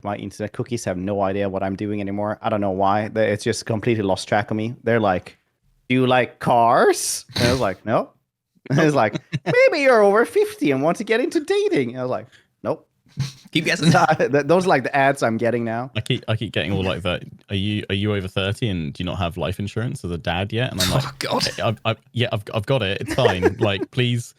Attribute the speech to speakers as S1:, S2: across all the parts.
S1: My internet cookies have no idea what I'm doing anymore. I don't know why. It's just completely lost track of me. They're like, do you like cars? And I was like, no. And it's like, maybe you're over 50 and want to get into dating. I was like, nope.
S2: Keep guessing.
S1: Those are like the ads I'm getting now.
S3: I keep getting all like that. Are you over 30 and do you not have life insurance as a dad yet? And I'm like,
S2: oh god,
S3: I've got it. It's fine. please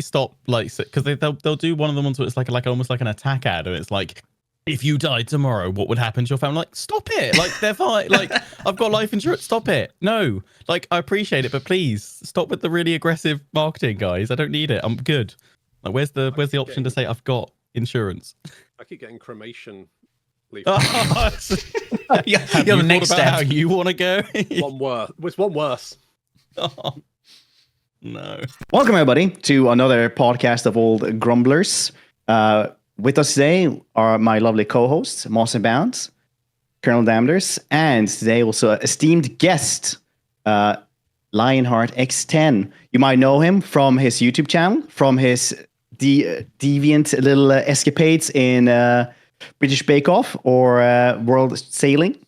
S3: stop. Because they'll do one of the ones where it's like almost like an attack ad, and it's like, if you died tomorrow, what would happen to your family? Like, stop it. Like, they're fine. Like, I've got life insurance. Stop it. No. Like, I appreciate it, but please stop with the really aggressive marketing, guys. I don't need it. I'm good. Like, where's the option to say I've got insurance?
S4: I keep getting cremation leave.
S2: you're the next step.
S3: How you want to go?
S4: One worse. It's one worse.
S3: Oh, no.
S1: Welcome, everybody, to another podcast of Old Grumblers. With us today are my lovely co-hosts, Moss and Bounds, COLONELDAMNEDERS, and today also esteemed guest, Lionheart X10. You might know him from his YouTube channel, from his deviant little escapades in British Bake Off or World Sailing.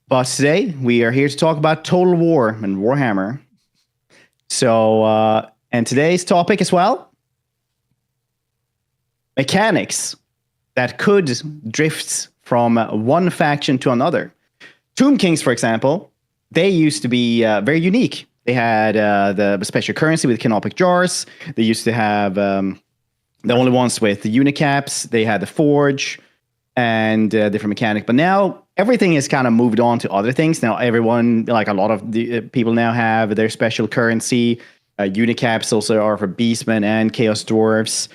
S1: But today we are here to talk about Total War and Warhammer. So, and today's topic as well, mechanics that could drift from one faction to another. Tomb Kings, for example, they used to be very unique. They had the special currency with canopic jars. They used to have the only ones with the unicaps. They had the forge and different mechanic. But now everything has kind of moved on to other things. Now everyone, like a lot of the people now have their special currency. Unicaps also are for beastmen and chaos dwarves.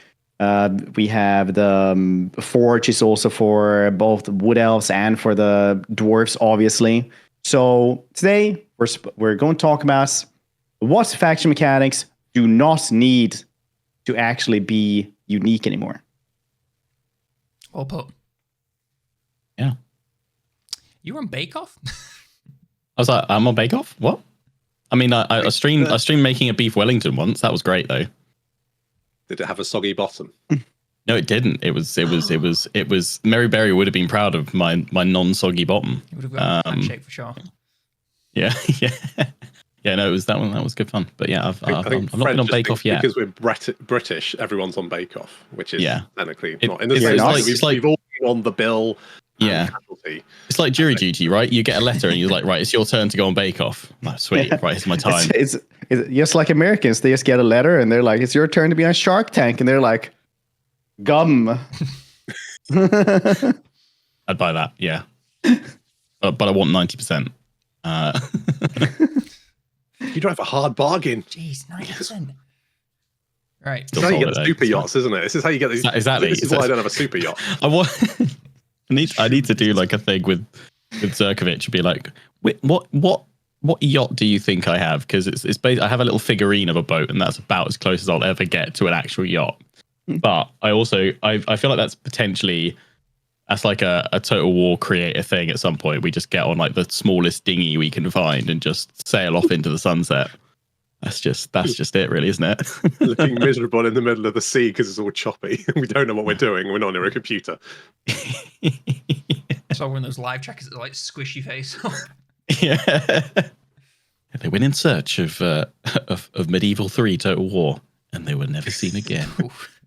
S1: We have the forge is also for both wood elves and for the dwarves, obviously. So today we're going to talk about what faction mechanics do not need to actually be unique anymore.
S2: Well put.
S3: Yeah.
S2: You were on Bake Off?
S3: I was like, I'm on Bake Off? What? I mean, I streamed making a beef Wellington once. That was great though.
S4: Did it have a soggy bottom?
S3: No, it didn't. It was Mary Berry would have been proud of my non-soggy bottom.
S2: You would have got a handshake for sure.
S3: Yeah. Yeah, no, it was that one. That was good fun. But yeah, I've not been on Bake Off yet.
S4: Because we're British, everyone's on Bake Off, which is technically not in the
S3: it's
S4: we've all been on the bill.
S3: Yeah, it's like jury duty, right? You get a letter and you're like, right, it's your turn to go on Bake Off. Oh, sweet, right, it's my time.
S1: It's just like Americans. They just get a letter and they're like, it's your turn to be on Shark Tank. And they're like, gum.
S3: I'd buy that, yeah. But I want 90%.
S4: You drive a hard bargain.
S2: Jeez, 90%. Right.
S4: This is how you get the super yachts, isn't it? This is how you get these.
S3: Exactly.
S4: This is why I don't have a super yacht.
S3: I need to do like a thing with Zerkovich and be like, what yacht do you think I have? Because it's basically, I have a little figurine of a boat, and that's about as close as I'll ever get to an actual yacht. But I also I feel like that's like a Total War creator thing. At some point, we just get on like the smallest dinghy we can find and just sail off into the sunset. That's just it, really, isn't it?
S4: Looking miserable in the middle of the sea because it's all choppy. We don't know what we're doing. We're not near a computer.
S2: So one of those live trackers that like squishy face.
S3: Yeah. They went in search of Medieval 3 Total War, and they were never seen again.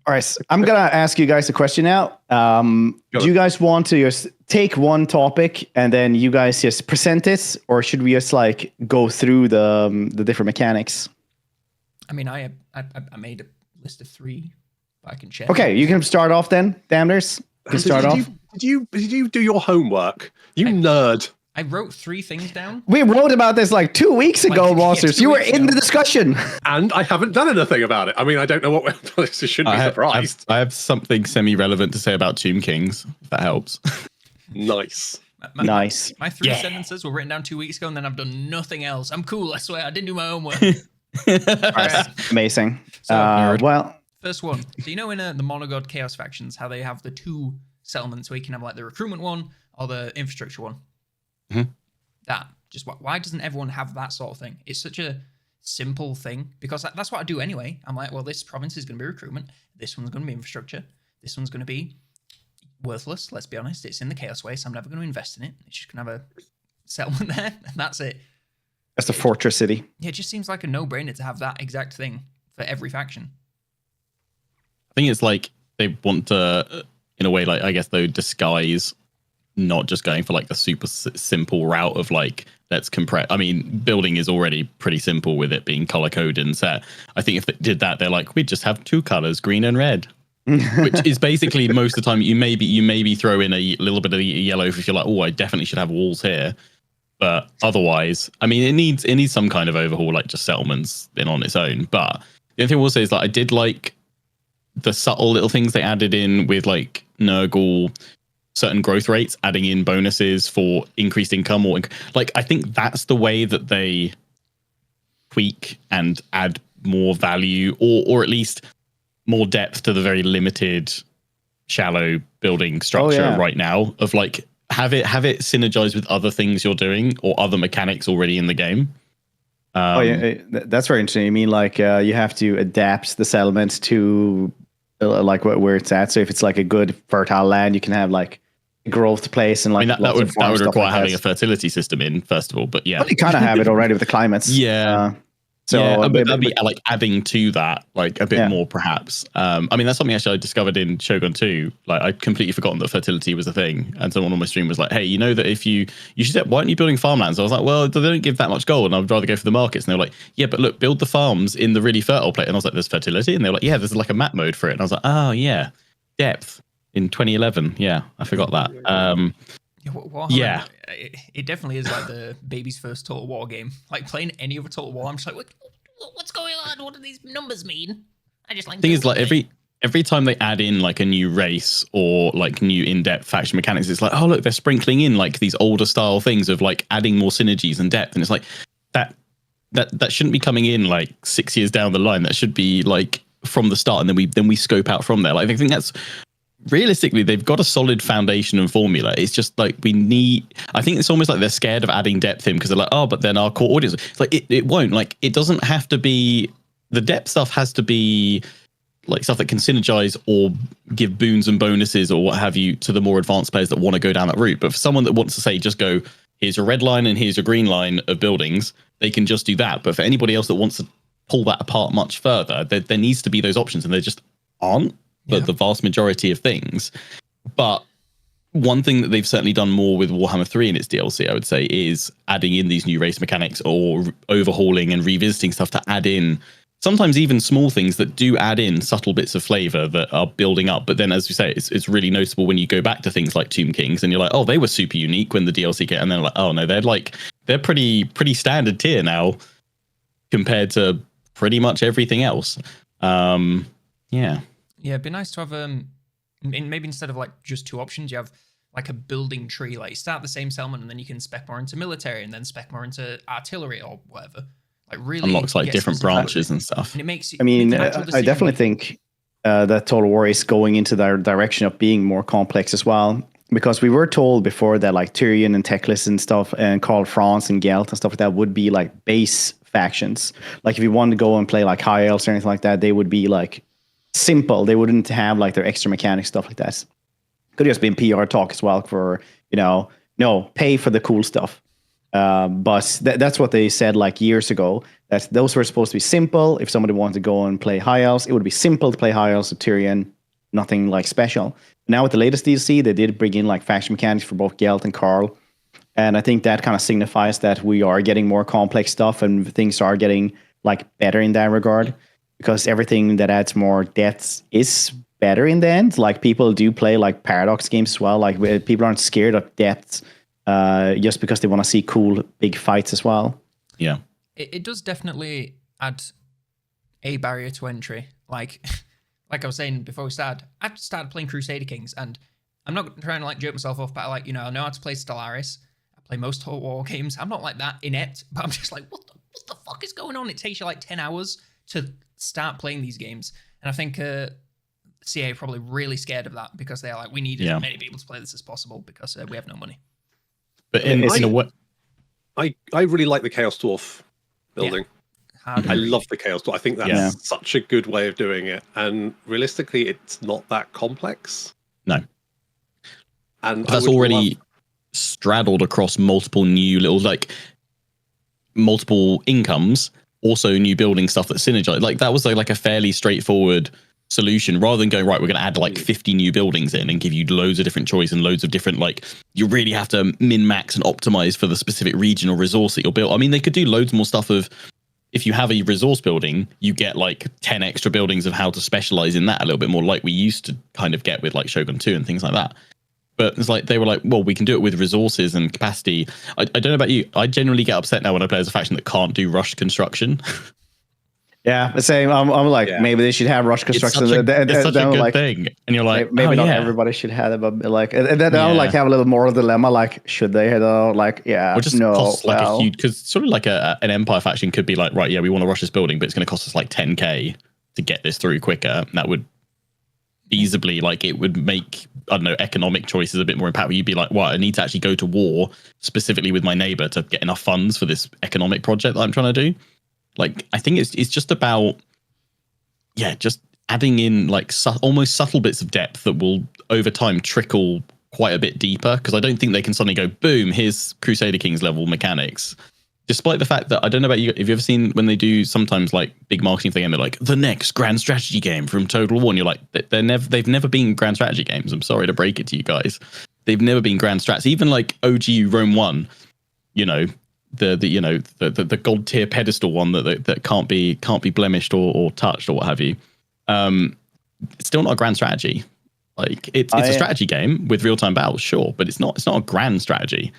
S1: All right, so I'm going to ask you guys a question now. Do you guys want to just take one topic and then you guys just present it, or should we just like go through the different mechanics?
S2: I mean, I made a list of 3, but I can check.
S1: Okay, you can start off then, Damners. You can start off.
S4: Did you do your homework? You nerd.
S2: I wrote 3 things down.
S1: We wrote about this like 2 weeks ago, Monsters. You were in the discussion.
S4: And I haven't done anything about it. I mean, I don't know what we're... You shouldn't be surprised.
S3: I have something semi-relevant to say about Tomb Kings, if that helps.
S4: Nice.
S1: Nice.
S2: My 3 sentences were written down 2 weeks ago, and then I've done nothing else. I'm cool, I swear. I didn't do my homework.
S1: Right. Amazing. Well...
S2: First one. So you know in the Monogod Chaos factions, how they have the 2 settlements where you can have like the recruitment one or the infrastructure one?
S3: Mm-hmm.
S2: That just why doesn't everyone have that sort of thing? It's such a simple thing, because that's what I do anyway. I'm like, well, this province is going to be recruitment, this one's going to be infrastructure, this one's going to be worthless. Let's be honest. It's in the Chaos Way, so I'm never going to invest in it. It's just going to have a settlement there, and that's it.
S1: That's the fortress city.
S2: Yeah, it just seems like a no-brainer to have that exact thing for every faction.
S3: I think it's like they want to, in a way, like I guess though, disguise not just going for like the super simple route of like let's compress. I mean, building is already pretty simple with it being color coded and set. I think if they did that, they're like, we just have 2 colors, green and red, which is basically most of the time you maybe throw in a little bit of yellow if you're like, oh, I definitely should have walls here. But otherwise, I mean, it needs some kind of overhaul, like just settlements in on its own. But the other thing I will say is that I did like the subtle little things they added in with like Nurgle, certain growth rates, adding in bonuses for increased income, or like I think that's the way that they tweak and add more value, or at least more depth to the very limited, shallow building structure right now. Of like have it synergize with other things you're doing or other mechanics already in the game.
S1: That's very interesting. You mean like you have to adapt the settlement to like where it's at. So if it's like a good fertile land, you can have like growth place and like
S3: that would require having a fertility system in first of all. But yeah,
S1: well, you kind of have it already with the climates.
S3: That'd be like adding to that like a bit more perhaps. I mean that's something actually I discovered in Shogun 2. Like I'd completely forgotten that fertility was a thing, and someone on my stream was like, hey, you know that if you should, why aren't you building farmlands? I was like, well, they don't give that much gold and I'd rather go for the markets. And they were like, yeah, but look, build the farms in the really fertile place. And I was like, there's fertility? And they were like, yeah, there's like a map mode for it. And I was like, oh yeah, depth in 2011. Yeah, I forgot that.
S2: It definitely is like the baby's first Total War game. Like playing any other Total War, I'm just like, what's going on? What do these numbers mean? I just like.
S3: Thing is, like every time they add in like a new race or like new in-depth faction mechanics, it's like, oh look, they're sprinkling in like these older style things of like adding more synergies and depth, and it's like that shouldn't be coming in like 6 years down the line. That should be like from the start, and then we scope out from there. Like I think that's. Realistically, they've got a solid foundation and formula. It's just like I think it's almost like they're scared of adding depth in because they're like, oh, but then our core audience. It's like it won't. Like it doesn't have to be. The depth stuff has to be like stuff that can synergize or give boons and bonuses or what have you to the more advanced players that want to go down that route. But for someone that wants to say, just go, here's your red line and here's your green line of buildings, they can just do that. But for anybody else that wants to pull that apart much further, there needs to be those options, and there just aren't. But the vast majority of things. But one thing that they've certainly done more with Warhammer 3 in its DLC, I would say, is adding in these new race mechanics or overhauling and revisiting stuff to add in sometimes even small things that do add in subtle bits of flavor that are building up. But then, as you say, it's really noticeable when you go back to things like Tomb Kings and you're like, oh, they were super unique when the DLC came. And then like, oh no, they're pretty standard tier now compared to pretty much everything else.
S2: Yeah, it'd be nice to have maybe instead of like just 2 options, you have like a building tree. Like you start the same settlement and then you can spec more into military and then spec more into artillery or whatever. Like really
S3: unlocks like different branches and stuff.
S2: And it makes.
S1: I mean, I definitely think that Total War is going into the direction of being more complex as well. Because we were told before that like Tyrion and Teclis and stuff and Karl Franz and Gelt and stuff like that would be like base factions. Like if you wanted to go and play like High Elves or anything like that, they would be like simple. They wouldn't have like their extra mechanics, stuff like that. Could just be in PR talk as well for, pay for the cool stuff. But that's what they said like years ago, that those were supposed to be simple. If somebody wanted to go and play High Elves, it would be simple to play High Elves with Tyrion, nothing like special. Now with the latest DLC, they did bring in like faction mechanics for both Gelt and Karl. And I think that kind of signifies that we are getting more complex stuff and things are getting like better in that regard. Because everything that adds more depth is better in the end. Like people do play like Paradox games as well. Like people aren't scared of depth just because they want to see cool big fights as well.
S3: Yeah,
S2: it does definitely add a barrier to entry. Like I was saying before we started, I started playing Crusader Kings, and I'm not trying to like joke myself off, but I know how to play Stellaris. I play most Total War games. I'm not like that inept, but I'm just like, what the fuck is going on? It takes you like 10 hours to start playing these games, and I think CA are probably really scared of that because they're like, we need as many people to play this as possible because we have no money.
S3: But in a way,
S4: I really like the Chaos Dwarf building. I love the Chaos Dwarf. I think that's such a good way of doing it, and realistically, it's not that complex.
S3: No,
S4: And
S3: that's already straddled across multiple new little, like, multiple incomes, also new building stuff that synergize. Like, that was like a fairly straightforward solution, rather than going, right, we're going to add like 50 new buildings in and give you loads of different choice and loads of different, like, you really have to min max and optimize for the specific region or resource that you'll build. I mean, they could do loads more stuff of, if you have a resource building, you get like 10 extra buildings of how to specialize in that a little bit more, like we used to kind of get with like Shogun 2 and things like that. But it's like, they were like, well, we can do it with resources and capacity. I don't know about you. I generally get upset now when I play as a faction that can't do rushed construction.
S1: Yeah, the same. I'm like, maybe they should have rush construction.
S3: It's such a good thing, and you're like,
S1: maybe not everybody should have it, but like, and then I'll like have a little moral dilemma, like, should they? Like,
S3: or just cost like a huge, because sort of like an Empire faction could be like, right, yeah, we want to rush this building, but it's going to cost us like 10k to get this through quicker. And that would feasibly, like, it would make, I don't know, economic choices a bit more impactful. You'd be like, well, I need to actually go to war specifically with my neighbor to get enough funds for this economic project that I'm trying to do. Like, I think it's just about, just adding in like almost subtle bits of depth that will over time trickle quite a bit deeper. Because I don't think they can suddenly go, boom, here's Crusader Kings level mechanics. Despite the fact that, I don't know about you, have you ever seen when they do sometimes like big marketing thing and they're like, the next grand strategy game from Total War, and you're like, they've never been grand strategy games. I'm sorry to break it to you guys. They've never been grand strats. Even like OG Rome 1, you know, the gold tier pedestal one that can't be blemished or touched or what have you. It's still not a grand strategy. Like, it's a strategy game with real time battles, sure, but it's not a grand strategy.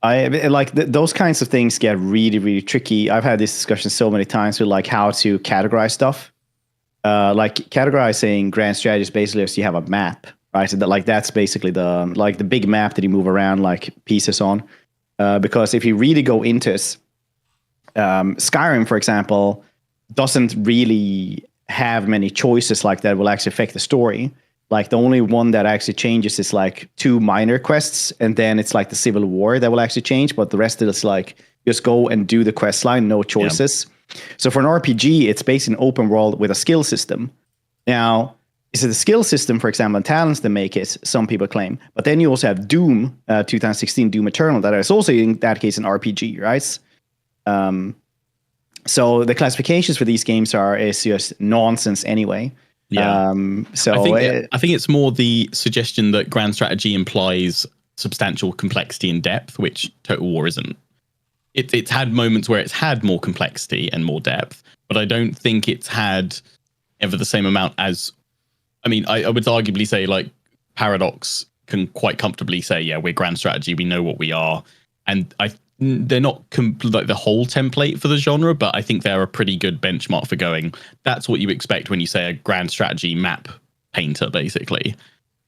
S3: Those kinds of things get really, really tricky. I've had this discussion so many times with like how to categorize stuff. Like, categorizing grand strategy is basically as you have a map, right? So that's basically the big map that you move around like pieces on. Because if you really go into it, Skyrim, for example, doesn't really have many choices like that will actually affect the story. Like, the only one that actually changes is like 2 minor quests, and then it's like the Civil War that will actually change. But the rest of it is like, just go and do the quest line, no choices. Yeah. So for an RPG, it's based in open world with a skill system. Now, is it the skill system, for example, and talents that make it? Some people claim. But then you also have Doom, 2016 Doom Eternal, that is also in that case an RPG, right? So the classifications for these games is just nonsense anyway. Yeah. I think it's more the suggestion that grand strategy implies substantial complexity and depth, which Total War isn't. It's had moments where it's had more complexity and more depth, but I don't think it's had ever the same amount as. I mean, I would arguably say like Paradox can quite comfortably say, yeah, we're grand strategy, we know what we are, and they're not like the whole template for the genre, but I think they're a pretty good benchmark for going, that's what you expect when you say a grand strategy map painter, basically.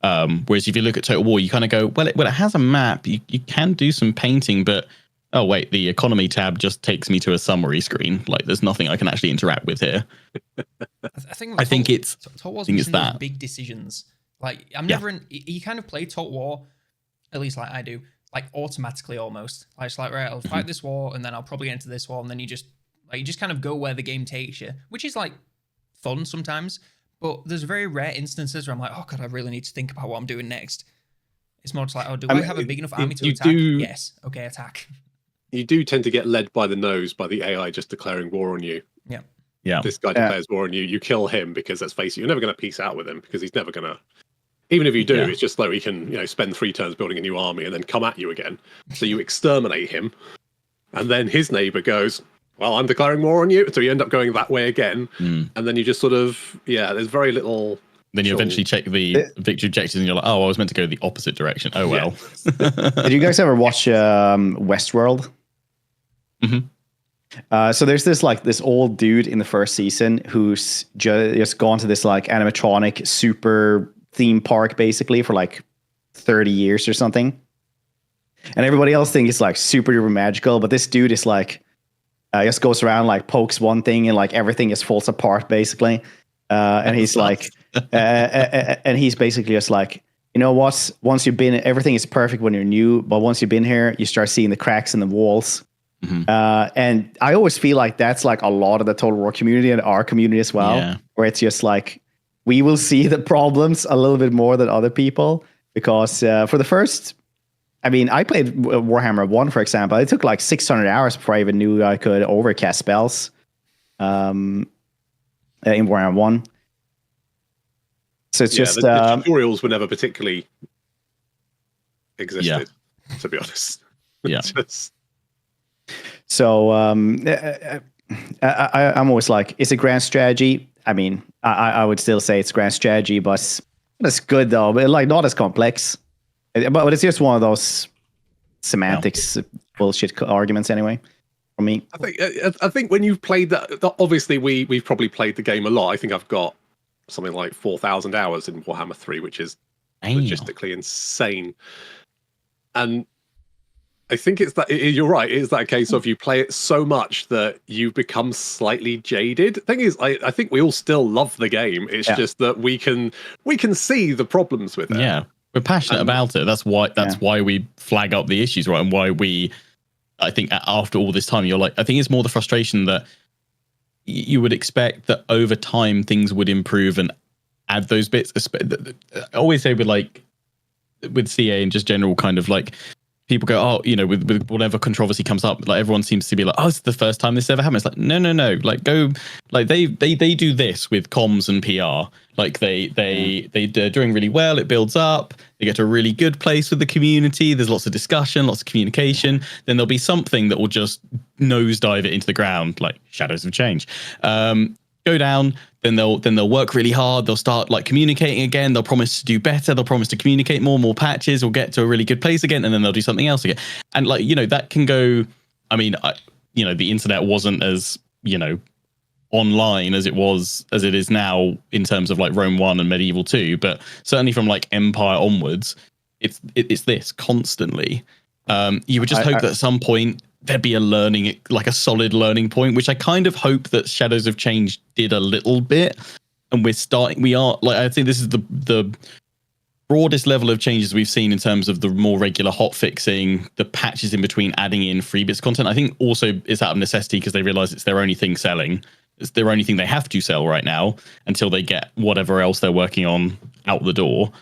S3: Whereas if you look at Total War, you kind of go, well, it has a map, you can do some painting, but oh wait, the economy tab just takes me to a summary screen. Like, there's nothing I can actually interact with here.
S2: I think it's
S3: that
S2: big decisions. Like, I'm never you kind of play Total War, at least like I do, like automatically almost. Like, it's like, right, I'll fight this war and then I'll probably get into this war, and then you just kind of go where the game takes you, which is like fun sometimes. But there's very rare instances where I'm like, oh god, I really need to think about what I'm doing next. It's more just like, oh, I have a big enough army to attack? Yes, okay, attack.
S4: You do tend to get led by the nose by the AI just declaring war on you.
S3: Yeah.
S4: This guy declares war on you. You kill him because, let's face it, you're never going to peace out with him, because he's never going to. Even if you do, it's just like he can, spend 3 turns building a new army and then come at you again. So you exterminate him, and then his neighbor goes, well, I'm declaring war on you. So you end up going that way again, and then you just sort of, there's very little. Then
S3: you eventually check the victory objectives and you're like, oh, I was meant to go the opposite direction. Oh, well.
S1: Did you guys ever watch Westworld?
S3: Mm-hmm.
S1: So there's this old dude in the first season who's just gone to this like animatronic super theme park basically for like 30 years or something. And everybody else thinks it's like super duper magical, but this dude is like, just goes around, like pokes one thing and like everything just falls apart basically. And he's like, and he's basically just like, you know what? Once you've been, everything is perfect when you're new, but once you've been here, you start seeing the cracks in the walls. Mm-hmm. And I always feel like that's like a lot of the Total War community and our community as well, where it's just like, we will see the problems a little bit more than other people. because for the first, I mean, I played Warhammer 1, for example. It took like 600 hours before I even knew I could overcast spells in Warhammer 1. So it's just...
S4: the tutorials were never particularly existed, to be honest.
S3: Yeah.
S1: So I'm always like, is it grand strategy? I mean, I would still say it's grand strategy, but it's good though. But like not as complex. But it's just one of those semantics bullshit arguments anyway. For me,
S4: I think when you've played that, obviously we've probably played the game a lot. I think I've got something like 4,000 hours in Warhammer 3, which is logistically insane. And I think it's that you're right. It is that case of you play it so much that you become slightly jaded. The thing is, I think we all still love the game. It's just that we can see the problems with it.
S3: Yeah, we're passionate about it. That's why we flag up the issues, right? And why I think after all this time, you're like, I think it's more the frustration that you would expect that over time things would improve and add those bits. I always say with CA and just general kind of like, people go, oh, you know, with whatever controversy comes up, like everyone seems to be like, oh, it's the first time this ever happened. It's like, no. Like go, like they do this with comms and PR. Like they're doing really well. It builds up. They get to a really good place with the community. There's lots of discussion, lots of communication. Then there'll be something that will just nosedive it into the ground, like Shadows of Change. Go down, then they'll work really hard. They'll start like communicating again. They'll promise to do better. They'll promise to communicate more patches. Will get to a really good place again, and then they'll do something else again. And like, you know, that can go. I mean, you know, the internet wasn't as, you know, online as it is now in terms of like Rome 1 and Medieval 2, but certainly from like Empire onwards, it's this constantly. You would just hope that at some point there'd be a solid learning point, which I kind of hope that Shadows of Change did a little bit. And we are like, I think this is the broadest level of changes we've seen in terms of the more regular hot fixing, the patches in between, adding in free bits of content. I think also it's out of necessity because they realize it's their only thing selling. It's their only thing they have to sell right now until they get whatever else they're working on out the door.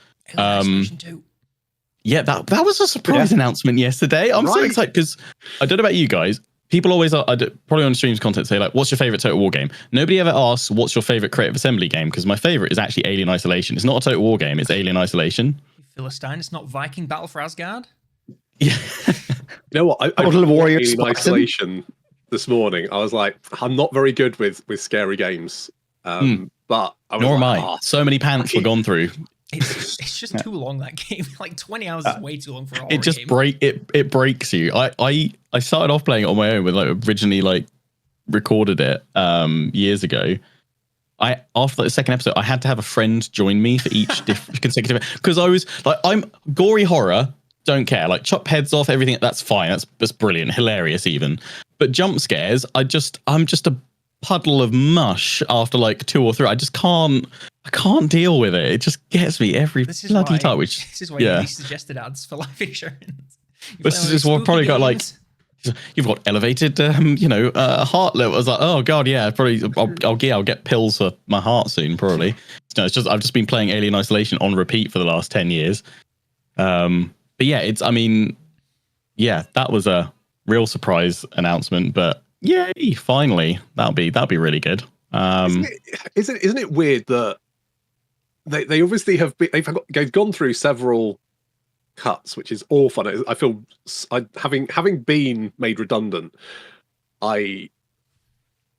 S3: Yeah, that was a surprise announcement yesterday. I'm so excited because I don't know about you guys. People always probably on streams content say like, what's your favorite Total War game? Nobody ever asks what's your favorite Creative Assembly game, because my favorite is actually Alien Isolation. It's not a Total War game, it's Alien Isolation.
S2: Philistine, it's not Viking Battle for Asgard?
S3: Yeah.
S4: You know what? I
S1: Total Warrior
S4: Alien Isolation this morning. I was like, I'm not very good with scary games. But I was
S3: nor am I. So many pants were gone through.
S2: It's just too long, that game. Like 20 hours is way too long for a horror
S3: it just
S2: game.
S3: It breaks you. I started off playing it on my own with like originally like recorded it years ago. After the second episode, I had to have a friend join me for each consecutive, because I was like, I'm gory horror, don't care, like chop heads off, everything, that's fine, that's brilliant, hilarious even. But jump scares, I'm just a puddle of mush after like 2 or 3. I can't deal with it. It just gets me every bloody time.
S2: This is why you suggested ads for life insurance.
S3: This is what probably got like, you've got elevated, heart level. I was like, oh god, yeah, probably. I'll get pills for my heart soon, probably. No, it's just I've just been playing Alien Isolation on repeat for the last 10 years. But yeah, that was a real surprise announcement. But yay, finally, that'll be really good.
S4: Isn't it weird that they obviously they've gone through several cuts, which is all fun. I feel having been made redundant,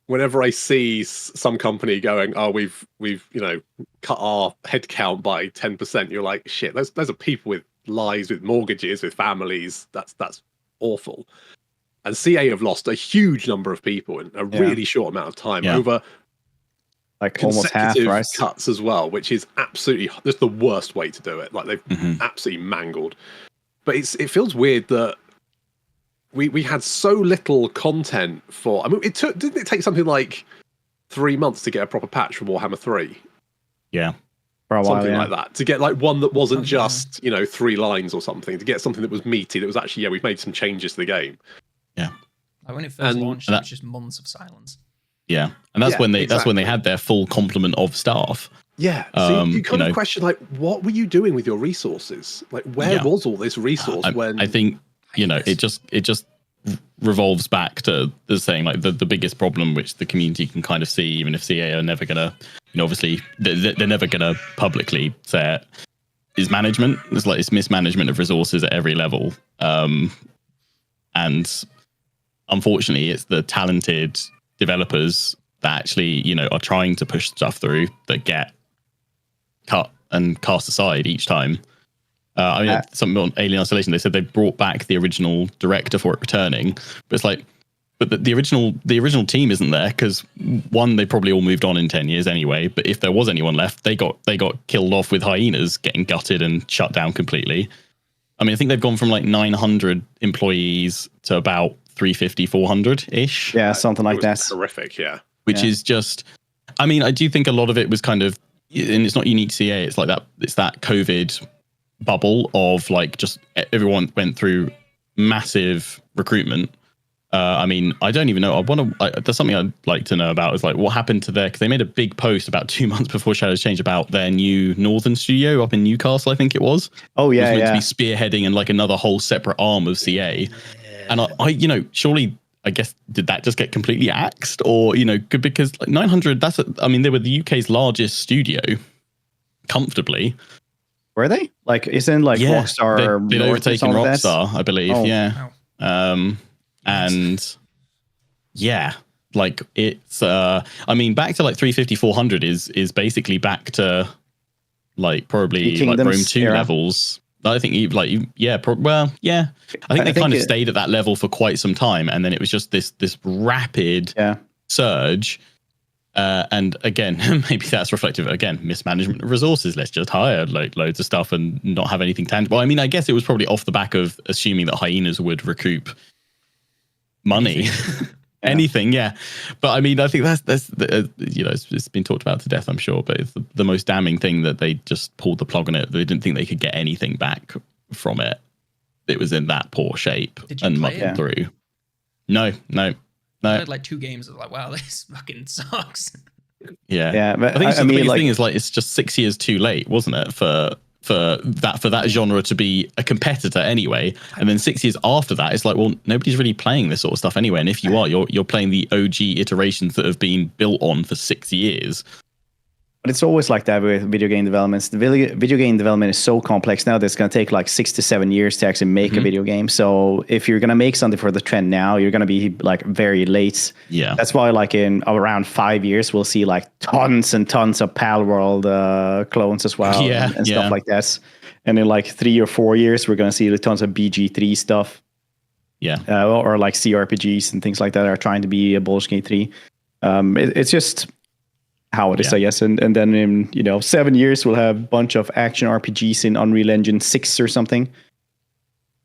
S4: whenever I see some company going, oh, we've cut our headcount by 10%, you're like, shit, those are people with lives, with mortgages, with families. That's awful. And CA have lost a huge number of people in a really short amount of time over
S1: like almost half, right?
S4: Cuts as well, which is absolutely that's the worst way to do it. Like they've absolutely mangled. But it feels weird that we had so little content for. I mean, didn't it take something like 3 months to get a proper patch for Warhammer 3?
S3: Yeah,
S1: for a while,
S4: something like that, to get like one that wasn't just 3 lines or something, to get something that was meaty, that was actually we've made some changes to the game.
S3: Yeah,
S2: like when it first launched, it was just months of silence.
S3: Yeah, and that's when they had their full complement of staff.
S4: Yeah, so you kind of question, like, what were you doing with your resources? Like, where was all this resource when?
S3: I think it just revolves back to the saying, like, the biggest problem which the community can kind of see, even if CA are never gonna, obviously they're never gonna publicly say it, is management. It's mismanagement of resources at every level, and unfortunately, it's the talented developers that actually are trying to push stuff through that get cut and cast aside each time. Something on Alien Isolation, they said they brought back the original director for it returning, but it's like, but the original team isn't there because, one, they probably all moved on in 10 years anyway, but if there was anyone left, they got killed off with hyenas getting gutted and shut down completely. I mean, I think they've gone from like 900 employees to about 350, 400 ish.
S1: Yeah, something like that.
S4: Horrific, yeah.
S3: Which is just, I mean, I do think a lot of it was kind of, and it's not unique to CA, it's like that, it's that COVID bubble of like, just everyone went through massive recruitment. I mean, I don't even know. There's something I'd like to know about is like what happened to because they made a big post about 2 months before Shadows Change about their new Northern studio up in Newcastle, I think it was.
S1: Oh, yeah.
S3: It was meant to be spearheading and like another whole separate arm of CA. And I surely, I guess, did that just get completely axed? Or, because like 900, they were the UK's largest studio, comfortably.
S1: Were they? Like, isn't like Rockstar?
S3: They'd overtaken Rockstar, I believe.
S1: Oh.
S3: Yeah. And yeah, like it's, back to like 350, 400 is basically back to like probably like Rome 2 levels. I think I think they kind of stayed at that level for quite some time, and then it was just this rapid surge. And again, maybe that's reflective again, mismanagement of resources. Let's just hire like loads of stuff and not have anything tangible. I mean, I guess it was probably off the back of assuming that hyenas would recoup money. Anything, yeah. But I mean, I think that's it's been talked about to death, I'm sure. But it's the most damning thing that they just pulled the plug on it. They didn't think they could get anything back from it. It was in that poor shape and muddled through. No.
S2: I played like 2 games. I was like, wow, this fucking sucks.
S1: Yeah. But
S3: I think the biggest thing is like it's just 6 years too late, wasn't it, for that genre to be a competitor anyway. And then 6 years after that, it's like, well, nobody's really playing this sort of stuff anyway. And if you are, you're playing the OG iterations that have been built on for 6 years.
S1: But it's always like that with video game developments. The video game development is so complex now that it's going to take like 6 to 7 years to actually make a video game. So if you're going to make something for the trend now, you're going to be like very late.
S3: Yeah.
S1: That's why like in around 5 years, we'll see like tons and tons of Palworld clones as well and stuff like that. And in like 3 or 4 years, we're going to see tons of BG3 stuff.
S3: Yeah.
S1: Or like CRPGs and things like that are trying to be a Baldur's Gate 3. It's just how it is, I guess. And then in 7 years we'll have a bunch of action RPGs in Unreal Engine 6 or something.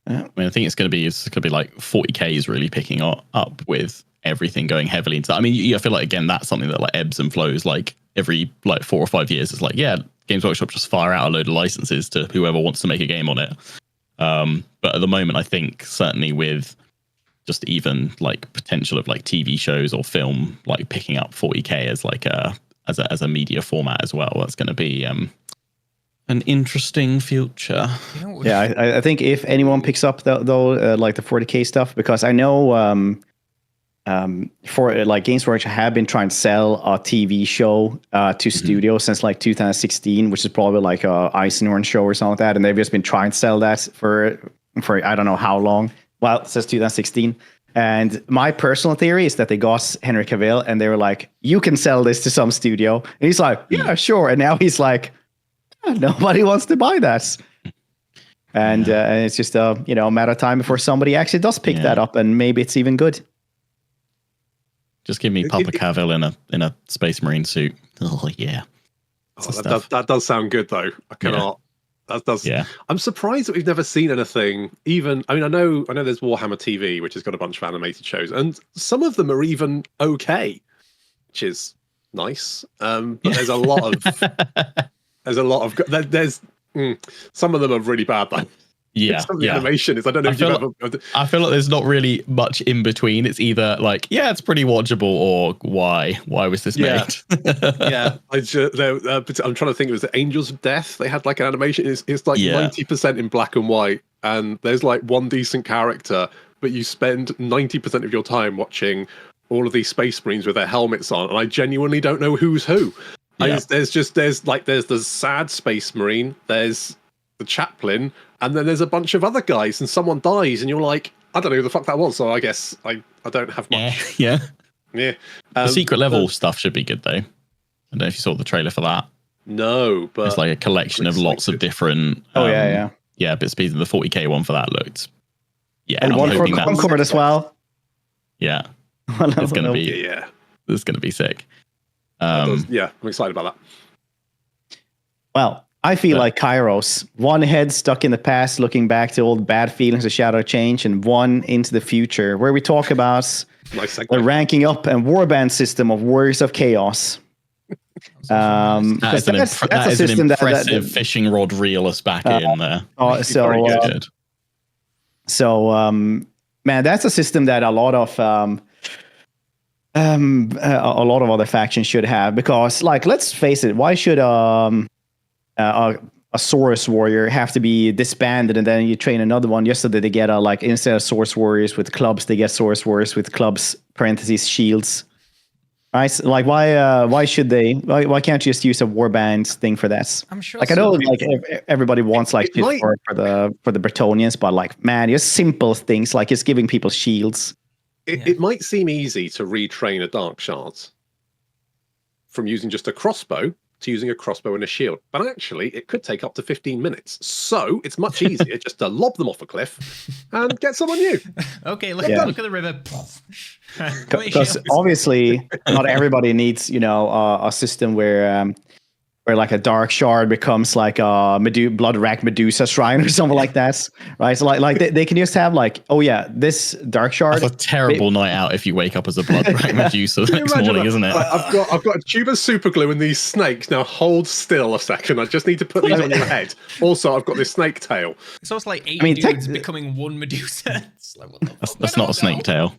S3: I mean, I think it's going to be like 40K is really picking up with everything going heavily into that. I mean, I feel like again that's something that like ebbs and flows like every like 4 or 5 years. It's like, yeah, Games Workshop just fire out a load of licenses to whoever wants to make a game on it. But at the moment, I think certainly with just even like potential of like TV shows or film like picking up 40K as like as a media format as well, that's going to be an interesting future.
S1: I think if anyone picks up though like the 40K stuff, because I know for like Games Workshop have been trying to sell a TV show to studios since like 2016, which is probably like a Ice and Orange show or something like that, and they've just been trying to sell that for I don't know how long. Well, it says 2016. And my personal theory is that they got Henry Cavill and they were like, you can sell this to some studio. And he's like, yeah, sure. And now he's like, nobody wants to buy that. And it's just a matter of time before somebody actually does pick that up, and maybe it's even good.
S3: Just give me Papa Cavill in a Space Marine suit. Oh yeah.
S4: That does sound good though. I cannot. That does. Yeah. I'm surprised that we've never seen anything. Even I know there's Warhammer TV, which has got a bunch of animated shows, and some of them are even okay, which is nice. But there's a lot of some of them are really bad though.
S3: Yeah,
S4: Some of the animation is. I don't know if you've ever.
S3: I feel like there's not really much in between. It's either like, yeah, it's pretty watchable, or why was this made?
S4: Yeah, I'm trying to think. It was the Angels of Death. They had like an animation. It's like 90% in black and white, and there's like one decent character, but you spend 90% of your time watching all of these Space Marines with their helmets on, and I genuinely don't know who's who.
S3: Yeah.
S4: There's the sad Space Marine. There's the chaplain, and then there's a bunch of other guys, and someone dies, and you're like, I don't know who the fuck that was. So I guess I don't have much.
S3: Yeah. The secret level
S4: but
S3: stuff should be good though. I don't know if you saw the trailer for that.
S4: No, but
S3: it's like a collection of lots of different.
S1: Yeah,
S3: bits and pieces. The 40k one for that looked. Yeah,
S1: and one for Concord as well.
S3: Yeah, it's gonna be. It's gonna be sick.
S4: I'm excited about that.
S1: Well, I feel like Kairos, one head stuck in the past, looking back to all the bad feelings of Shadow Change, and one into the future, where we talk about the ranking up and warband system of Warriors of Chaos.
S3: That's a system an impressive fishing rod reel us back in there. Man, that's a system that a lot of other factions should have, because, like, let's face it, why should a Saurus warrior have to be disbanded and then you train another one just so that they get instead of Saurus warriors with clubs, they get Saurus warriors with clubs parentheses shields, right? So, like, why should they? Why can't you just use a warband thing for that?
S2: I'm sure.
S1: Like, I know everybody wants for the Bretonnians, but like, man, just simple things like just giving people shields.
S4: It might seem easy to retrain a Dark Shards from using just a crossbow to using a crossbow and a shield, but actually it could take up to 15 minutes. So it's much easier just to lob them off a cliff and get someone new.
S2: Okay, look at the river.
S1: Because obviously not everybody needs, a system where like a Dark Shard becomes like a Blood Rack Medusa Shrine or something like that, right? So like they can just have like, oh yeah, this Dark Shard.
S3: That's a terrible night out if you wake up as a Blood Rack Medusa the next morning, isn't it?
S4: I've got a tube of super glue and these snakes. Now hold still a second. I just need to put these on your head. Also, I've got this snake tail.
S2: It's almost like dudes becoming one Medusa.
S3: That's not a snake tail.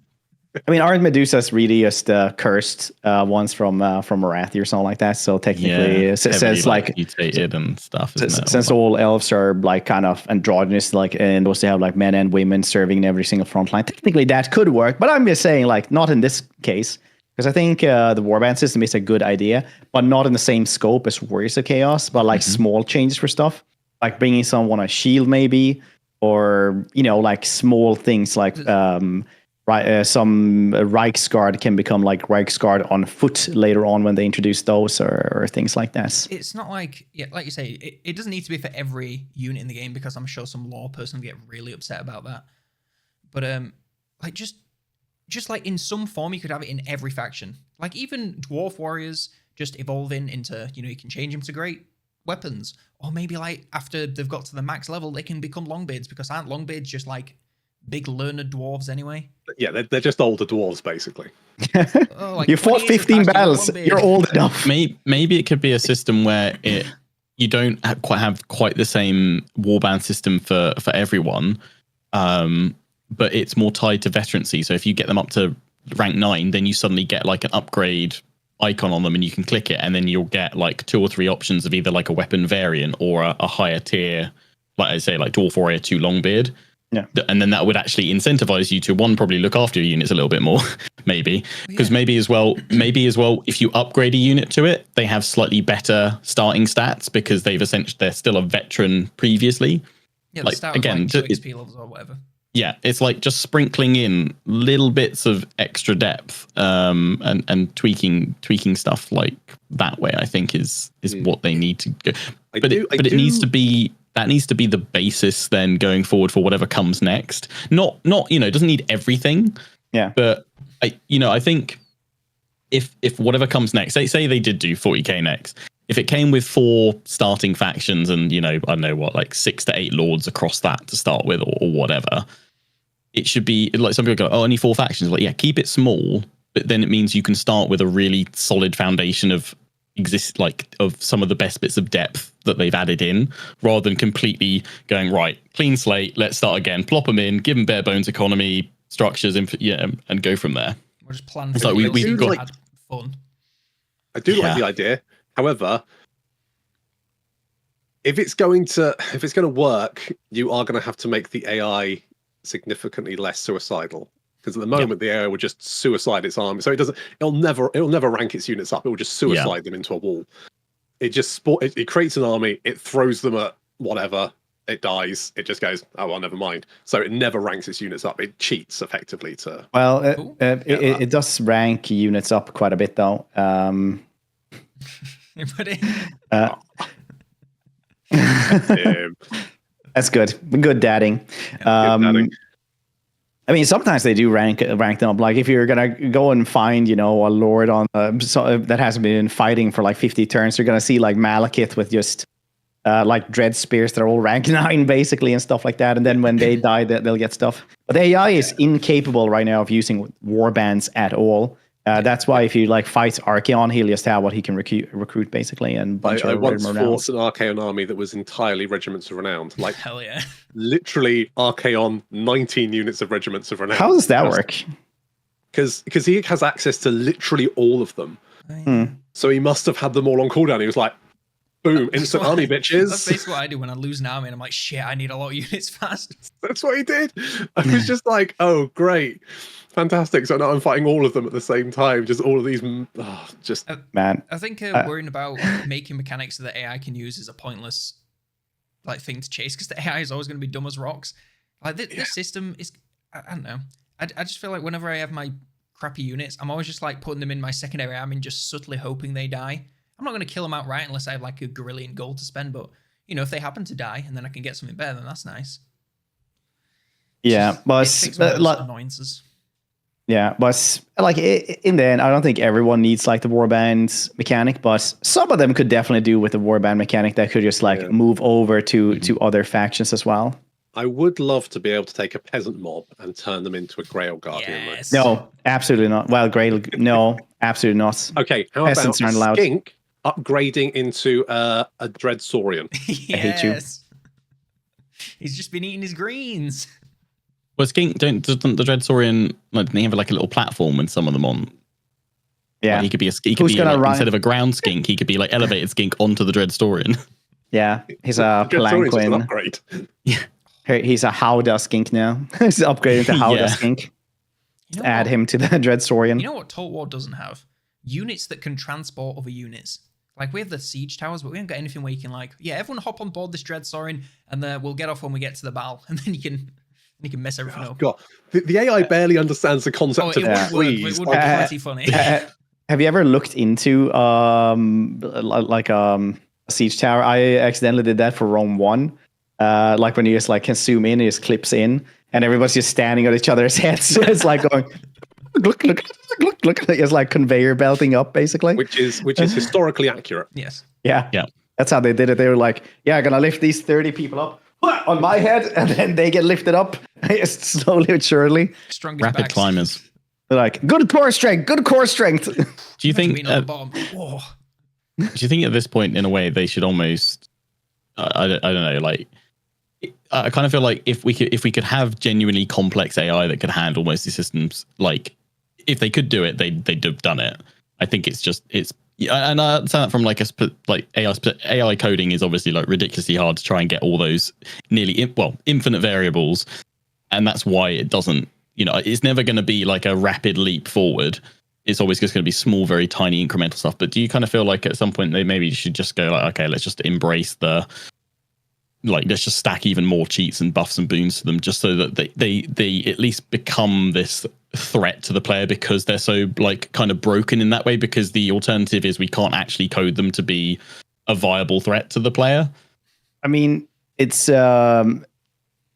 S1: I mean, aren't Medusas really just cursed ones from Marathi or something like that? So technically, it says like
S3: mutated and stuff.
S1: Since all elves are like kind of androgynous, like, and also have like men and women serving in every single front line, technically that could work. But I'm just saying, like, not in this case, because I think the warband system is a good idea, but not in the same scope as Warriors of Chaos. But like small changes for stuff, like bringing someone a shield maybe, or like small things like. Some Reiksguard can become like Reiksguard on foot later on when they introduce those or things like that.
S2: It's not like, like you say, it doesn't need to be for every unit in the game, because I'm sure some lore person will get really upset about that. But like just like in some form, you could have it in every faction. Like even Dwarf Warriors just evolving into, you can change them to great weapons. Or maybe like after they've got to the max level, they can become Longbeards, because aren't Longbeards just like big learned dwarves anyway?
S4: Yeah, they're just older dwarves, basically.
S1: You fought 15 battles. You're old enough.
S3: Maybe it could be a system where you don't have quite the same warband system for everyone, but it's more tied to veterancy. So if you get them up to rank 9, then you suddenly get like an upgrade icon on them, and you can click it, and then you'll get like 2 or 3 options of either like a weapon variant or a higher tier, like I say, like Dwarf Warrior 2 Longbeard.
S1: Yeah,
S3: and then that would actually incentivize you to probably look after your units a little bit more, maybe, because maybe as well, if you upgrade a unit to it, they have slightly better starting stats because they're still a veteran previously.
S2: Yeah,
S3: like again,
S2: like 2 XP levels or whatever.
S3: Yeah, it's like just sprinkling in little bits of extra depth, and tweaking stuff like that way. I think is what they need to go. It needs to be. That needs to be the basis then going forward for whatever comes next. Not it doesn't need everything.
S1: Yeah.
S3: But I think if whatever comes next, say they did do 40k next, if it came with 4 starting factions and I don't know what, like 6 to 8 lords across that to start with or whatever, it should be like some people go, oh, only 4 factions. Like, yeah, keep it small, but then it means you can start with a really solid foundation of exist, like of some of the best bits of depth that they've added in, rather than completely going right, clean slate, let's start again, plop them in, give them bare bones economy structures, and go from there.
S2: We'll just plan
S3: It's
S2: for
S3: like we've got
S2: had fun.
S4: I do like the idea. However, if it's going to work, you are going to have to make the AI significantly less suicidal. Because at the moment, the AI will just suicide its army, so it'll never rank its units up. It will just suicide them into a wall. It just it creates an army. It throws them at whatever. It dies. It just goes, oh well, never mind. So it never ranks its units up. It cheats effectively to.
S1: Well, it does rank units up quite a bit though. That's good. Good dadding. I mean, sometimes they do rank them up. Like if you're gonna go and find, a lord on that hasn't been fighting for like 50 turns, you're gonna see like Malekith with just like dread spears that are all rank 9 basically and stuff like that. And then when they die, they'll get stuff. But the AI is incapable right now of using warbands at all. That's why if you like fight Archaon, he'll just have what he can recruit basically. And
S4: I once fought an Archaon army that was entirely regiments of renown. Like
S2: hell yeah,
S4: literally Archaon, 19 units of regiments of renown.
S1: How does that work?
S4: Because he has access to literally all of them. So he must have had them all on cooldown. He was like, boom, instant army, bitches.
S2: That's basically what I do when I lose an army and I'm like, shit, I need a lot of units fast.
S4: That's what he did. I was just like, oh, great. Fantastic. So now I'm fighting all of them at the same time. Just all of these.
S1: Man.
S2: I think worrying about making mechanics that the AI can use is a pointless thing to chase because the AI is always going to be dumb as rocks. Like this system is, I don't know. I just feel like whenever I have my crappy units, I'm always just like putting them in my secondary army and just subtly hoping they die. I'm not going to kill them outright unless I have like a gorillion gold to spend. But if they happen to die and then I can get something better, then that's nice.
S1: Yeah, but
S2: annoyances.
S1: Yeah, but like in the end, I don't think everyone needs like the warband mechanic, but some of them could definitely do with the warband mechanic that could just move over to other factions as well.
S4: I would love to be able to take a peasant mob and turn them into a Grail Guardian.
S2: Yes.
S1: No, absolutely not. Well, Grail, no, absolutely not.
S4: Okay, how
S1: Peasants
S4: about
S1: aren't allowed.
S4: Skink upgrading into a Dread Saurian?
S2: Yes.
S1: I hate you.
S2: He's just been eating his greens.
S3: Well, Skink, doesn't the Dread Saurian, like, they have like a little platform with some of them on?
S1: Yeah.
S3: Like, he could be instead of a ground skink, he could be like elevated skink onto the Dread Saurian.
S1: Yeah, he's a Palanquin.
S4: Upgrade.
S3: Yeah.
S1: He's a Howdah skink now. He's upgrading to Howdah skink. Add him to the Dread Saurian.
S2: You know what Total War doesn't have? Units that can transport other units. Like, we have the siege towers, but we haven't got anything where you can everyone hop on board this Dread Saurian, and we'll get off when we get to the battle, and then you can mess everything up.
S4: God, the AI barely understands the concept of
S2: squeeze. It would be pretty funny.
S1: Have you ever looked into a siege tower? I accidentally did that for Rome 1. Like when you just can zoom in, it just clips in, and everybody's just standing on each other's heads. So it's like going, look. It's like conveyor belting up, basically.
S4: Which is historically accurate.
S2: Yes.
S1: Yeah. That's how they did it. They were like, I'm gonna lift these 30 people up on my head, and then they get lifted up slowly but surely.
S2: Strongest
S3: Rapid
S2: backs.
S3: climbers.
S1: They're like, good core strength.
S3: Do you think?
S2: Being on the bottom. Whoa.
S3: Do you think at this point, in a way, they should almost? I don't know. Like, I kind of feel like if we could have genuinely complex AI that could handle most of these systems, like if they could do it, they'd have done it. I think it's and I understand that from AI coding is obviously like ridiculously hard to try and get all those infinite variables, and that's why it doesn't. It's never going to be like a rapid leap forward. It's always just going to be small, very tiny incremental stuff. But do you kind of feel like at some point they maybe should just go like, okay, let's just embrace let's just stack even more cheats and buffs and boons to them, just so that they at least become this threat to the player, because they're so kind of broken in that way, because the alternative is we can't actually code them to be a viable threat to the player.
S1: I mean, it's the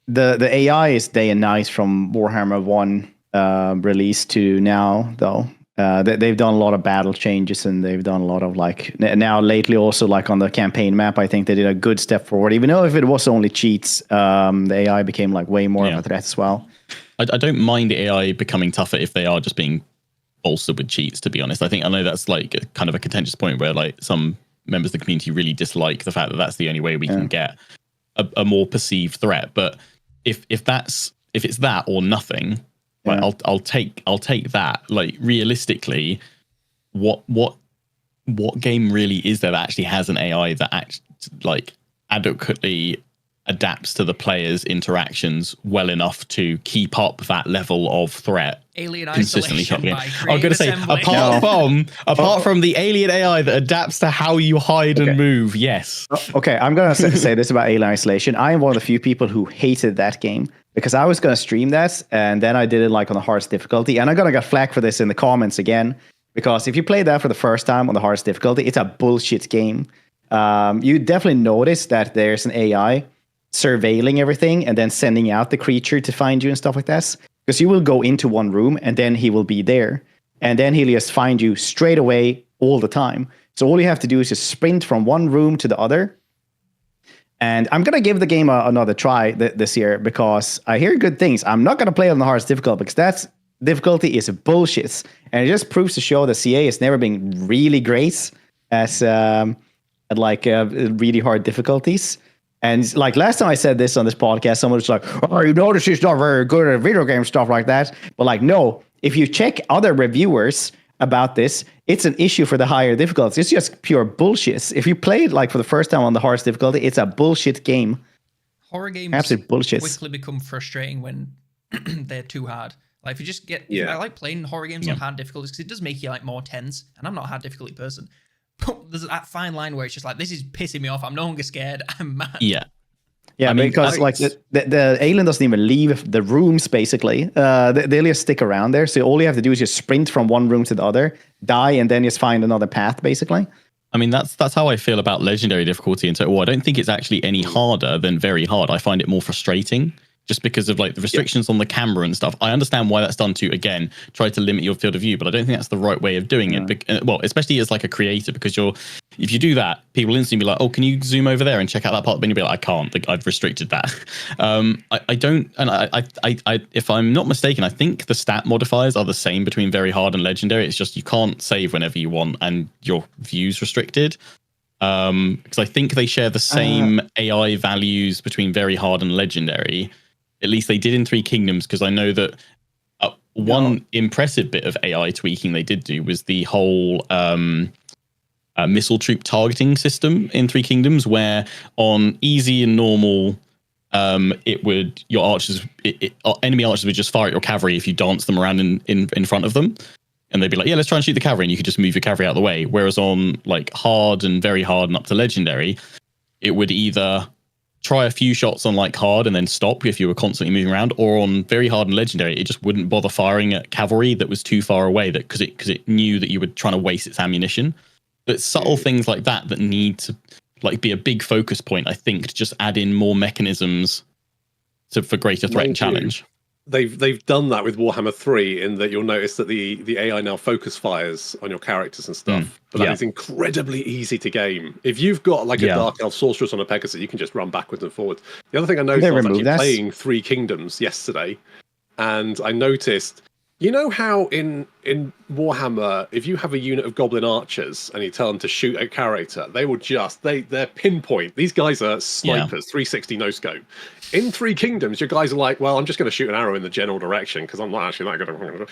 S1: AI is day and night from Warhammer 1 release to now, though. They've done a lot of battle changes, and they've done a lot of now lately also on the campaign map. I think they did a good step forward, even though if it was only cheats, the AI became way more of a threat as well.
S3: I don't mind AI becoming tougher if they are just being bolstered with cheats, to be honest. I know that's like a kind of a contentious point where like some members of the community really dislike the fact that that's the only way we can get a more perceived threat. But if it's that or nothing, like, I'll take that. Like, realistically, what game really is there that actually has an AI that adequately adapts to the player's interactions well enough to keep up that level of threat
S2: Alien
S3: consistently?
S2: isolation by
S3: I'm going to say, apart from the alien AI that adapts to how you hide and move, yes.
S1: Okay, I'm going to say this about Alien Isolation. I am one of the few people who hated that game because I was going to stream that, and then I did it like on the hardest difficulty, and I'm going to get flack for this in the comments again, because if you play that for the first time on the hardest difficulty, it's a bullshit game. You definitely notice that there's an AI surveilling everything and then sending out the creature to find you and stuff like that. Because you will go into one room and then he will be there. And then he'll just find you straight away all the time. So all you have to do is just sprint from one room to the other. And I'm going to give the game another try this year because I hear good things. I'm not going to play on the hardest difficulty because that difficulty is bullshit. And it just proves to show that CA has never been really great at really hard difficulties. And like last time I said this on this podcast, someone was like, "Oh, you notice he's not very good at video game stuff like that." But like, no, if you check other reviewers about this, it's an issue for the higher difficulties. It's just pure bullshit. If you play it like for the first time on the hardest difficulty, it's a bullshit game.
S2: Horror games
S1: absolute bullshit.
S2: Quickly become frustrating when they're too hard. Like if you just get, I like playing horror games on hard difficulties because it does make you like more tense. And I'm not a hard difficulty person. But there's that fine line where it's just like, this is pissing me off. I'm no longer scared. I'm mad.
S1: Yeah, because like the alien doesn't even leave the rooms, basically. They'll just stick around there. So all you have to do is just sprint from one room to the other, die, and then just find another path, basically.
S3: I mean, that's how I feel about legendary difficulty in Total War. I don't think it's actually any harder than very hard. I find it more frustrating just because of like the restrictions on the camera and stuff. I understand why that's done to, again, try to limit your field of view, but I don't think that's the right way of doing it. Well, especially as like a creator, because if you do that, people instantly be like, "Oh, can you zoom over there and check out that part?" Then you'll be like, "I can't. Like, I've restricted that." I don't, and I, if I'm not mistaken, I think the stat modifiers are the same between very hard and legendary. It's just you can't save whenever you want, and your view's restricted. Because I think they share the same AI values between very hard and legendary. At least they did in Three Kingdoms, because I know that one impressive bit of AI tweaking they did do was the whole missile troop targeting system in Three Kingdoms, where on easy and normal, enemy archers would just fire at your cavalry if you dance them around in front of them. And they'd be like, "Yeah, let's try and shoot the cavalry," and you could just move your cavalry out of the way. Whereas on like hard and very hard and up to legendary, it would either try a few shots on like hard and then stop if you were constantly moving around, or on very hard and legendary, it just wouldn't bother firing at cavalry that was too far away, that because it knew that you were trying to waste its ammunition. But subtle things like that need to like be a big focus point, I think, to just add in more mechanisms for greater threat and challenge.
S4: They've done that with Warhammer 3 in that you'll notice that the AI now focus fires on your characters and stuff. But that is incredibly easy to game. If you've got like a Dark Elf Sorceress on a Pegasus, you can just run backwards and forwards. The other thing I noticed, I was actually playing Three Kingdoms yesterday, and I noticed, you know how in Warhammer, if you have a unit of Goblin Archers and you tell them to shoot a character, they will they're pinpoint. These guys are snipers, 360 no scope. In Three Kingdoms, your guys are like, "Well, I'm just going to shoot an arrow in the general direction because I'm not actually that good."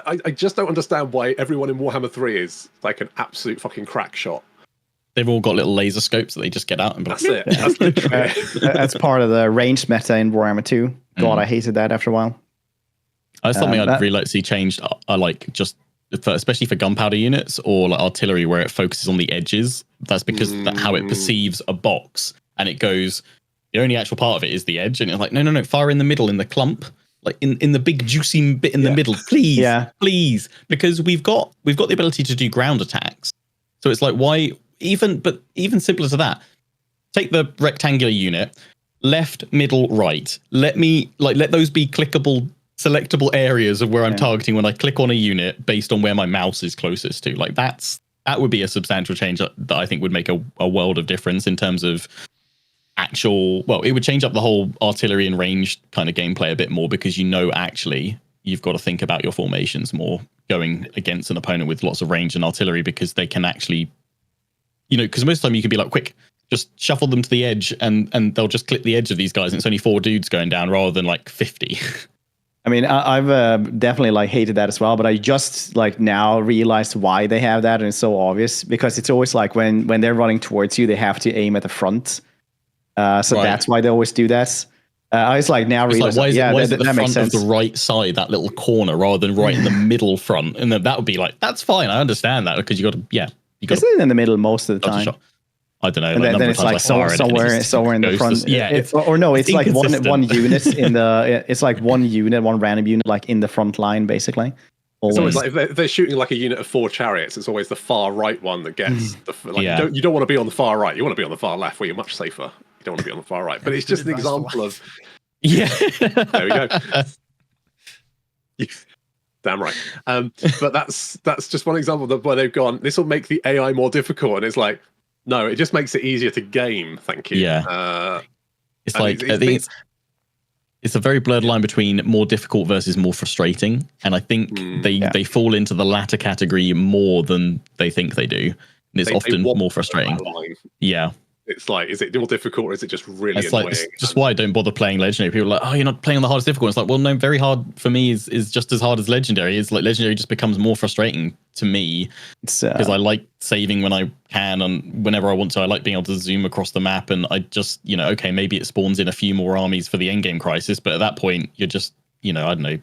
S4: I just don't understand why everyone in Warhammer 3 is like an absolute fucking crack shot.
S3: They've all got little laser scopes that they just get out and
S4: that's it. That's literally
S1: that's part of the ranged meta in Warhammer 2. God, I hated that after a while.
S3: That's something I'd really like to see changed. I like just especially for gunpowder units or like artillery, where it focuses on the edges. That's because how it perceives a box, and it goes, the only actual part of it is the edge, and it's like, no, fire in the middle, in the clump, like in the big juicy bit in the middle, please, please, because we've got the ability to do ground attacks. So it's like, why even simpler to that, take the rectangular unit, left, middle, right. Let those be clickable, selectable areas of where I'm targeting when I click on a unit based on where my mouse is closest to. Like that would be a substantial change that I think would make a world of difference in terms of it would change up the whole artillery and ranged kind of gameplay a bit more, because actually you've got to think about your formations more going against an opponent with lots of range and artillery, because they can actually, because most of the time you can be like, quick, just shuffle them to the edge and they'll just clip the edge of these guys, and it's only 4 dudes going down rather than like 50.
S1: I mean, I've definitely like hated that as well, but I just like now realized why they have that, and it's so obvious because it's always like when they're running towards you, they have to aim at the front. So that's why they always do that. I was like now realize,
S3: why is it the
S1: that makes
S3: front
S1: sense.
S3: of the right side, that little corner, rather than right in the middle front? And then that would be like, that's fine. I understand that, because you got to.
S1: Isn't it in the middle most of the time?
S3: I don't know.
S1: And then it's like somewhere in the front. It's like one unit in the. It's like one random unit like in the front line basically.
S4: It's always like if they're shooting like a unit of 4 chariots, it's always the far right one that gets you don't want to be on the far right. You want to be on the far left, where you're much safer. You don't want to be on the far right. But it's just an example of there we go. Damn right. But that's just one example of where they've gone, this will make the AI more difficult, and it's like, no, it just makes it easier to game. Thank you.
S3: Yeah. It's like I think it's a very blurred line between more difficult versus more frustrating, and I think they fall into the latter category more than they think they do, and it's often more frustrating. Yeah.
S4: It's like, is it more difficult, or is it just really annoying?
S3: It's just why I don't bother playing Legendary. People are like, oh, you're not playing on the hardest difficult. It's like, well, no, very hard for me is just as hard as Legendary. It's like Legendary just becomes more frustrating to me because I like saving when I can and whenever I want to. I like being able to zoom across the map, and I just, okay, maybe it spawns in a few more armies for the endgame crisis, but at that point, you're just, I don't know,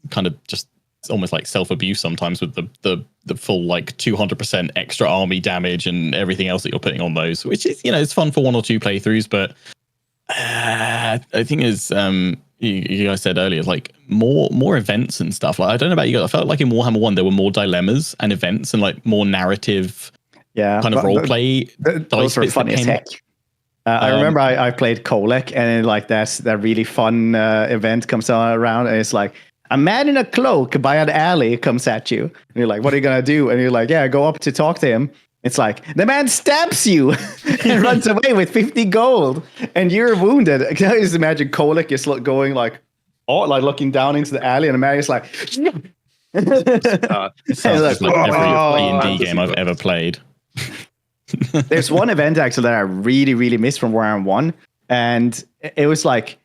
S3: kind of just. It's almost like self-abuse sometimes with the full like 200% extra army damage and everything else that you're putting on those, which is, it's fun for 1 or 2 playthroughs, but I think as you guys said earlier, like more events and stuff. Like, I don't know about you guys, I felt like in Warhammer 1 there were more dilemmas and events and like more narrative kind of role play.
S1: Those were funny as heck. I remember I played Kolek, and like that really fun event comes around, and it's like, a man in a cloak by an alley comes at you. And you're like, what are you going to do? And you're like, yeah, go up to talk to him. It's like, the man stabs you and runs away with 50 gold. And you're wounded. I can just imagine Kolek is going like looking down into the alley. And the man is like,
S3: sounds like every D&D game I've ever played.
S1: There's one event actually that I really, really missed from Warhammer 1. And it was like,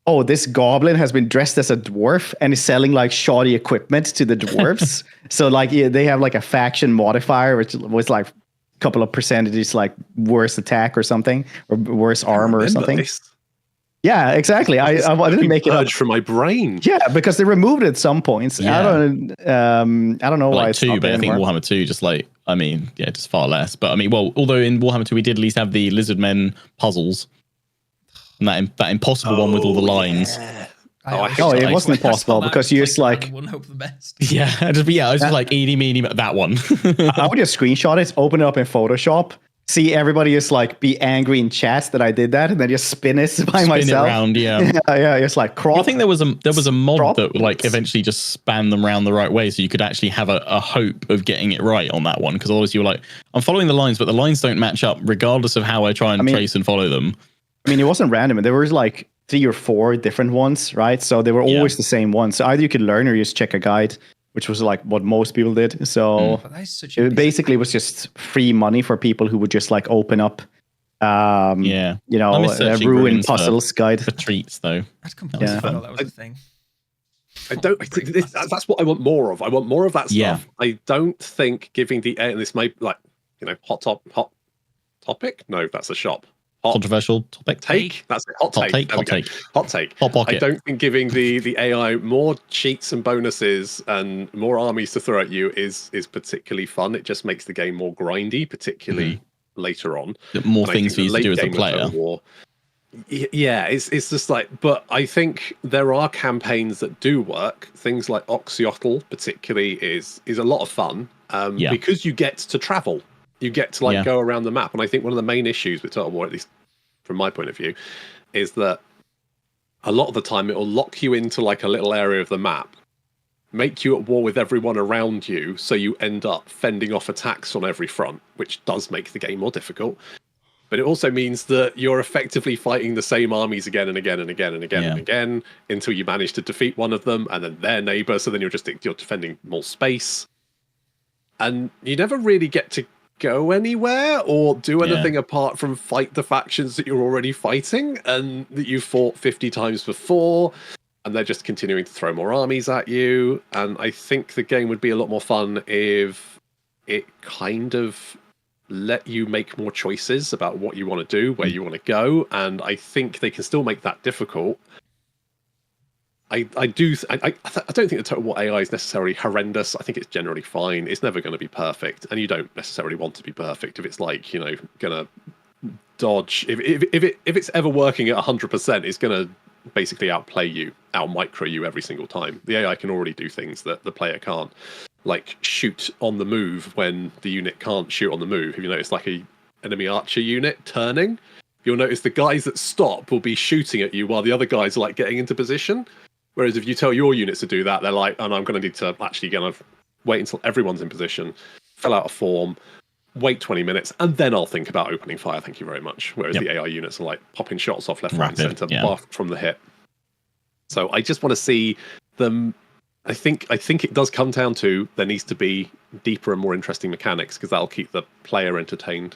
S1: oh, this goblin has been dressed as a dwarf and is selling like shoddy equipment to the dwarves. So like they have like a faction modifier, which was like a couple of percentages, like worse attack or something, or worse armor or something.
S4: This.
S1: Yeah, exactly. I didn't make it up
S4: from my brain.
S1: Yeah, because they removed it at some points. Yeah. I don't know why it's
S3: 2, but I think Warhammer 2 just like, just far less. But although in Warhammer 2 we did at least have the lizardmen puzzles. And that impossible one with all the lines.
S1: Yeah. It wasn't impossible because you just like
S2: wouldn't hope for the best.
S3: I was just like eeny meeny that one.
S1: I would just screenshot it, open it up in Photoshop, see everybody just like be angry in chat that I did that, and then just spin it by myself.
S3: It around,
S1: it's like crop.
S3: I think there was a mod that like eventually just span them around the right way, so you could actually have a hope of getting it right on that one. Because otherwise you were like, I'm following the lines, but the lines don't match up, regardless of how I try and trace and follow them.
S1: I mean, it wasn't random. There was like 3 or 4 different ones, right? So they were always the same ones. So either you could learn or you just check a guide, which was like what most people did. So it basically was just free money for people who would just like open up, a ruin puzzles guide.
S3: For treats, though.
S2: I'd completely forgot that was a thing.
S4: That's what I want more of. I want more of that stuff.
S1: Yeah.
S4: I don't think giving the and this may like hot topic. No, that's a shop.
S3: Controversial topic.
S4: Take. That's it. Hot take. Hot take.
S3: Hot pocket.
S4: I don't think giving the AI more cheats and bonuses and more armies to throw at you is particularly fun. It just makes the game more grindy, particularly later on.
S3: More things for you to do as a player.
S4: Yeah, it's just like, but I think there are campaigns that do work. Things like Oxyotl particularly is a lot of fun because you get to travel. You get to go around the map. And I think one of the main issues with Total War, at least from my point of view, is that a lot of the time it will lock you into like a little area of the map, make you at war with everyone around you, so you end up fending off attacks on every front, which does make the game more difficult. but it also means that you're effectively fighting the same armies again and again and again and again and again until you manage to defeat one of them and then their neighbor. So then you're defending more space, and you never really get to go anywhere or do anything apart from fight the factions that you're already fighting and that you fought 50 times before, and they're just continuing to throw more armies at you. And I think the game would be a lot more fun if it kind of let you make more choices about what you want to do, where you want to go, and I think they can still make that difficult. I don't think the Total War AI is necessarily horrendous. I think it's generally fine. It's never going to be perfect, and you don't necessarily want to be perfect if it's like, you know, going to dodge. If it's ever working at 100%, it's going to basically outplay you, out-micro you every single time. The AI can already do things that the player can't, like shoot on the move when the unit can't shoot on the move. If you notice, like a enemy archer unit turning, you'll notice the guys that stop will be shooting at you while the other guys are like getting into position. Whereas if you tell your units to do that, they're like, oh no, I'm going to need to actually wait until everyone's in position, fill out a form, wait 20 minutes, and then I'll think about opening fire. Thank you very much. Whereas the AI units are like popping shots off left, right, and centre, buffed from the hip. So I just want to see them. I think it does come down to there needs to be deeper and more interesting mechanics, because that'll keep the player entertained.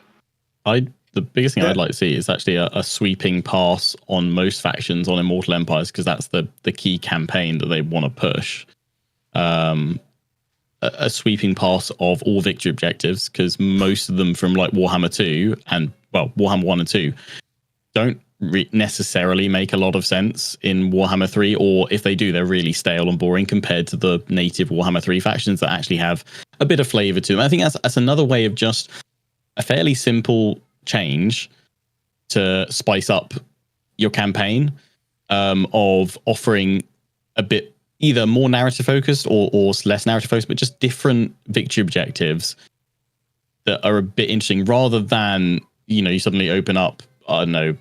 S3: The biggest thing I'd like to see is actually a sweeping pass on most factions on Immortal Empires, because that's the key campaign that they want to push. A sweeping pass of all victory objectives, because most of them from like Warhammer 2 and Warhammer 1 and 2 don't necessarily make a lot of sense in Warhammer 3, or if they do, they're really stale and boring compared to the native Warhammer 3 factions that actually have a bit of flavor to them. I think that's another way of just a fairly simple change to spice up your campaign, of offering a bit either more narrative focused or less narrative focused, but just different victory objectives that are a bit interesting, rather than, you know, you suddenly open up, I don't know,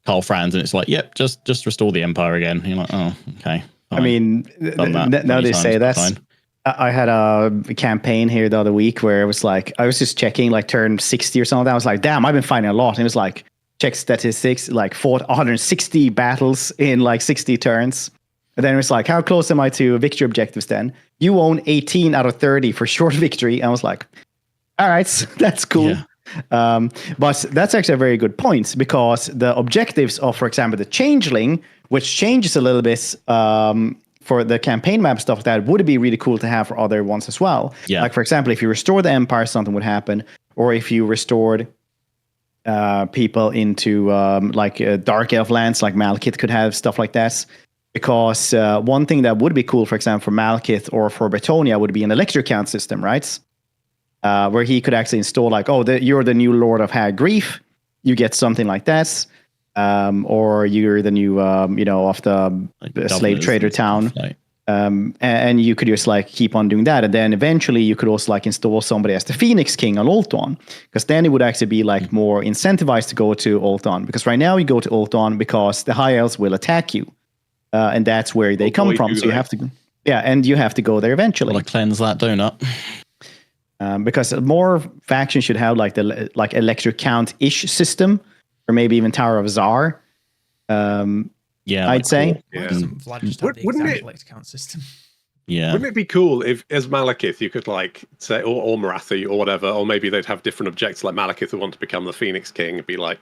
S3: Karl Franz, and it's like, yep, just restore the Empire again. And you're like, oh, okay. Fine.
S1: I mean, now they say that's. I had a campaign here the other week where it was like, I was just checking like turn 60 or something. I was like, damn, I've been fighting a lot. And it was like, check statistics, like fought 160 battles in like 60 turns. And then it was like, how close am I to victory objectives then? You own 18 out of 30 for short victory. And I was like, all right, that's cool. Yeah. But that's actually a very good point, because the objectives of, for example, the Changeling, which changes a little bit for the campaign map stuff, that would be really cool to have for other ones as well. Yeah. Like, for example, if you restore the Empire, something would happen. Or if you restored people into Dark Elf lands, like Malekith could have stuff like that. Because one thing that would be cool, for example, for Malekith or for Bretonia would be an electric count system, right? Where he could actually install like, you're the new Lord of Hag Grief. You get something like that. Or you're the new, of the like slave trader town. And you could just like keep on doing that. And then eventually you could also like install somebody as the Phoenix King on Ultron, because then it would actually be like more incentivized to go to Ultron. Because right now you go to Ultron because the High Elves will attack you. And that's where they come from. So you have to, and you have to go there eventually.
S3: Well, cleanse that donut.
S1: Because more factions should have like the electric count-ish system, or maybe even Tower of Tsar. I'd say.
S2: Yeah. Wouldn't it electric count system?
S3: Yeah.
S4: Wouldn't it be cool if, as Malekith, you could like say, or Marathi or whatever, or maybe they'd have different objectives, like Malekith would want to become the Phoenix King and be like,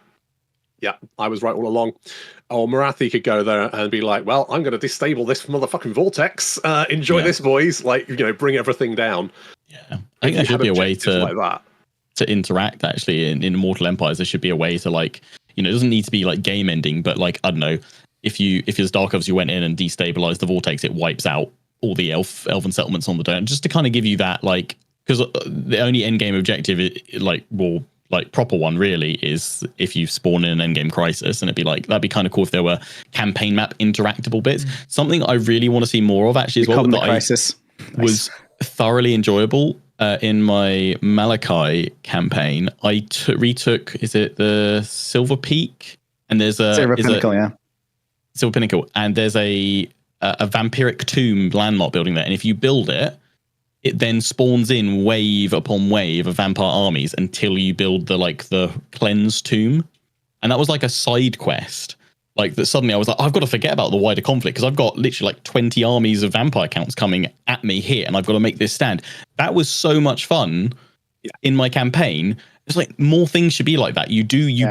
S4: yeah, I was right all along. Or Marathi could go there and be like, well, I'm going to disable this motherfucking vortex. Enjoy this, boys. Like, bring everything down.
S3: Yeah. I think there should be a way to interact, actually, in Immortal Empires. There should be a way to, like, it doesn't need to be like game ending, but like, I don't know, if there's Dark Elves, you went in and destabilized the vortex, it wipes out all the elven settlements on the dome, just to kind of give you that, like, because the only end game objective, proper one really, is if you spawn in an endgame crisis, and that'd be kind of cool if there were campaign map interactable bits. Something I really want to see more of, actually, as well,
S1: that crisis
S3: was thoroughly enjoyable in my Malachi campaign. I retook, is it the Silver Peak? And there's
S1: Silver Pinnacle,
S3: Silver Pinnacle, and there's a vampiric tomb landmark building there, and if you build it, it then spawns in wave upon wave of vampire armies until you build the cleanse tomb. And that was like a side quest. Like that suddenly I was like, I've got to forget about the wider conflict because I've got literally like 20 armies of vampire counts coming at me here and I've got to make this stand. That was so much fun in my campaign. It's like more things should be like that. You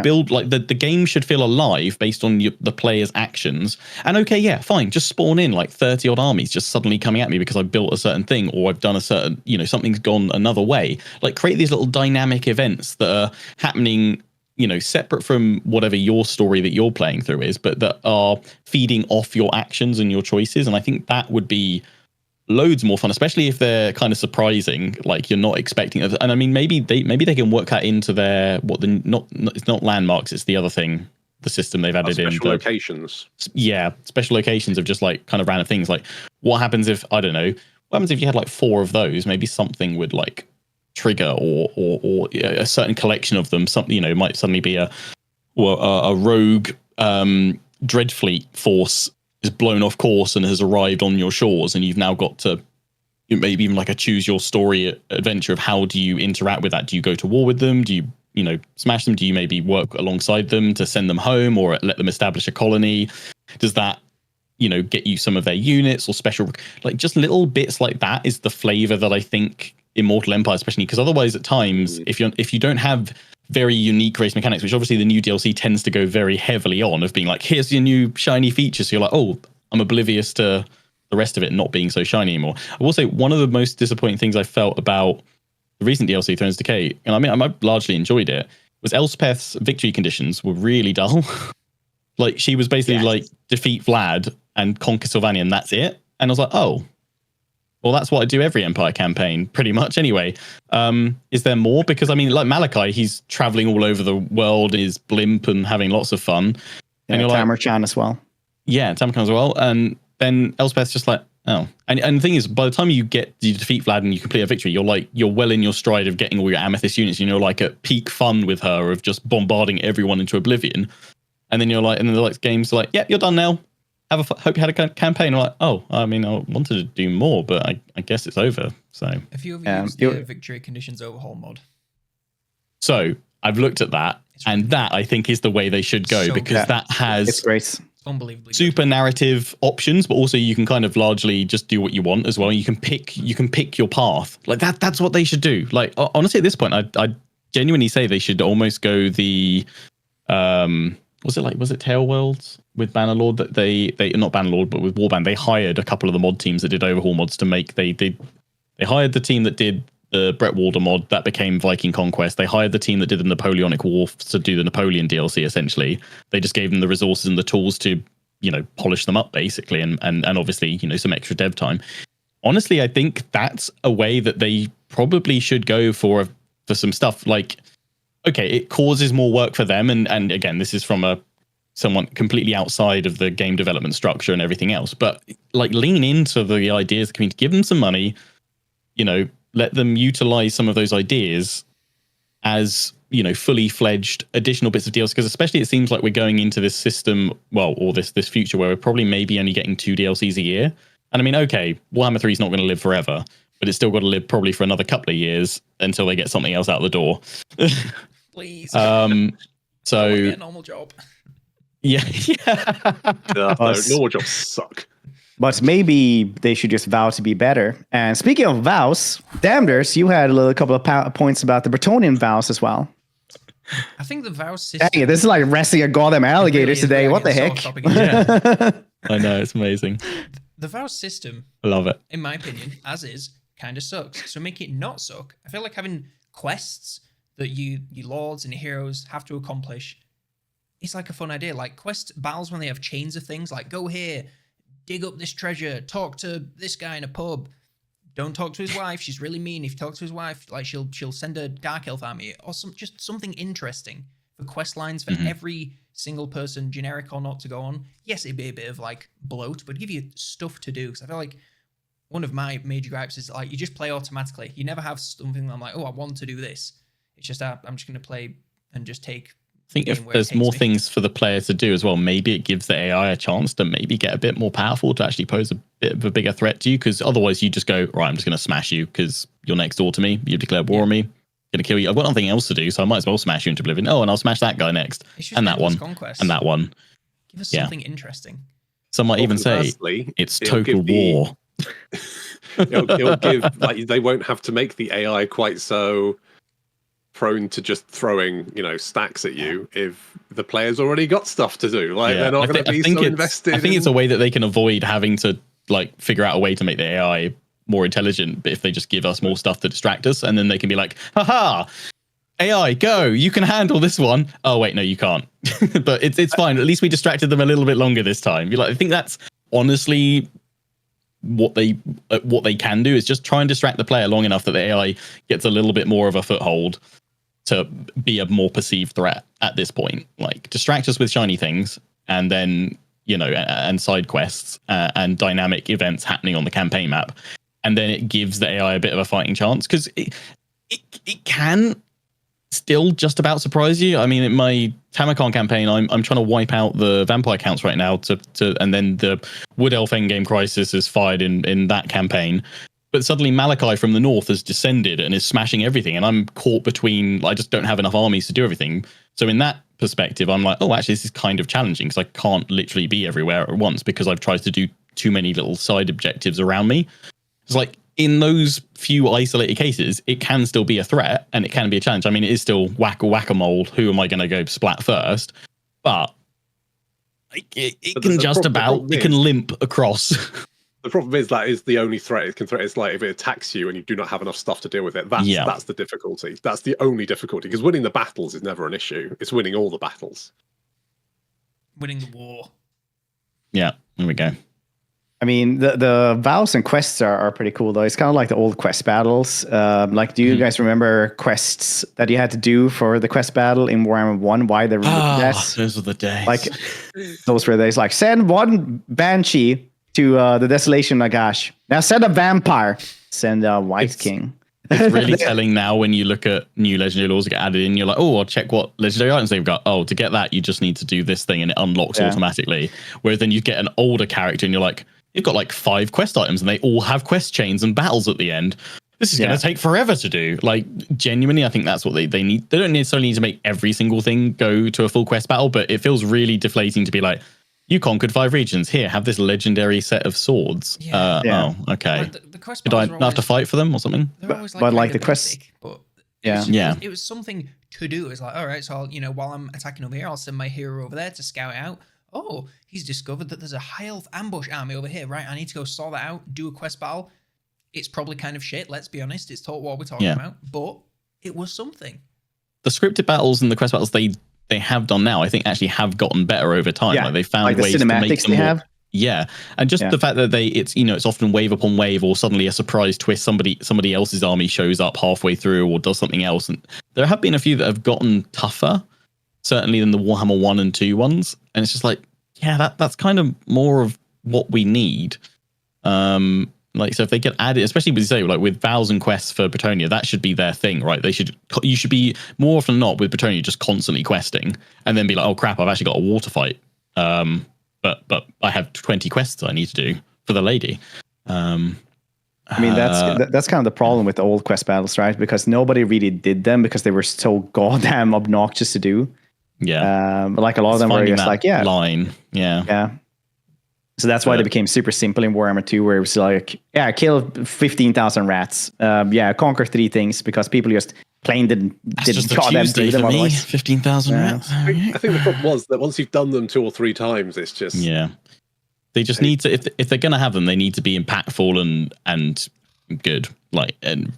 S3: build like the game should feel alive based on the player's actions. And okay, yeah, fine. Just spawn in like 30 odd armies just suddenly coming at me because I built a certain thing or I've done a certain, something's gone another way. Like create these little dynamic events that are happening, separate from whatever your story that you're playing through is, but that are feeding off your actions and your choices. And I think that would be loads more fun, especially if they're kind of surprising, like you're not expecting it. And I mean, maybe they can work that into their it's not landmarks, it's the other thing, the system they've added in
S4: special locations.
S3: Yeah, special locations of just like kind of random things. Like what happens if you had like 4 of those? Maybe something would like trigger or a certain collection of them. Something it might suddenly be a rogue Dreadfleet force is blown off course and has arrived on your shores, and you've now got to maybe even like a choose your story adventure of how do you interact with that. Do you go to war with them? Do you smash them? Do you maybe work alongside them to send them home or let them establish a colony? Does that get you some of their units or special, like just little bits like that is the flavor that I think Immortal Empire especially, because otherwise at times if you don't have very unique race mechanics, which obviously the new DLC tends to go very heavily on, of being like, here's your new shiny features. So you're like, oh, I'm oblivious to the rest of it not being so shiny anymore. I will say one of the most disappointing things I felt about the recent DLC, Thrones Decay, and I mean, I largely enjoyed it, was Elspeth's victory conditions were really dull. Like she was basically like defeat Vlad and conquer Sylvania and that's it. And I was like, oh, well, that's what I do every Empire campaign, pretty much anyway. Is there more? Because, I mean, like Malachi, he's traveling all over the world, is blimp and having lots of fun.
S1: And you're Tamarchan as well.
S3: Yeah, Tamarchan as well. And then Elspeth's just like, oh. And the thing is, by the time you defeat Vlad and you complete a victory, you're well in your stride of getting all your Amethyst units. Like at peak fun with her of just bombarding everyone into oblivion. And then you're like, and then the like game's like, yep, you're done now. Hope you had a campaign. I'm like, oh, I mean, I wanted to do more, but I guess it's over. So,
S2: if you ever used the victory conditions overhaul mod,
S3: so I've looked at that, and that I think is the way they should go because that has
S1: it's great,
S2: unbelievably
S3: super
S2: good
S3: narrative options, but also you can kind of largely just do what you want as well. You can pick your path like that. That's what they should do. Like honestly, at this point, I genuinely say they should almost go the was it Tail Worlds with Bannerlord that they not Bannerlord but with Warband, they hired a couple of the mod teams that did overhaul mods to make they hired the team that did the Brett Walder mod that became Viking Conquest. They hired the team that did the Napoleonic War to do the Napoleon DLC. Essentially, they just gave them the resources and the tools to polish them up basically, and obviously some extra dev time. Honestly, I think that's a way that they probably should go for some stuff. Like, okay, it causes more work for them, and again, this is from someone completely outside of the game development structure and everything else, but like lean into the ideas of the community, give them some money, let them utilize some of those ideas as fully fledged additional bits of deals, because especially it seems like we're going into this system, or this future where we're probably maybe only getting 2 DLCs a year. And I mean, okay, Warhammer 3 is not going to live forever, but it's still got to live probably for another couple of years until they get something else out the door.
S2: Please.
S3: So
S2: get a normal job.
S3: Yeah.
S4: Normal jobs suck.
S1: But maybe they should just vow to be better. And speaking of vows, Damneders, you had a couple of points about the Bretonnian vows as well.
S2: I think the vows system.
S1: Dang it, this is like wrestling a goddamn alligator today. What the heck?
S3: Yeah. I know, it's amazing.
S2: The vows system,
S3: I love it.
S2: in my opinion, as is, kind of sucks. So make it not suck. I feel like having quests that your lords and heroes have to accomplish, it's like a fun idea. Like quest battles when they have chains of things, like go here, dig up this treasure, talk to this guy in a pub. Don't talk to his wife. She's really mean. If you talk to his wife, like she'll send a dark elf army or just something interesting for quest lines for every single person, generic or not, to go on. Yes, it'd be a bit of like bloat, but give you stuff to do. Because I feel like one of my major gripes is like you just play automatically. You never have something that I'm like, oh, I want to do this. It's just I'm just going to play and just take.
S3: I think if there's more things for the player to do as well, maybe it gives the AI a chance to maybe get a bit more powerful to actually pose a bit of a bigger threat to you, because otherwise you just go, right, I'm just going to smash you because you're next door to me. You've declared war on me. Going to kill you. I've got nothing else to do, so I might as well smash you into oblivion. Oh, and I'll smash that guy next, and that one,
S2: conquest.
S3: and that one.
S2: Give us something interesting.
S3: Some might even say it's total war.
S4: It'll give, like, they won't have to make the AI quite so prone to just throwing, stacks at you if the player's already got stuff to do. Like, they're not going to be so invested.
S3: I think it's a way that they can avoid having to like figure out a way to make the AI more intelligent, but if they just give us more stuff to distract us, and then they can be like, haha, AI, go, you can handle this one. Oh wait, no, you can't. But it's fine. At least we distracted them a little bit longer this time. I think that's honestly what they can do, is just try and distract the player long enough that the AI gets a little bit more of a foothold to be a more perceived threat at this point. Like, distract us with shiny things, and then and side quests and dynamic events happening on the campaign map. And then it gives the AI a bit of a fighting chance, because it can still just about surprise you. I mean, in my Tamakon campaign, I'm trying to wipe out the vampire counts right now and then the Wood Elf Endgame Crisis is fired in that campaign. But suddenly Malachi from the north has descended and is smashing everything, and I'm caught between, I just don't have enough armies to do everything. So in that perspective, I'm like, oh, actually, this is kind of challenging, because I can't literally be everywhere at once because I've tried to do too many little side objectives around me. It's like, in those few isolated cases, it can still be a threat and it can be a challenge. I mean, it is still whack-a-mole. Who am I going to go splat first? But it can just about, it can limp across.
S4: The problem is that is the only threat it can threat. It's like if it attacks you and you do not have enough stuff to deal with it. That's the difficulty. That's the only difficulty, because winning the battles is never an issue. It's winning all the battles.
S2: Winning the war.
S3: Yeah, there we go.
S1: I mean, the vows and quests are pretty cool, though. It's kind of like the old quest battles. Like, do you guys remember quests that you had to do for the quest battle in Warhammer 1? Why the
S3: those were the days.
S1: Like, those were the days. Like, send one Banshee to the Desolation Nagash. Now send a vampire. Send a White King.
S3: It's really telling now when you look at new legendary laws that get added in. You're like, oh, I'll check what legendary items they've got. Oh, to get that, you just need to do this thing and it unlocks automatically. Whereas then you get an older character and you're like, you've got like 5 quest items and they all have quest chains and battles at the end. This is going to take forever to do. Like, genuinely, I think that's what they need. They don't necessarily need to make every single thing go to a full quest battle, but it feels really deflating to be like, you conquered 5 regions. Here, have this legendary set of swords. Oh, okay.
S2: Like the quest
S3: Did I not have to fight for them or something?
S1: But like the quest,
S2: but
S1: yeah,
S2: it was something to do. It was like, all right, so I'll, while I'm attacking over here, I'll send my hero over there to scout it out. Oh, he's discovered that there's a high elf ambush army over here. Right, I need to go sort that out. Do a quest battle. It's probably kind of shit. Let's be honest. It's what we're talking about, but it was something.
S3: The scripted battles and the quest battles they have done now, I think, actually have gotten better over time.
S1: Yeah.
S3: Like, they found
S1: like
S3: ways
S1: the
S3: to make
S1: cinematics
S3: them
S1: they
S3: more,
S1: have.
S3: Yeah, and just the fact that it's often wave upon wave, or suddenly a surprise twist. Somebody else's army shows up halfway through or does something else, and there have been a few that have gotten tougher, certainly than the Warhammer 1 and 2 ones. And it's just like, yeah, that's kind of more of what we need. Like, so if they get added, especially with, say, like with vows and quests for Bretonia, that should be their thing, right? You should be more often than not with Bretonia just constantly questing, and then be like, oh crap, I've actually got a war to fight. But I have 20 quests I need to do for the lady. I
S1: mean, that's kind of the problem with the old quest battles, right? Because nobody really did them because they were so goddamn obnoxious to do.
S3: Yeah.
S1: Like, a lot of them were just like,
S3: line. Yeah.
S1: So that's why they became super simple in Warhammer 2, where it was like, kill 15,000 rats. Conquer 3 things, because people just plain didn't goddamn do them otherwise.
S3: 15,000 rats.
S4: I think the problem was that once you've done them 2 or 3 times, it's just...
S3: Yeah. They just need to, if they're going to have them, they need to be impactful and good, like, and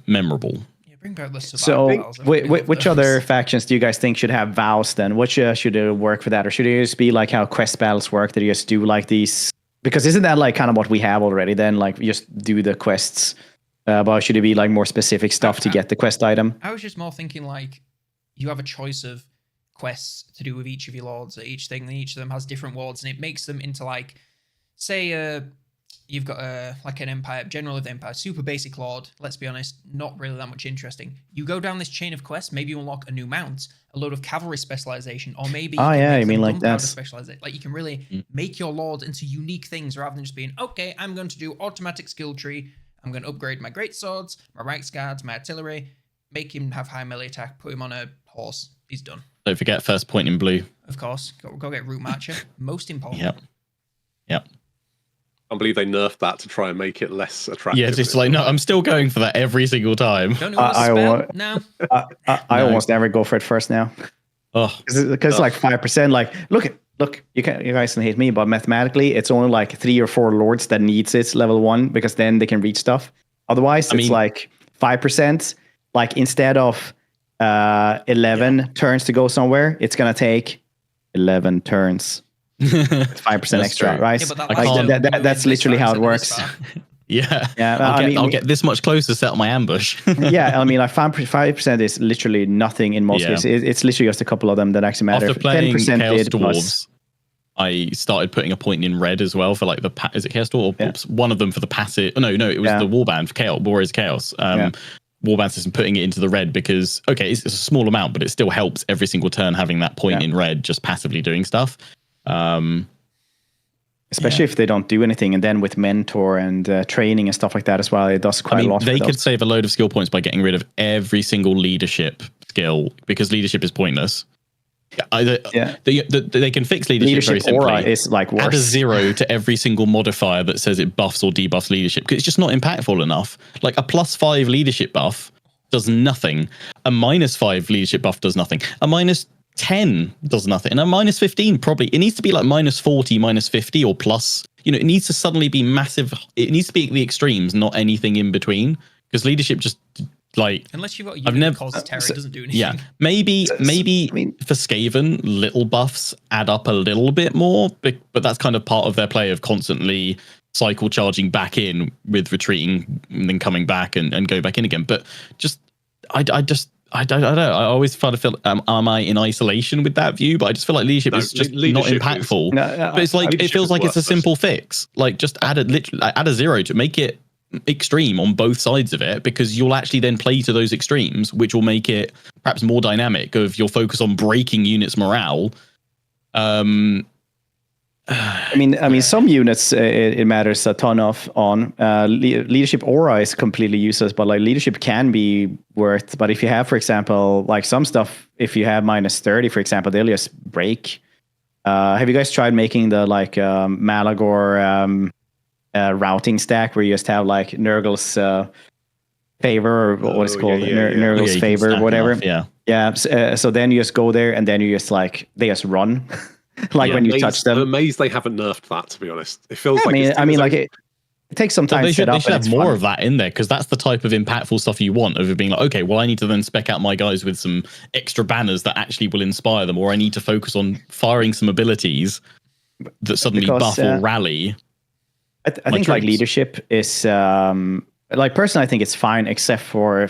S3: memorable.
S2: Bring back the
S1: so, which other factions do you guys think should have vows then? What should work for that? Or should it just be like how quest battles work, that you just do like these? Because isn't that like kind of what we have already then? Like, you just do the quests. But should it be like more specific stuff to get the quest item?
S2: I was just more thinking like, you have a choice of quests to do with each of your lords at each thing, and each of them has different wards, and it makes them into like, say, you've got like an empire, general of the empire, super basic lord. Let's be honest, not really that much interesting. You go down this chain of quests, maybe you unlock a new mount, a load of cavalry specialization, or maybe
S1: Oh, yeah,
S2: make
S1: you mean
S2: them
S1: like
S2: gunpowder
S1: that.
S2: specialization. Like you can really make your lord into unique things rather than just being, okay, I'm going to do automatic skill tree. I'm going to upgrade my great swords, my right guards, my artillery, make him have high melee attack, put him on a horse. He's done.
S3: Don't forget first point in blue.
S2: Of course, go get route marcher. Most important.
S3: Yep.
S4: I believe they nerfed that to try and make it less attractive.
S3: Yeah, it's like, no, I'm still going for that every single time.
S2: Don't know what to spell? No.
S1: I almost never go for it first now.
S3: Oh,
S1: Because like 5%, like, look, you guys can hate me, but mathematically, it's only like 3 or 4 lords that needs it level 1, because then they can reach stuff. Otherwise, it's like 5%. Like instead of 11 turns to go somewhere, it's gonna take 11 turns. 5% extra,
S3: true.
S1: right?
S2: Yeah, but
S1: that's literally how it works.
S3: yeah.
S1: Yeah,
S3: I'll get this much closer to set up my ambush.
S1: Yeah, I mean, like 5% is literally nothing in most cases. It's literally just a couple of them that actually matter.
S3: After playing
S1: 10%
S3: Chaos
S1: did plus.
S3: Dwarves, I started putting a point in red as well for like is it Chaos Dwarf? Oops, one of them for the passive. No, it was the Warband for Chaos, Warriors Chaos. Warband system, putting it into the red because, okay, it's a small amount, but it still helps every single turn having that point in red, just passively doing stuff.
S1: Especially if they don't do anything, and then with mentor and training and stuff like that as well, it does quite a lot.
S3: They could save a load of skill points by getting rid of every single leadership skill, because leadership is pointless. They can fix leadership very simply.
S1: Aura is like worse.
S3: Add a 0 to every single modifier that says it buffs or debuffs leadership, because it's just not impactful enough. Like a +5 leadership buff does nothing. A -5 leadership buff does nothing. A -10 does nothing. And a -15 probably. It needs to be like -40, -50 or plus. It needs to suddenly be massive. It needs to be the extremes, not anything in between. Because leadership just like,
S2: unless you've got a unit that causes terror, it doesn't do anything.
S3: Yeah, maybe for Skaven, little buffs add up a little bit more, but that's kind of part of their play of constantly cycle charging back in with retreating and then coming back and go back in again. But I don't know. I always feel am I in isolation with that view? But I just feel like leadership is just not impactful. But it's like it feels like it's a simple fix. Like just add a 0 to make it extreme on both sides of it, because you'll actually then play to those extremes, which will make it perhaps more dynamic of your focus on breaking units' morale. I
S1: mean, some units it matters a ton on. Leadership aura is completely useless, but like leadership can be worth. But if you have, for example, like some stuff, if you have -30, for example, they'll just break. Have you guys tried making the like Malagor routing stack where you just have like Nurgle's favor, or what it's called, Nurgle's favor, whatever? So then you just go there, and then you just like they just run. When you touch them.
S4: I'm amazed they haven't nerfed that, to be honest. It feels like
S1: it takes some time to set up.
S3: They should have more of that in there, because that's the type of impactful stuff you want, of being like, okay, well, I need to then spec out my guys with some extra banners that actually will inspire them, or I need to focus on firing some abilities that suddenly buff or rally.
S1: I think like leadership is like personally, I think it's fine, except for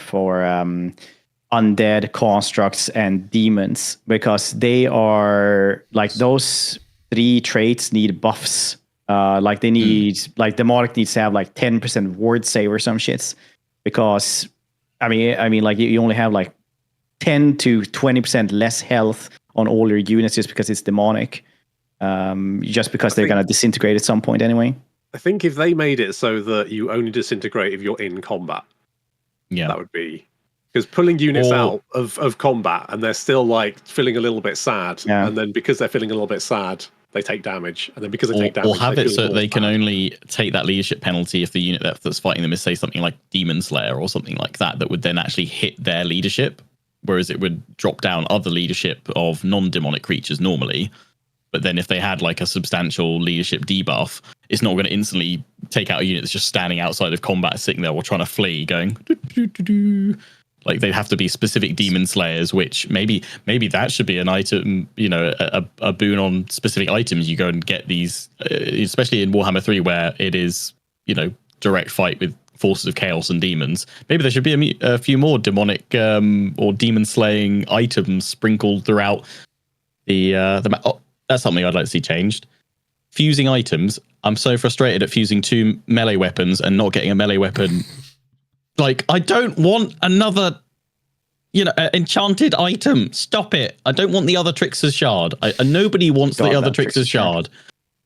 S1: undead constructs and demons, because they are like those 3 traits need buffs. Like they need like demonic needs to have like 10% ward save or some shits, because I mean like you only have like 10 to 20% less health on all your units just because it's demonic. Just because they're gonna disintegrate at some point anyway.
S4: I think if they made it so that you only disintegrate if you're in combat, that would be, because pulling units out of combat and they're still like feeling a little bit sad, and then because they're feeling a little bit sad, they take damage, and then because they take damage,
S3: or have it so they can only take that leadership penalty if the unit that's fighting them is, say, something like Demon Slayer or something like that would then actually hit their leadership, whereas it would drop down other leadership of non-demonic creatures normally. But then if they had like a substantial leadership debuff, it's not going to instantly take out a unit that's just standing outside of combat, sitting there or trying to flee, going doo-doo-doo-doo. Like they'd have to be specific demon slayers, which maybe that should be an item, a boon on specific items. You go and get these, especially in Warhammer 3, where it is, direct fight with forces of chaos and demons. Maybe there should be a few more demonic or demon slaying items sprinkled throughout the map. That's something I'd like to see changed. Fusing items I'm so frustrated at fusing 2 melee weapons and not getting a melee weapon. Like, I don't want another, enchanted item. Stop it. I don't want the other Trickster's Shard. Nobody wants the other Trickster's Shard.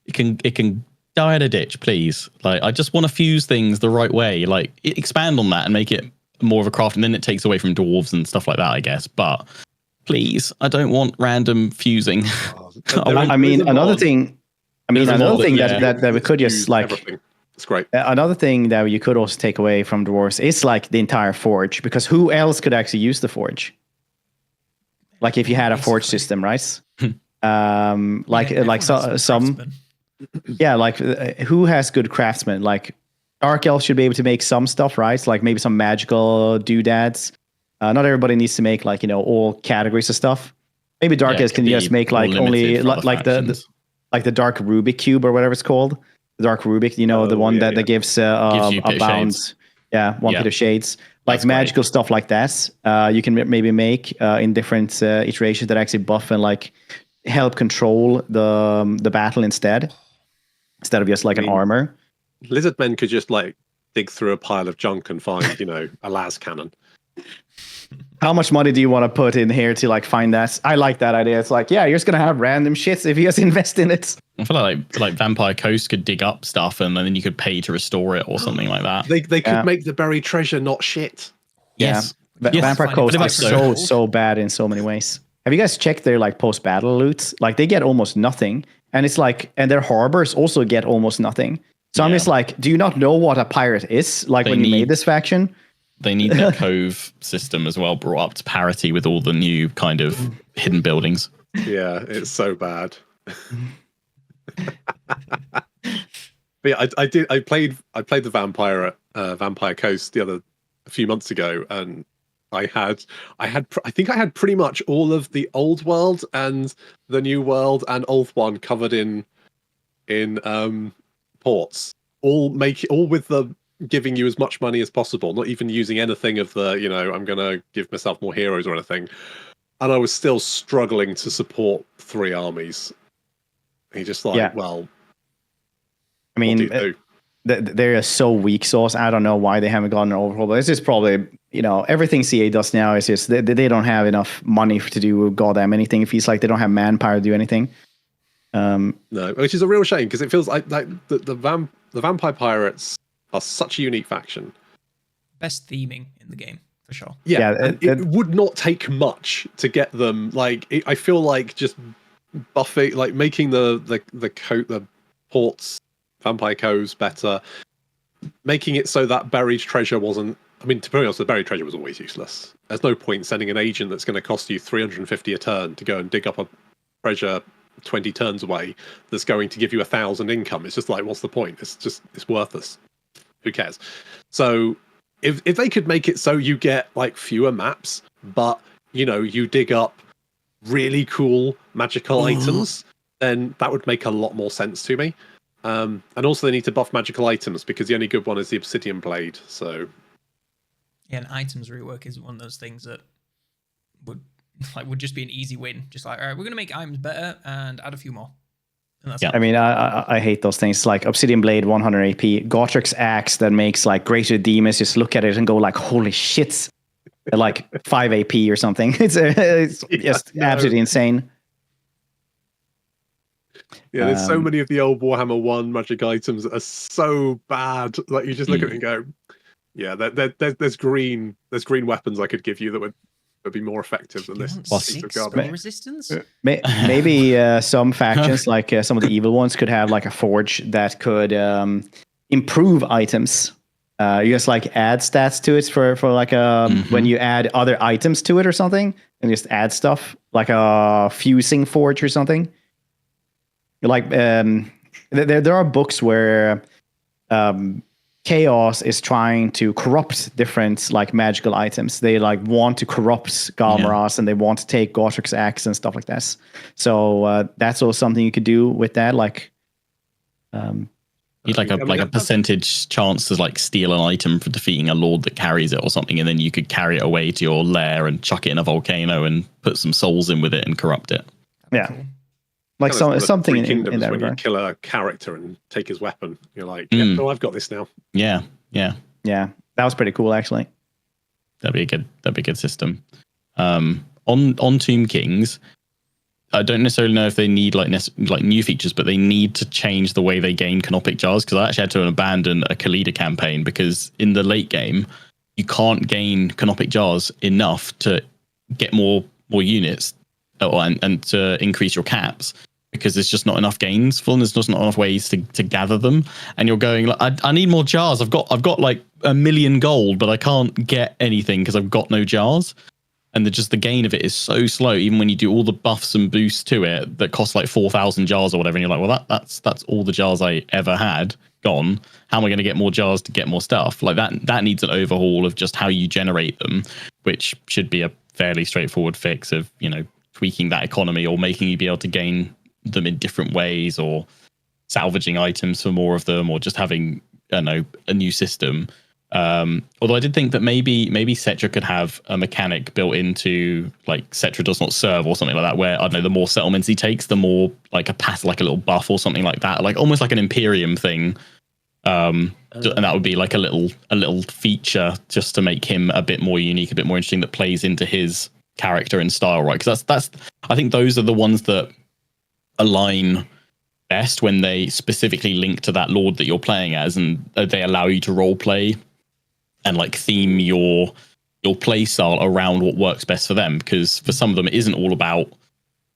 S3: It can die in a ditch, please. Like, I just want to fuse things the right way. Like, expand on that and make it more of a craft, and then it takes away from dwarves and stuff like that, I guess. But please, I don't want random fusing.
S1: Another thing that we could just like
S4: everything. It's great.
S1: Another thing that you could also take away from dwarves is like the entire forge, because who else could actually use the forge? Like if you had a forge system, right? Some who has good craftsmen? Like Dark Elves should be able to make some stuff, right? Like maybe some magical doodads. Not everybody needs to make all categories of stuff. Maybe Dark Elves can just make like only like the Dark Rubik Cube or whatever it's called. The Dark Rubik, the one that gives a bound, pit of shades. Like that's magical stuff like that. You can maybe make in different iterations that actually buff and like help control the battle instead of just like an armor.
S4: Lizard men could just like dig through a pile of junk and find a las cannon.
S1: How much money do you want to put in here to like find that? I like that idea. It's like, you're just gonna have random shits if you just invest in it.
S3: I feel like Vampire Coast could dig up stuff and then you could pay to restore it or something like that.
S4: They could make the buried treasure not shit.
S3: Yes.
S1: Vampire Coast is so bad in so many ways. Have you guys checked their like post battle loot? Like they get almost nothing, and it's like, and their harbors also get almost nothing. So I'm just like, do you not know what a pirate is? Like when you made this faction?
S3: They need their cove system as well brought up to parity with all the new kind of hidden buildings.
S4: Yeah, it's so bad. But yeah, I played the Vampire at Vampire Coast a few months ago, and I think I had pretty much all of the old world and the new world and Old One covered in ports. All with the giving you as much money as possible, not even using anything of the, I'm going to give myself more heroes or anything. And I was still struggling to support 3 armies. And you're just like, well,
S1: I mean, they're so weak sauce. I don't know why they haven't gotten an overhaul, but it's just probably, everything CA does now is just, they don't have enough money to do goddamn anything. It feels like they don't have manpower to do anything.
S4: No, which is a real shame, because it feels like the Vampire Pirates are such a unique faction.
S2: Best theming in the game, for sure.
S4: Yeah, it would not take much to get them. Like, I feel like just buffing, like making the ports, Vampire Coves better, making it so that buried treasure wasn't. I mean, to be honest, the buried treasure was always useless. There's no point sending an agent that's going to cost you 350 a turn to go and dig up a treasure 20 turns away that's going to give you 1,000 income. It's just like, what's the point? It's worthless. Who cares? So if they could make it so you get like fewer maps, but you dig up really cool magical items, then that would make a lot more sense to me. And also they need to buff magical items, because the only good one is the Obsidian Blade. So
S2: and items rework is one of those things that would just be an easy win. Just like, all right, we're gonna make items better and add a few more.
S1: I mean, I hate those things like Obsidian Blade 100 AP, Gotrek's Axe that makes like greater demons just look at it and go like, holy shit, like 5 AP or something. It's just absolutely insane.
S4: Yeah, there's so many of the old Warhammer 1 magic items that are so bad. Like you just look at it and go, yeah, there's green weapons I could give you that would be more effective than this piece of garbage.
S2: Resistance?
S1: Maybe some factions, like some of the evil ones, could have like a forge that could improve items. You just like add stats to it for like when you add other items to it or something, and just add stuff like a fusing forge or something. Like there are books where Chaos is trying to corrupt different like magical items. They like want to corrupt Galmaras and they want to take Gotrek's Axe and stuff like that. So that's also something you could do with that. Like,
S3: you'd like a percentage chance to like steal an item for defeating a lord that carries it or something, and then you could carry it away to your lair and chuck it in a volcano and put some souls in with it and corrupt it.
S1: Yeah.
S2: Cool.
S1: Like
S4: Kind of
S1: something
S4: Three
S1: in
S4: Kingdoms
S1: that
S4: when you
S1: regard.
S4: kill a character and take his weapon. You're like, yeah, no, I've got this now.
S3: Yeah.
S1: Yeah, that was pretty cool actually.
S3: That'd be a good system. On Tomb Kings, I don't necessarily know if they need like new features, but they need to change the way they gain canopic jars, because I actually had to abandon a Khalida campaign because in the late game you can't gain canopic jars enough to get more units and to increase your caps, because there's just not enough gains for them. There's just not enough ways to gather them, and you're going like, I need more jars. I've got like 1 million gold, but I can't get anything because I've got no jars. And the gain of it is so slow, even when you do all the buffs and boosts to it that cost like 4,000 jars or whatever. And you're like, well, that's all the jars I ever had gone. How am I going to get more jars to get more stuff? Like that needs an overhaul of just how you generate them, which should be a fairly straightforward fix of, tweaking that economy or making you be able to gain them in different ways, or salvaging items for more of them, or just having, I don't know, a new system. Although I did think that maybe Cetra could have a mechanic built into like Cetra does not serve or something like that, where I don't know, the more settlements he takes, the more like a little buff or something like that, like almost like an Imperium thing. And that would be like a little feature just to make him a bit more unique, a bit more interesting, that plays into his character and style, right? Because that's I think those are the ones that align best when they specifically link to that lord that you're playing as, and they allow you to role play and like theme your play style around what works best for them. Because for some of them, it isn't all about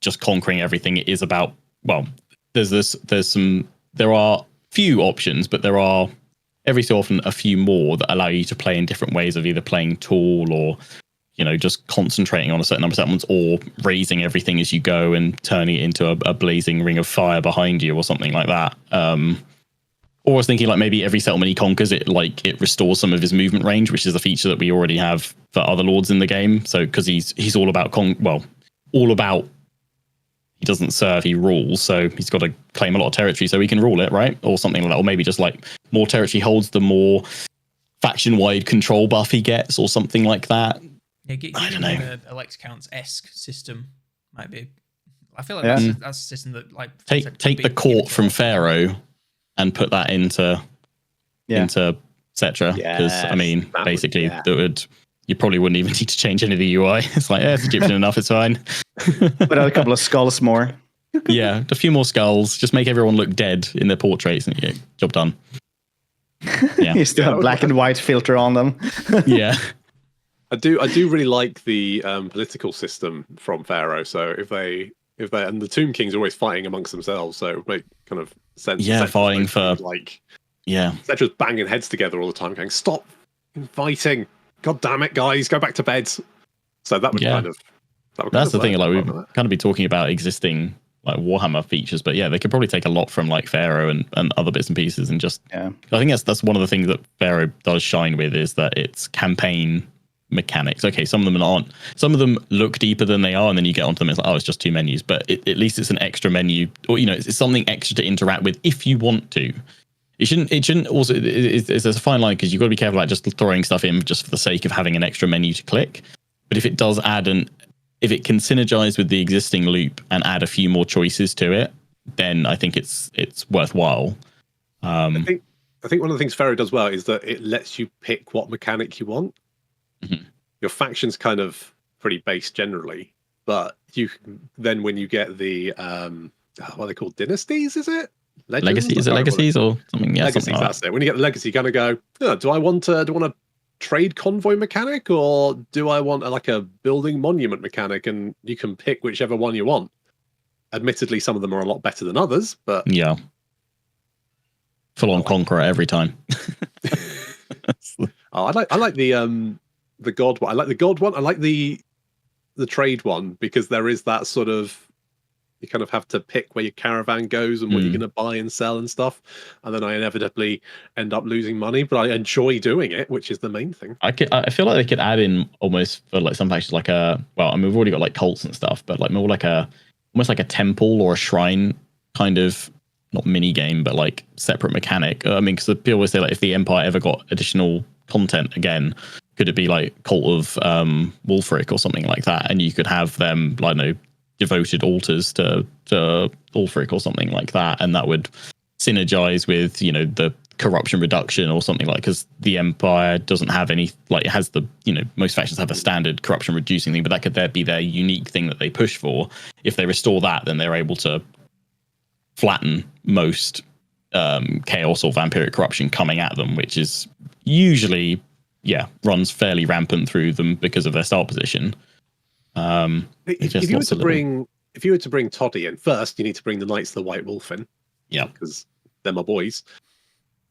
S3: just conquering everything. It is about, well, there are few options, but there are every so often a few more that allow you to play in different ways of either playing tall or, just concentrating on a certain number of settlements, or raising everything as you go and turning it into a blazing ring of fire behind you or something like that. Or I was thinking like maybe every settlement he conquers, it restores some of his movement range, which is a feature that we already have for other lords in the game. So because he's all about he doesn't serve, he rules. So he's got to claim a lot of territory so he can rule it, right? Or something like that. Or maybe just like more territory holds, the more faction-wide control buff he gets, or something like that.
S2: Yeah,
S3: I don't know.
S2: The Elect Counts-esque system might be. I feel like that's a system that like
S3: take the court from Pharaoh and put that into Cetra, because I mean, basically, you probably wouldn't even need to change any of the UI. It's like, it's Egyptian enough, it's fine.
S1: Put out a couple of skulls more.
S3: Yeah, a few more skulls. Just make everyone look dead in their portraits, and job done. Yeah,
S1: you still have black and white filter on them.
S3: Yeah.
S4: I do really like the political system from Pharaoh. So if they and the Tomb Kings are always fighting amongst themselves, so it would make kind of sense.
S3: Yeah, fighting for
S4: Cetra's banging heads together all the time, going, "Stop fighting! God damn it, guys, go back to bed." So that would
S3: that's the thing. Like we've kind of be talking about existing like Warhammer features, but they could probably take a lot from like Pharaoh and other bits and pieces, and just I think that's one of the things that Pharaoh does shine with, is that it's campaign mechanics. Okay, some of them aren't. Some of them look deeper than they are, and then you get onto them, it's like, oh, it's just two menus. But at least it's an extra menu, or it's something extra to interact with if you want to. It shouldn't also. It's a fine line, because you've got to be careful about just throwing stuff in just for the sake of having an extra menu to click. But if it does add if it can synergize with the existing loop and add a few more choices to it, then I think it's worthwhile.
S4: I think one of the things Pharaoh does well is that it lets you pick what mechanic you want.
S3: Mm-hmm.
S4: Your faction's kind of pretty base generally, but then when you get the what are they called, dynasties? Is it
S3: legacy? Is it legacies or something? Yeah,
S4: legacies.
S3: Something like
S4: that's it. When you get the legacy, you kind of go, do I want a trade convoy mechanic, or do I want a building monument mechanic? And you can pick whichever one you want. Admittedly, some of them are a lot better than others, but
S3: full on conqueror every time.
S4: I like the god one. I like the god one. I like the trade one, because there is that sort of, you kind of have to pick where your caravan goes and what you're going to buy and sell and stuff. And then I inevitably end up losing money, but I enjoy doing it, which is the main thing.
S3: I feel like they could add in almost for like some factions we've already got like cults and stuff, but like more like almost like a temple or a shrine kind of, not mini game, but like separate mechanic. I mean, because people always say like, if the Empire ever got additional content again, could it be like Cult of Wulfric or something like that? And you could have them, I don't know, devoted altars to Ulfric or something like that, and that would synergize with, you know, the corruption reduction or something, like, because the Empire doesn't have any, like, it has the, you know, most factions have a standard corruption reducing thing, but that could be their unique thing that they push for. If they restore that, then they're able to flatten most chaos or vampiric corruption coming at them, which is usually runs fairly rampant through them because of their start position. If
S4: you were to bring Toddy in first, you need to bring the Knights of the White Wolf in.
S3: Yeah,
S4: because they're my boys.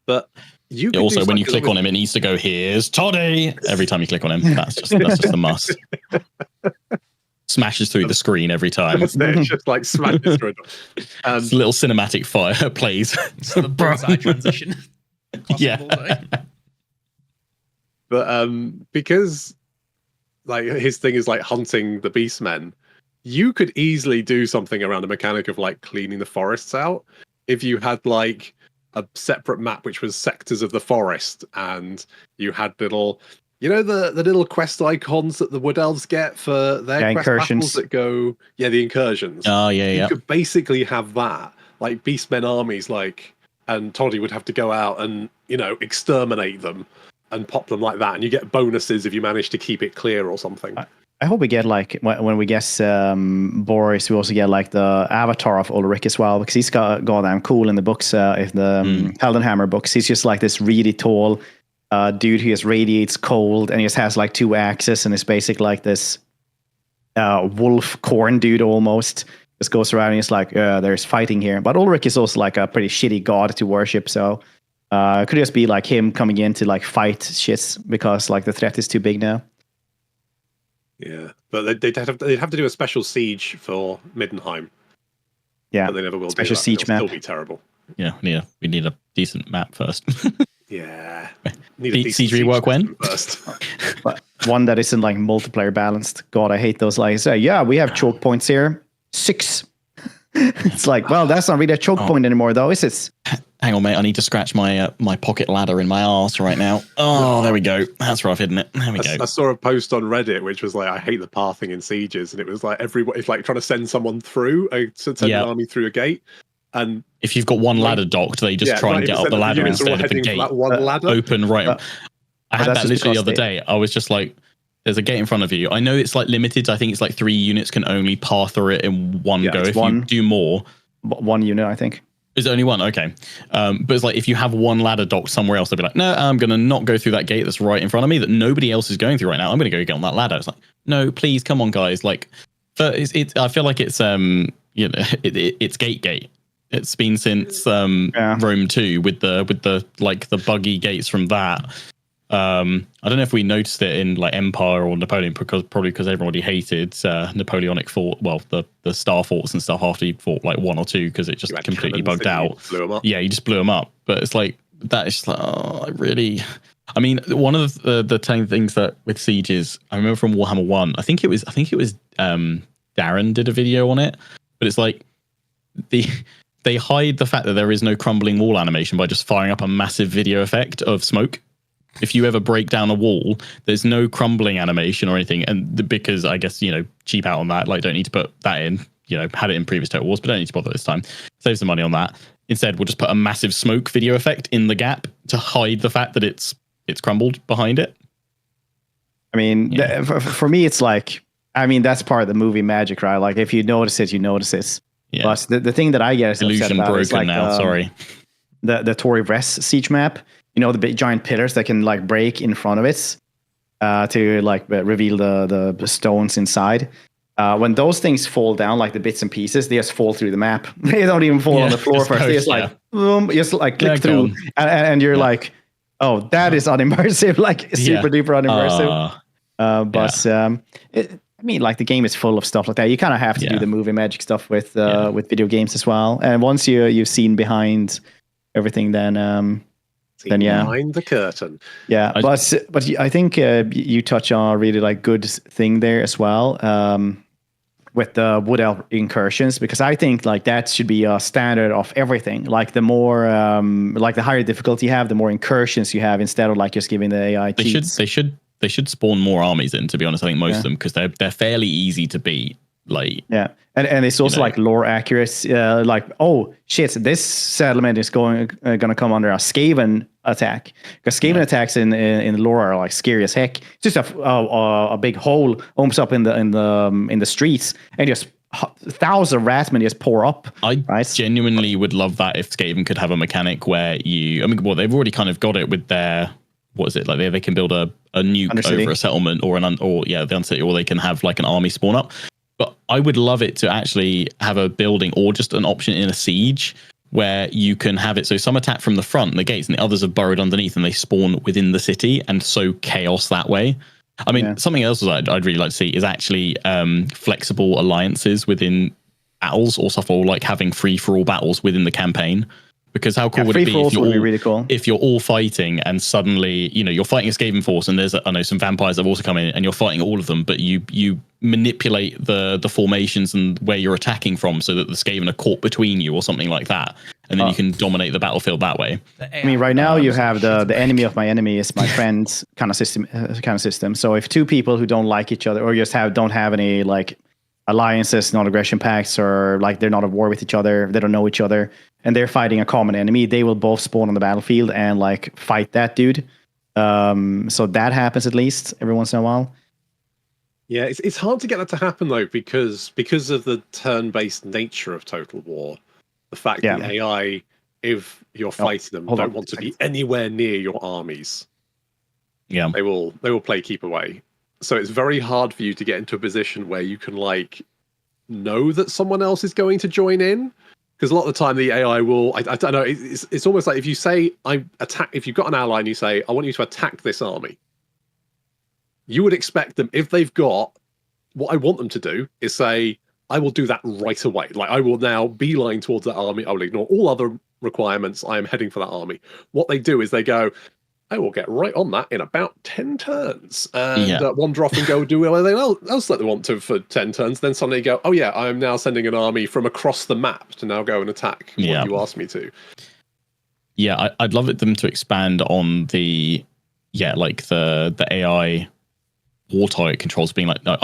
S4: But you
S3: also, when you click on him, it needs to go, "Here's Toddy" every time you click on him. That's just a must. Smashes through the screen every time.
S4: It's just like smashes through it.
S3: It's a little cinematic fire plays.
S2: It's the bullseye transition.
S3: Yeah.
S2: Bullseye.
S4: But because like his thing is like hunting the beastmen, you could easily do something around the mechanic of like cleaning the forests out if you had like a separate map which was sectors of the forest, and you had little, you know, the little quest icons that the wood elves get for their quest battles that go, the incursions.
S3: Oh yeah,
S4: you could basically have that, like beastmen armies, like, and Toddy would have to go out and, you know, exterminate them and pop them like that, and you get bonuses if you manage to keep it clear or something.
S1: I hope we get, like, when we guess Boris, we also get like the avatar of Ulrich as well, because he's got goddamn cool in the books, in the Heldenhammer books. He's just like this really tall dude who just radiates cold, and he just has like 2 axes, and is basically like this wolf corn dude almost. Just goes around and he's like, there's fighting here. But Ulrich is also like a pretty shitty god to worship, so it could just be like him coming in to like fight shits because like the threat is too big now.
S4: Yeah, but they'd have to do a special siege for Middenheim.
S1: Yeah,
S4: but they never will.
S1: Special siege map.
S4: It'll still be terrible.
S3: Yeah, we need a decent map first.
S4: Yeah,
S3: siege rework when
S4: first.
S1: But one that isn't like multiplayer balanced. God, I hate those. Like, we have choke points here. 6. It's like, well, that's not really a choke point anymore, though, is it?
S3: Hang on, mate. I need to scratch my my pocket ladder in my arse right now. Oh, there we go. That's where I've hidden it. There we go.
S4: I saw a post on Reddit which was like, I hate the pathing in sieges, and it was like it's like trying to send someone through, an army through a gate. And
S3: if you've got one ladder docked, they just try and get up the ladder instead of the gate open right. I had that literally the other day. I was just like, there's a gate in front of you. I know it's like limited. I think it's like 3 units can only pass through it in one go. If you do more,
S1: 1 unit, I think.
S3: Is it only one? Okay. But it's like, if you have one ladder docked somewhere else, they'll be like, no, I'm going to not go through that gate that's right in front of me that nobody else is going through right now. I'm going to go get on that ladder. It's like, no, please, come on, guys. Like, I feel like it's, you know, it's gate. It's been since Rome 2 with the like the buggy gates from that. I don't know if we noticed it in like Empire or Napoleon, probably because everybody hated Napoleonic fort, well, the star forts and stuff after he fought like 1 or 2 because it just completely bugged out. Yeah, you just blew them up. But it's like, that is like, I mean, one of the things that with sieges, I remember from Warhammer 1, I think it was Darren did a video on it, but it's like they hide the fact that there is no crumbling wall animation by just firing up a massive video effect of smoke. If you ever break down a wall, there's no crumbling animation or anything. And because I guess, you know, cheap out on that, like, don't need to put that in, you know, had it in previous Total Wars, but don't need to bother this time. Save some money on that. Instead, we'll just put a massive smoke video effect in the gap to hide the fact that it's crumbled behind it.
S1: I mean, for me, it's like, I mean, that's part of the movie magic, right? Like, if you notice it, you notice it. Yeah. But the thing that I get
S3: illusion broken is like, now. Sorry,
S1: the Tory Vress siege map. You know, the big giant pillars that can like break in front of it to like reveal the stones inside. When those things fall down, like the bits and pieces, they just fall through the map. They don't even fall on the floor first. They just like boom, just like click through, and you're like, oh, that is unimmersive, like super duper unimmersive. I mean, like the game is full of stuff like that. You kind of have to do the movie magic stuff with video games as well. And once you've seen behind everything, then
S4: behind the curtain.
S1: Yeah, but I think you touch on a really like good thing there as well with the wood elf incursions, because I think like that should be a standard of everything. Like the more like the higher difficulty you have, the more incursions you have, instead of like just giving the AI cheats.
S3: They should spawn more armies in, to be honest. I think most of them, because they're fairly easy to beat. Like,
S1: Yeah, and it's also like lore accurate. Like, oh shit, this settlement is gonna come under a Skaven attack, because Skaven attacks in the lore are like scary as heck. It's just a big hole opens up in the streets, and just thousands of ratmen just pour up.
S3: I
S1: right?
S3: genuinely would love that if Skaven could have a mechanic where they've already kind of got it with their, what is it, like they can build a nuke
S1: Undercity.
S3: over a settlement or the Undercity, or they can have like an army spawn up. But I would love it to actually have a building or just an option in a siege where you can have it so some attack from the front, the gates, and the others are burrowed underneath, and they spawn within the city, and so chaos that way. I mean, something else I'd really like to see is actually flexible alliances within battles, or stuff, or like having free-for-all battles within the campaign. Because how cool would it be if you're all fighting and suddenly, you're fighting a Skaven force and there's, some vampires that have also come in and you're fighting all of them, but you manipulate the formations and where you're attacking from so that the Skaven are caught between you or something like that. And then you can dominate the battlefield that way.
S1: I mean, right now you have the enemy of my enemy is my friend's kind of system. So if two people who don't like each other or just don't have any like alliances, non-aggression pacts, or like they're not at war with each other, they don't know each other, and they're fighting a common enemy, they will both spawn on the battlefield and like fight that dude. So that happens at least every once in a while.
S4: Yeah, it's hard to get that to happen though, because of the turn-based nature of Total War. The fact that the AI, if you're fighting them, don't want to be anywhere near your armies.
S3: Yeah,
S4: they will play keep away. So it's very hard for you to get into a position where you can like know that someone else is going to join in. Because a lot of the time the AI will, I don't know, it's almost like if you say, if you've got an ally and you say, I want you to attack this army, you would expect them, if they've got, what I want them to do is say, I will do that right away. Like, I will now beeline towards that army. I will ignore all other requirements. I am heading for that army. What they do is they go, I will get right on that in about 10 turns and wander off and go do anything else that they want to for 10 turns. Then suddenly go, oh yeah, I am now sending an army from across the map to now go and attack what you asked me to.
S3: Yeah, I'd love them to expand on the AI war target controls being like, no,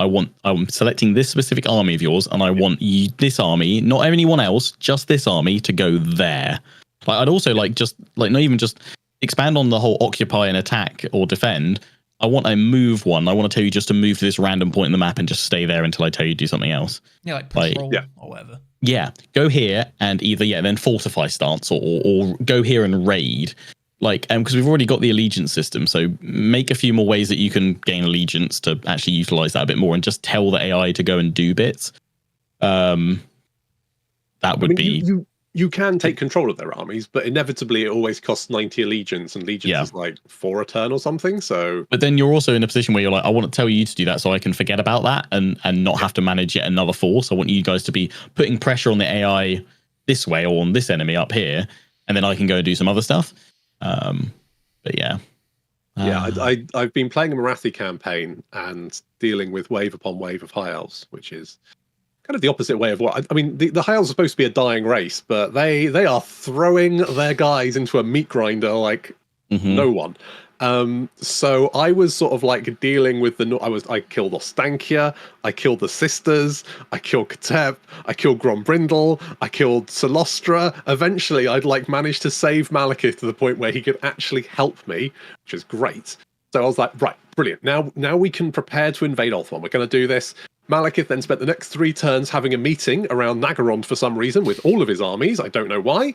S3: I'm selecting this specific army of yours, and I want this army, not anyone else, just this army to go there. Like, I'd also like not even just expand on the whole occupy and attack or defend. I want a move one. I want to tell you just to move to this random point in the map and just stay there until I tell you to do something else.
S2: Yeah, like patrol or whatever.
S3: Yeah, go here and either then fortify stance or go here and raid. Like, because we've already got the allegiance system, so make a few more ways that you can gain allegiance to actually utilize that a bit more, and just tell the AI to go and do bits. That would be.
S4: You can take control of their armies, but inevitably it always costs 90 allegiance, and allegiance is like 4 a turn or something. So,
S3: but then you're also in a position where you're like, I want to tell you to do that so I can forget about that and not have to manage yet another force. I want you guys to be putting pressure on the AI this way or on this enemy up here, and then I can go do some other stuff. But yeah.
S4: I've been playing a Marathi campaign and dealing with wave upon wave of high elves, which is kind of the opposite way of what I mean. The high elves are supposed to be a dying race, but they are throwing their guys into a meat grinder like no one. So I was sort of like dealing with I killed Ostankia, I killed the sisters, I killed Katep, I killed Grombrindle, I killed Solostra. Eventually I'd like managed to save Malekith to the point where he could actually help me, which is great. So I was like, right, brilliant. Now we can prepare to invade Ulthuan. We're going to do this. Malekith then spent the next 3 turns having a meeting around Nagarond for some reason with all of his armies. I don't know why.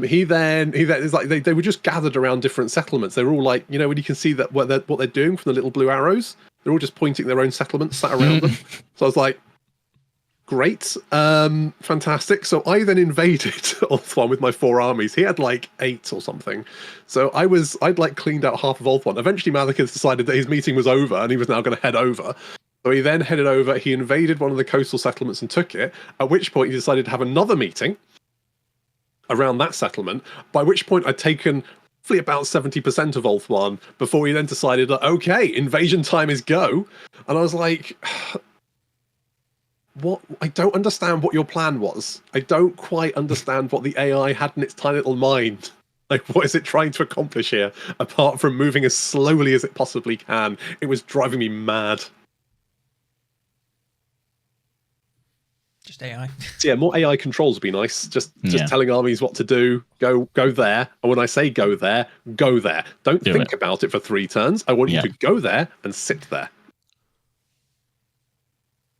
S4: He then is like they were just gathered around different settlements. They were all like, when you can see that what they're doing from the little blue arrows, they're all just pointing their own settlements sat around them. So I was like, great, fantastic. So I then invaded Ulthuan with my 4 armies. He had like 8 or something. So I'd like cleaned out half of Ulthuan. Eventually Malekith decided that his meeting was over and he was now going to head over. So he then headed over, he invaded one of the coastal settlements and took it, at which point he decided to have another meeting around that settlement, by which point I'd taken roughly about 70% of Ulthuan before he then decided that, okay, invasion time is go. And I was like, what? I don't understand what your plan was. I don't quite understand what the AI had in its tiny little mind. Like, what is it trying to accomplish here, apart from moving as slowly as it possibly can? It was driving me mad.
S2: just AI.
S4: So yeah, more AI controls would be nice. Just
S3: Yeah.
S4: telling armies what to do. Go there. And when I say go there, go there. Don't
S3: Do
S4: think
S3: it.
S4: about it for 3 turns. I want you
S3: Yeah.
S4: to go there and sit there.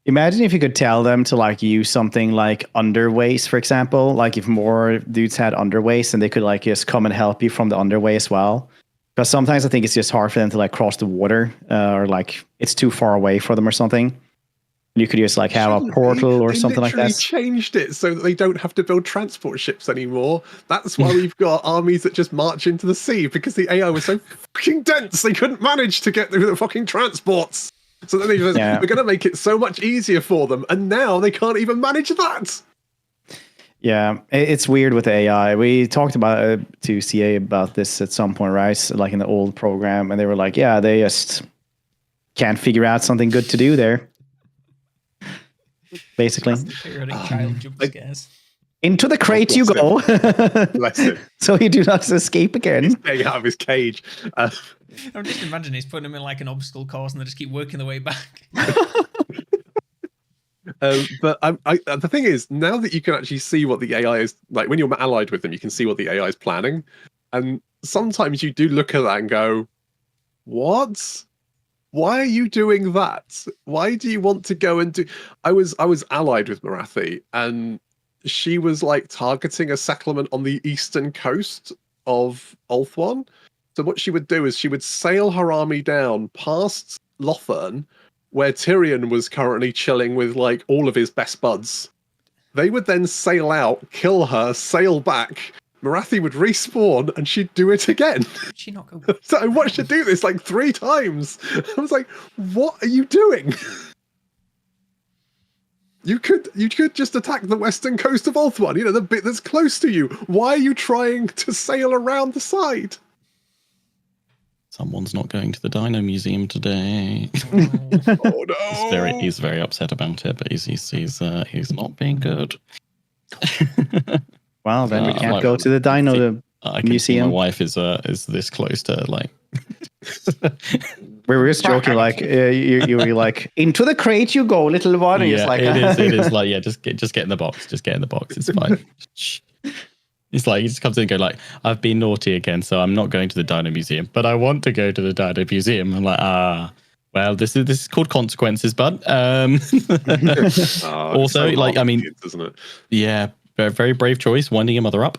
S1: Imagine if you could tell them to like use something like underways, for example. Like if more dudes had underways, and they could like just come and help you from the underway as well. Because sometimes I think it's just hard for them to like cross the water, or like it's too far away for them or something. You could just like have a portal or something like
S4: They
S1: that.
S4: changed it so that they don't have to build transport ships anymore. That's why we've got armies that just march into the sea, because the AI was so fucking dense they couldn't manage to get through the fucking transports. So then we're going to make it so much easier for them, and now they can't even manage that.
S1: Yeah, it's weird with AI. We talked about to CA about this at some point, right? Like in the old program, and they were like, "Yeah, they just can't figure out something good to do there." Basically,
S2: Periodic child jump scares.
S1: into the crate you go.
S4: Bless him.
S1: So you do not escape again.
S4: He's getting out of his cage.
S2: I'm just imagining he's putting them in like an obstacle course and they just keep working their way back.
S4: But the thing is, now that you can actually see what the AI is like, when you're allied with them, you can see what the AI is planning, and sometimes you do look at that and go, "What? Why are you doing that? Why do you want to go and do?" I was allied with Marathi, and she was like targeting a settlement on the eastern coast of Ulthuan. So what she would do is she would sail her army down past Lothern, where Tyrion was currently chilling with like all of his best buds. They would then sail out, kill her, sail back. Marathi would respawn, and she'd do it again.
S2: Did she not go?
S4: So I watched her do this like 3 times. I was like, "What are you doing?" You could just attack the western coast of Ulthuan, the bit that's close to you. Why are you trying to sail around the side?
S3: Someone's not going to the Dino Museum today.
S4: Oh no!
S3: He's very upset about it, but he's not being good.
S1: Well, then we can't go to the Dino
S3: I can see
S1: Museum.
S3: my wife is this close to like.
S1: We were just joking, like you were like, "Into the crate you go, little one." And
S3: Yeah,
S1: like,
S3: it is like, yeah, just get in the box. Just get in the box. It's fine. It's like he just comes in and go like, "I've been naughty again, so I'm not going to the Dino Museum, but I want to go to the Dino Museum." I'm like, well, this is called consequences, bud. Also, like, I mean,
S4: kids, isn't it?
S3: Yeah, very brave choice, winding your mother up.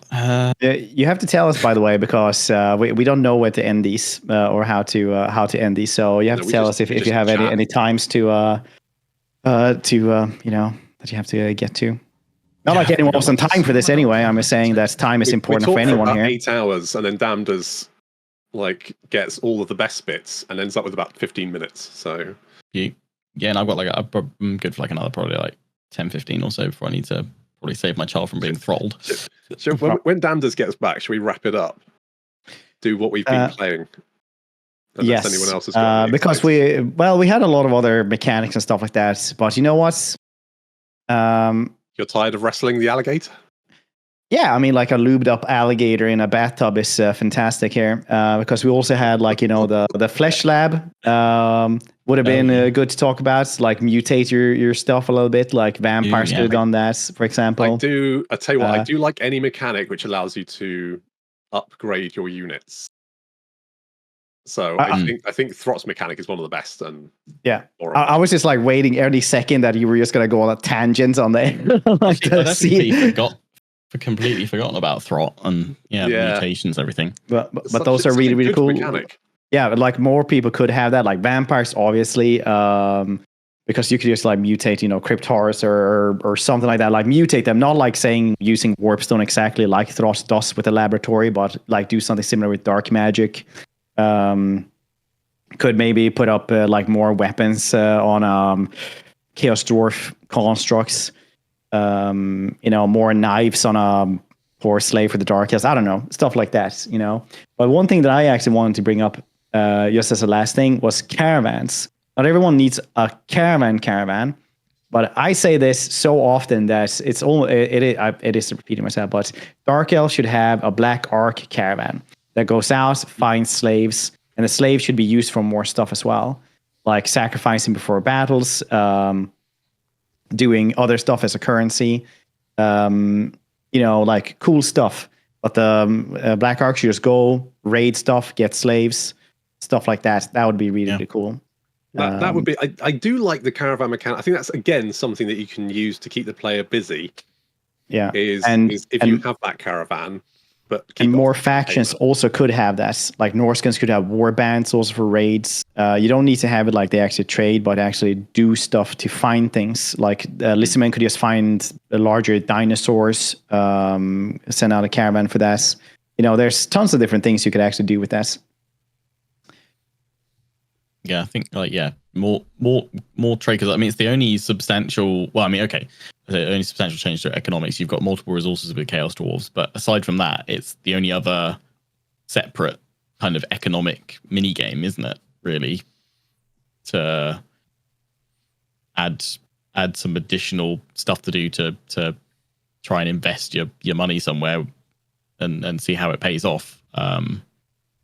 S1: you have to tell us, by the way, because we don't know where to end these or how to end these. So you have to tell us if you have any times to that you have to get to. Not like anyone was on time for this anyway. I'm just saying that time is important for anyone here.
S4: 8 hours, and then Damneders like gets all of the best bits and ends up with about 15 minutes. So
S3: Yeah, and I've got like I'm good for like another probably like 10, 15 or so before I need to probably save my child from being throttled.
S4: So when Damneders gets back, should we wrap it up? Do what we've been playing.
S1: Yes,
S4: anyone else has got
S1: because we had a lot of other mechanics and stuff like that. But you know what?
S4: You're tired of wrestling the alligator?
S1: Yeah, I mean, like a lubed up alligator in a bathtub is fantastic here. Because we also had like the flesh lab would have been good to talk about. Like mutate your stuff a little bit. Like vampires could have done that, for example.
S4: I tell you what, I do like any mechanic which allows you to upgrade your units. So I think Throt's mechanic is one of the best. And
S1: yeah, I was just like waiting any second that you were just gonna go on a tangent on the
S3: completely forgotten about Throt and the mutations, everything.
S1: But those are really, really cool.
S4: Mechanic.
S1: Yeah, but like more people could have that. Like vampires, obviously, because you could just like mutate, Crypt Horrors or something like that. Like mutate them, not like saying using Warpstone exactly like Throt does with the laboratory, but like do something similar with dark magic. Could maybe put up like more weapons on Chaos Dwarf constructs. More knives on a poor slave for the Dark Elves. I don't know, stuff like that. But one thing that I actually wanted to bring up, just as a last thing, was caravans. Not everyone needs a caravan. But I say this so often that it is repeating myself. But Dark Elves should have a Black Ark caravan that goes out, finds slaves, and the slaves should be used for more stuff as well, like sacrificing before battles. doing other stuff as a currency. Like cool stuff. But the Black Ark shooters go raid stuff, get slaves, stuff like that. That would be really cool.
S4: That would be. I do like the caravan mechanic. I think that's again something that you can use to keep the player busy.
S1: Yeah,
S4: is if you have that caravan, and
S1: more factions also could have that. Like Norskins could have war bands also for raids. You don't need to have it like they actually trade, but actually do stuff to find things. Like Listemen could just find larger dinosaurs, send out a caravan for that. There's tons of different things you could actually do with that.
S3: Yeah, I think more trade, because I mean it's the only substantial. Well, I mean, okay, the only substantial change to economics. You've got multiple resources with Chaos Dwarves, but aside from that, it's the only other separate kind of economic mini game, isn't it? Really, to add some additional stuff to do to try and invest your money somewhere and see how it pays off.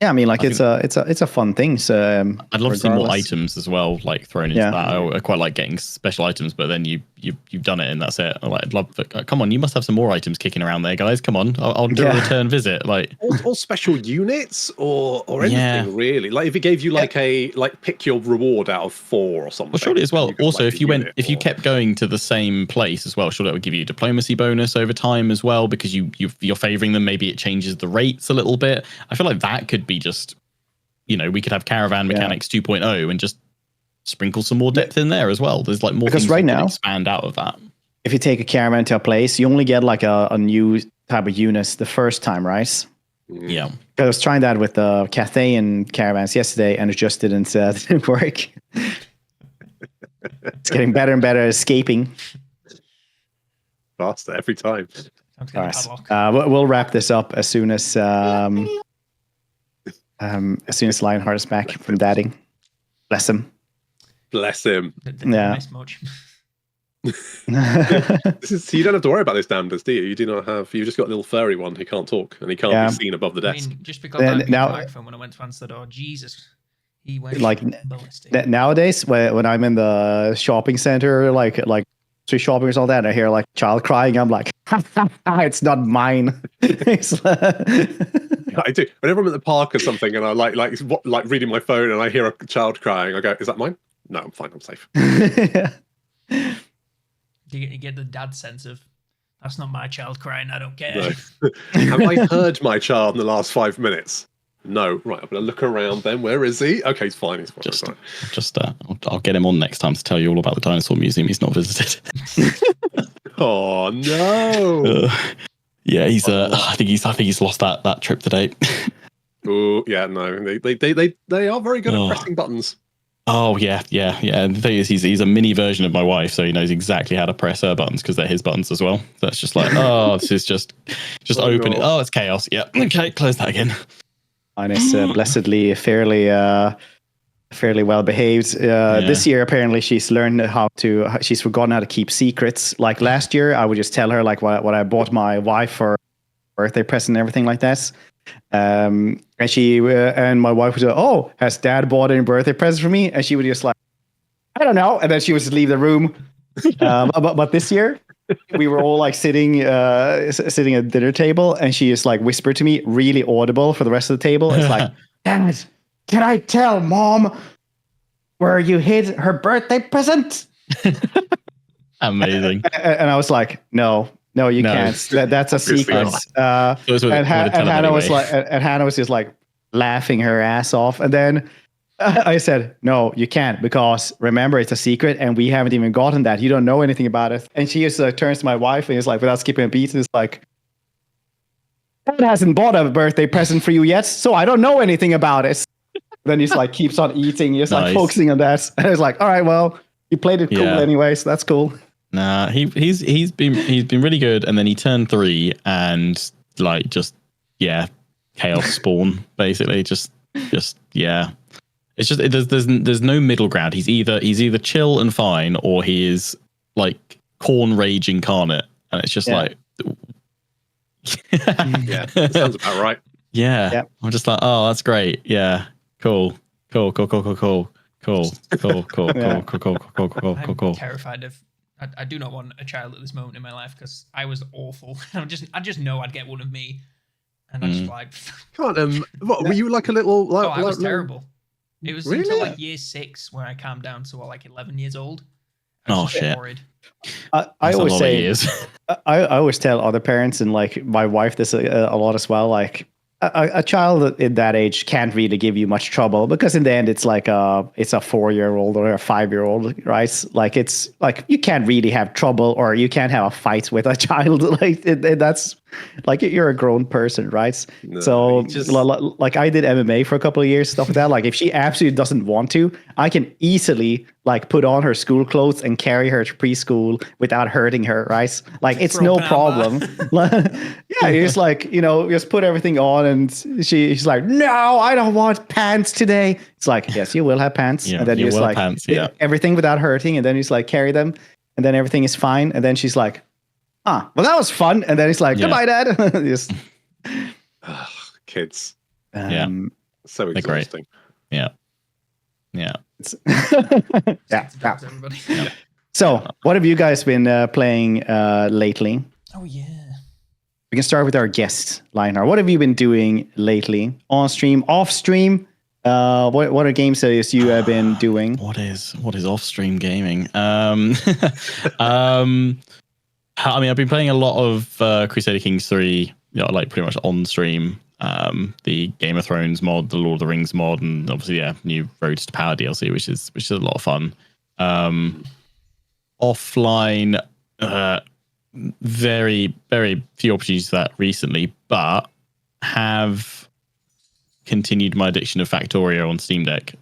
S1: Yeah, I mean, like it's a fun thing. So
S3: I'd love to see more items as well, like thrown into that. I quite like getting special items, but then you've done it and that's it. I'd love. Come on, you must have some more items kicking around there, guys. Come on, I'll do a return visit, like
S4: or special units or anything really. Like if it gave you like pick your reward out of 4 or something.
S3: Well, surely as well. Also, if you kept going to the same place as well, surely it would give you a diplomacy bonus over time as well because you're favoring them. Maybe it changes the rates a little bit. I feel like that could be just, we could have caravan mechanics 2.0 and just sprinkle some more depth in there as well. There's like more
S1: because
S3: things
S1: right
S3: that
S1: now
S3: expand out of that.
S1: If you take a caravan to a place, you only get like a new type of units the first time, right?
S3: Yeah.
S1: I was trying that with the Cathayan caravans yesterday, and it just didn't work. It's getting better and better at escaping.
S4: Faster every time.
S1: All right. We'll wrap this up as soon as Lionheart is back from dadding. Bless him.
S4: Bless him.
S2: Didn't miss much.
S4: So you don't have to worry about this Damneders, do you? You do not have. You've just got a little furry one who can't talk and he can't be seen above the desk.
S2: I mean, just because I picked the microphone when I went to answer the door, Jesus, he went
S1: like
S2: ballistic.
S1: Nowadays, when I'm in the shopping center, like street shopping or all that, I hear like a child crying. I'm like, it's not mine.
S4: I do. Whenever I'm at the park or something, and I like reading my phone, and I hear a child crying, I go, "Is that mine? No, I'm fine. I'm safe."
S2: You get the dad sense of, that's not my child crying. I don't care.
S4: No. Have I heard my child in the last 5 minutes? No. Right. I'm gonna look around. Then where is he? Okay, he's fine. He's fine.
S3: I'll get him on next time to tell you all about the dinosaur museum he's not visited.
S4: Oh no.
S3: Yeah, he's. I think he's lost that trip to date.
S4: Oh yeah, no. They are very good at pressing buttons.
S3: Oh yeah. And the thing is, he's a mini version of my wife, so he knows exactly how to press her buttons because they're his buttons as well. So it's just like, this is just open it. Oh, it's chaos. Yeah. Okay, close that again.
S1: Mine is blessedly fairly well behaved. This year, apparently, she's learned she's forgotten how to keep secrets. Like last year, I would just tell her like what I bought my wife for birthday present and everything like that. And she and my wife would say, "Oh, has Dad bought any birthday presents for me?" And she would just like, "I don't know," and then she would just leave the room. But this year, we were all like sitting at dinner table, and she just like whispered to me, really audible for the rest of the table. It's like, "Dad, can I tell Mom where you hid her birthday present?"
S3: Amazing.
S1: And I was like, "No, you can't. That's a secret." And Hannah was just like laughing her ass off. And then I said, "No, you can't, because remember, it's a secret, and we haven't even gotten that. You don't know anything about it." And she just turns to my wife and is like, without skipping a beat, and is like, "Dad hasn't bought a birthday present for you yet, so I don't know anything about it." Then he's like keeps on eating. He's like focusing on that. And it's like, all right, well, you played it cool anyway, so that's cool.
S3: Nah, he's been really good. And then he turned 3 and like just chaos spawn basically. Just yeah. It's just there's no middle ground. He's either chill and fine, or he is like corn rage incarnate, and it's just like
S4: yeah, that sounds about right.
S3: Yeah. I'm just like, oh, that's great. Yeah. Cool.
S2: I'm terrified of I do not want a child at this moment in my life because I was awful. I just know I'd get one of me, and I just like.
S4: What were you like a little? Like,
S2: I was terrible. It was
S4: Really?
S2: until like year 6 where I calmed down to like 11 years old. I was
S3: shit.
S2: worried.
S1: I
S3: That's
S1: always
S3: a lot of
S1: say,
S3: years.
S1: I always tell other parents, and like my wife this a lot as well, like a child in that age can't really give you much trouble because in the end it's like it's a 4-year-old or a 5-year-old, right? Like it's like you can't really have trouble or you can't have a fight with a child. Like that's like you're a grown person, right?
S4: No,
S1: So
S4: just-
S1: like I did MMA for a couple of years, stuff like that. Like if she absolutely doesn't want to, I can easily like put on her school clothes and carry her to preschool without hurting her, right? Like it's
S2: Throw
S1: no
S2: a
S1: problem. Yeah, you just like, just put everything on and she's like, no, I don't want pants today. It's like, yes, you will have pants.
S3: Yeah,
S1: and then
S3: you
S1: you just
S3: will
S1: like
S3: have pants, yeah.
S1: everything without hurting. And then you just like carry them and then everything is fine. And then she's like, well, that was fun. And then he's like,
S3: Yeah.
S1: goodbye, Dad. Just,
S4: kids.
S3: They're
S4: So
S3: great.
S4: exhausting.
S3: Yeah.
S1: yeah.
S2: Dogs, everybody.
S1: So what have you guys been playing lately?
S2: Oh yeah.
S1: We can start with our guest, Lionheart. What have you been doing lately? On stream, off stream? What are game series you have been doing?
S3: What is off stream gaming? I mean, I've been playing a lot of Crusader Kings 3, like pretty much on stream. The Game of Thrones mod, the Lord of the Rings mod, and obviously, new Roads to Power DLC, which is a lot of fun. Offline, very, very few opportunities for that recently, but have continued my addiction of Factorio on Steam Deck,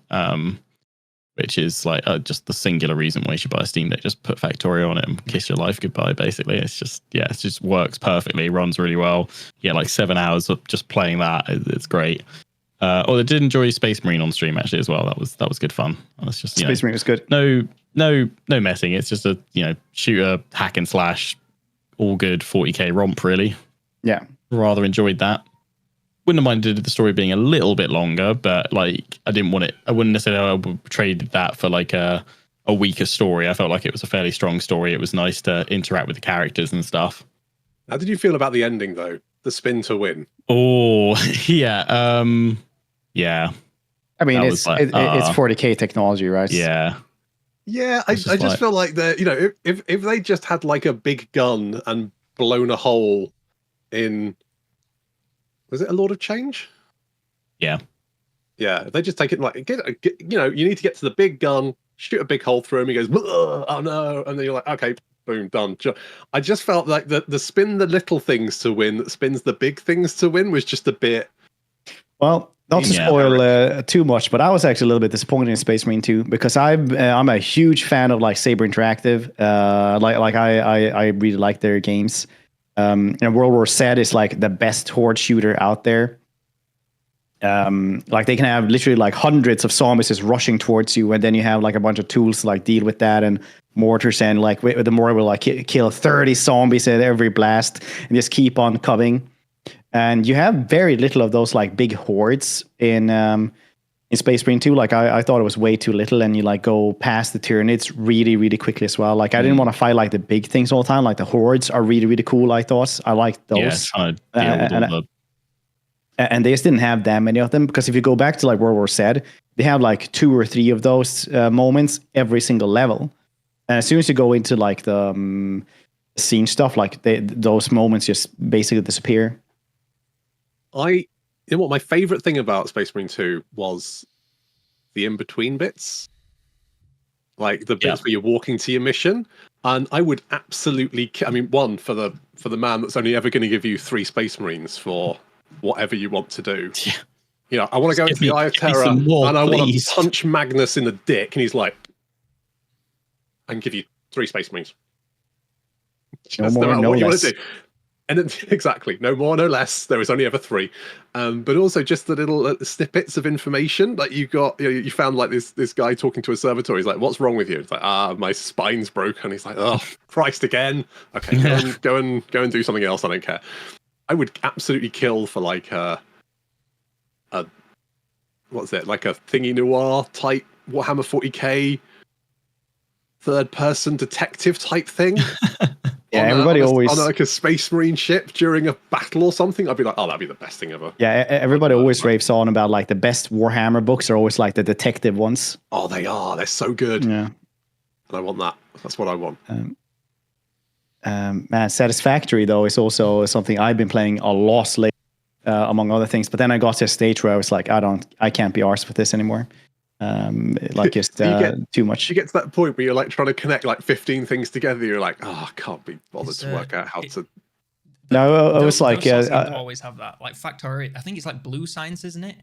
S3: which is like just the singular reason why you should buy a Steam Deck. Just put Factorio on it and kiss your life goodbye, basically. It just works perfectly, runs really well. Yeah, like 7 hours of just playing that. It's great. I did enjoy Space Marine on stream actually as well. That was good fun. It's just
S1: Space Marine was good.
S3: No messing. It's just a shooter, hack and slash, all good 40k romp really.
S1: Yeah.
S3: Rather enjoyed that. Wouldn't have minded the story being a little bit longer, but like I didn't want it. I wouldn't necessarily trade that for like a weaker story. I felt like it was a fairly strong story. It was nice to interact with the characters and stuff.
S4: How did you feel about the ending though? The spin to win.
S3: Oh yeah, yeah.
S1: I mean,
S3: That
S1: it's
S3: was like,
S1: it's 40k technology, right?
S3: Yeah.
S4: Yeah, I
S3: It's just
S4: just
S3: like-
S4: feel like that. If they just had like a big gun and blown a hole in, was it a Lord of Change?
S3: Yeah.
S4: Yeah, if they just take it like you need to get to the big gun, shoot a big hole through him. He goes, oh no, and then you're like, okay, boom, done. I just felt like the spin the little things to win that spins the big things to win was just a bit.
S1: Well, not to
S3: Yeah.
S1: spoil too much, but I was actually a little bit disappointed in Space Marine 2 because I'm a huge fan of like Saber Interactive. I really like their games. And World War Z is like the best horde shooter out there. Like they can have literally like hundreds of zombies just rushing towards you, and then you have like a bunch of tools to like deal with that, and mortars, and like with the mortar will like kill 30 zombies at every blast and just keep on coming. And you have very little of those like big hordes in Space Marine 2. Like I thought it was way too little, and you like go past the Tyranids really, really quickly as well. Like I didn't want to fight like the big things all the time. Like the hordes are really, really cool. I thought I liked those.
S3: Yeah, trying to deal with all the
S1: And they just didn't have that many of them, because if you go back to like World War Z, they have like 2 or 3 of those moments every single level. And as soon as you go into like the scene stuff, like those moments just basically disappear.
S4: You know what? My favorite thing about Space Marine 2 was the in-between bits, like the bits where you're walking to your mission. And I would absolutely, one for the man that's only ever going to give you 3 Space Marines for whatever you want to do.
S3: Yeah.
S4: You know, I want to go into the Eye of Terror
S3: some more,
S4: and I want to
S3: please.
S4: punch Magnus in the dick, and he's like, I can give you 3 Space Marines.
S1: No more,
S4: matter
S1: no
S4: what you want
S1: less.
S4: to do. And then, exactly, no more, no less. There is only ever 3, but also just the little snippets of information. Like you found like this guy talking to a servitor. He's like, "What's wrong with you?" It's like, my spine's broken. He's like, "Oh, Christ again." Okay, go and do something else. I don't care. I would absolutely kill for like a what's it, like a thingy noir type Warhammer 40k third-person detective type thing.
S1: Yeah, everybody always
S4: on like a Space Marine ship during a battle or something. I'd be like, oh, that'd be the best thing ever.
S1: Yeah, everybody always raves on about like the best Warhammer books are always like the detective ones.
S4: Oh, they are. They're so good.
S1: Yeah.
S4: And I want that. That's what I want.
S1: Man, Satisfactory though is also something I've been playing a lot lately, among other things. But then I got to a stage where I was like, I can't be arsed with this anymore. Like just too much.
S4: You get to that point where you're like trying to connect like 15 things together. You're like, oh, I can't be bothered to work out how to.
S1: No, I was like,
S2: always have that. Like Factory, I think it's like Blue Science, isn't it?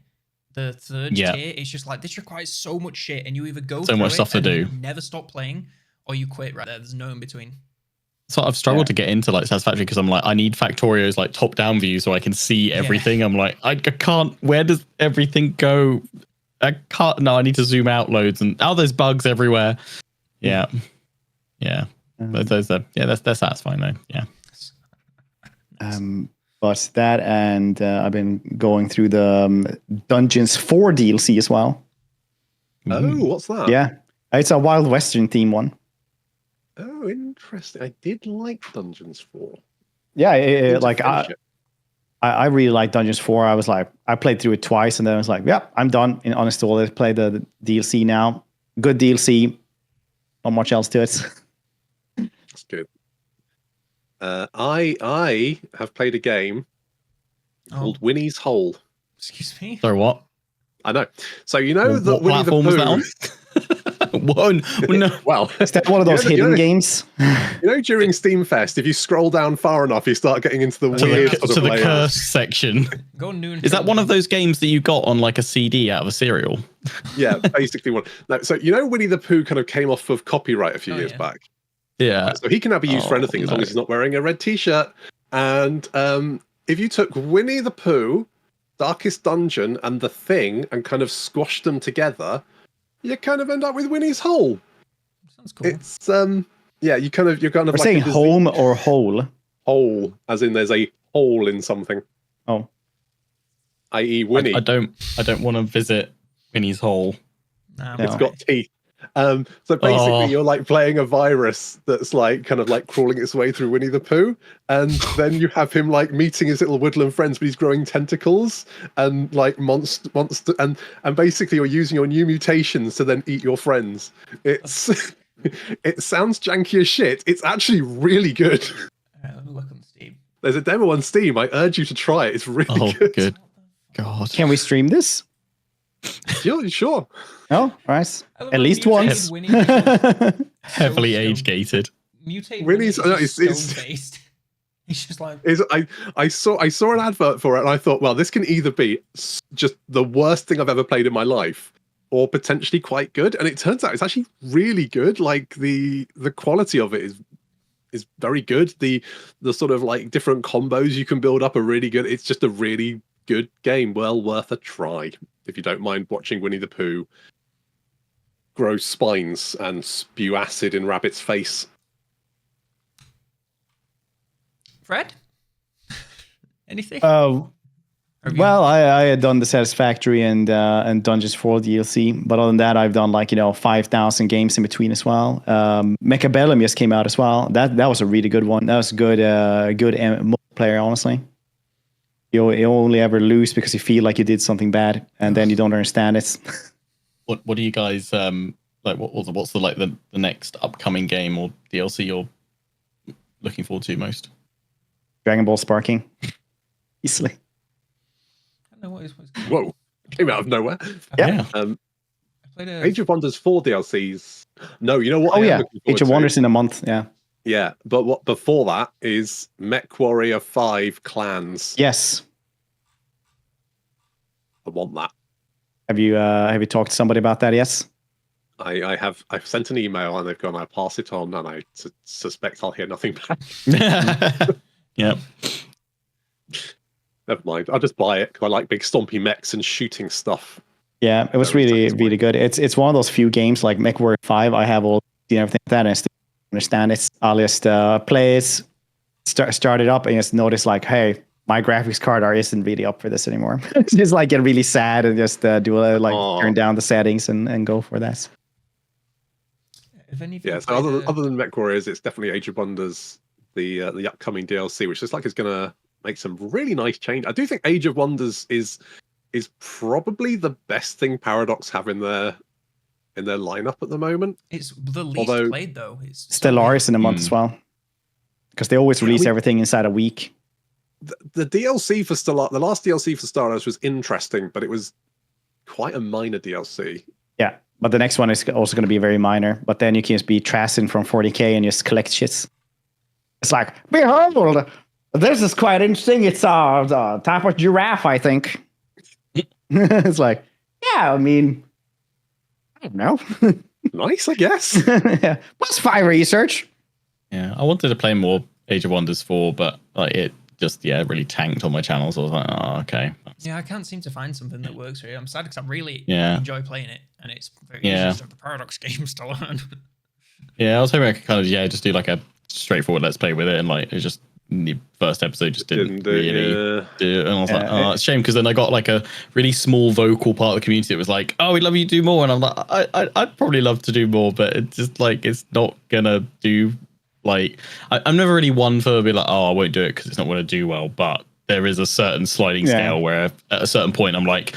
S2: The third tier. It's just like this requires so much shit, and you either go
S3: so much stuff to do,
S2: never stop playing, or you quit right there. There's no in between.
S3: So I've struggled to get into like Satisfactory because I'm like, I need Factorio's like top-down view so I can see everything. I'm like, I can't. Where does everything go? I can't. No, I need to zoom out loads, and there's bugs everywhere. Yeah. But those are they're satisfying though. Yeah.
S1: But that, and I've been going through the Dungeons 4 DLC as well.
S4: Oh, what's that?
S1: Yeah, it's a Wild Western theme one.
S4: Oh, interesting. I did like Dungeons 4.
S1: Yeah, I really like Dungeons 4. I was like, I played through it twice, and then I was like, yeah, I'm done. And uninstall it. Play the DLC now. Good DLC. Not much else to it.
S4: That's good. I have played a game called Winnie's Hole.
S2: Excuse me.
S3: Sorry, what?
S4: I know. So you know that Winnie the
S3: platform
S4: Pooh.
S3: was that on? No.
S4: Well,
S1: is that one of those hidden games?
S4: During Steam Fest, if you scroll down far enough, you start getting into the weird
S3: to the curse section.
S2: Go noon.
S3: Is that one of those games that you got on like a CD out of a cereal?
S4: Yeah, basically one. No, so you know Winnie the Pooh kind of came off of copyright a few years back.
S3: Yeah.
S4: So he can now be used for anything as long as he's not wearing a red t-shirt. And if you took Winnie the Pooh, Darkest Dungeon, and The Thing and kind of squashed them together, you kind of end up with Winnie's Hole.
S2: Sounds cool.
S4: It's you're kind of
S1: We're
S4: like
S1: saying home or hole.
S4: Hole, as in there's a hole in something.
S1: Oh.
S4: I.e. Winnie.
S3: I don't want to visit Winnie's Hole.
S2: No.
S4: It's got teeth. So basically you're like playing a virus that's like kind of like crawling its way through Winnie the Pooh, and then you have him like meeting his little woodland friends, but he's growing tentacles and like monster and basically you're using your new mutations to then eat your friends. It's it sounds janky as shit. It's actually really good.
S2: Let me look on Steam.
S4: There's a demo on Steam. I urge you to try it. It's really good.
S3: God.
S1: Can we stream this?
S4: Sure.
S1: Oh, right. At least once.
S3: Heavily age-gated.
S2: Mutate
S4: Winnie's
S2: based. He's just like
S4: I saw an advert for it and I thought, well, this can either be just the worst thing I've ever played in my life or potentially quite good. And it turns out it's actually really good. Like the quality of it is very good. The sort of like different combos you can build up are really good. It's just a really good game. Well worth a try if you don't mind watching Winnie the Pooh grow spines and spew acid in Rabbit's face.
S2: Fred? Anything?
S1: Well, I had done the Satisfactory and Dungeons 4 DLC, but other than that, I've done 5,000 games in between as well. Mechabellum just came out as well. That was a really good one. That was good multiplayer, honestly. You only ever lose because you feel like you did something bad, and then you don't understand it.
S3: What do you guys like? What's the next upcoming game or DLC you're looking forward to most?
S1: Dragon Ball Sparking, easily.
S2: I don't know what is.
S4: Whoa! Came out of nowhere.
S1: Yeah.
S4: Age of Wonders 4 DLCs. No, you know what?
S1: Oh yeah, Age of Wonders in a month. Yeah.
S4: Yeah, but what before that is Mech Warrior 5 Clans.
S1: Yes.
S4: I want that.
S1: Have you talked to somebody about that? Yes.
S4: I've sent an email and they've gone, I'll pass it on, and I suspect I'll hear nothing back.
S3: Yep.
S4: Never mind. I'll just buy it because I like big stompy mechs and shooting stuff.
S1: Yeah, it was really good. It's one of those few games like Mech Warrior 5. I have all everything like that, and I still understand it. I'll just play it, start it up, and just notice hey, my graphics card isn't really up for this anymore. It's just get really sad and just turn down the settings and go for that.
S2: If any of you
S4: Yeah, so other than Mech Warriors, it's definitely Age of Wonders, the upcoming DLC, which looks like it's going to make some really nice change. I do think Age of Wonders is probably the best thing Paradox have in their lineup at the moment.
S2: It's the least played though. It's
S1: Stellaris in a month as well, because they always release everything inside a week.
S4: The DLC for the last DLC for Stellaris was interesting, but it was quite a minor DLC.
S1: Yeah, but the next one is also going to be very minor. But then you can just be Trasin from 40k and just collect shits. It's like, behold, this is quite interesting. It's the type of giraffe, I think. It's like, yeah, I mean, I don't know.
S4: Nice, I guess.
S1: Yeah. +5 research.
S3: Yeah, I wanted to play more Age of Wonders 4, but like it just really tanked on my channel. So I was like, oh, okay.
S2: Yeah, I can't seem to find something that works for you. I'm sad because I really enjoy playing it, and it's very easy to have the Paradox games to learn.
S3: Yeah, I was hoping I could kind of just do like a straightforward let's play with it, and like it's just the first episode just didn't really do it. And I was like, oh, it's a shame, because then I got like a really small vocal part of the community that was like, oh, we'd love you to do more, and I'm like, I'd probably love to do more, but it's just like it's not gonna do. Like I'm never really one for be like, oh, I won't do it because it's not going to do well. But there is a certain sliding scale where at a certain point I'm like,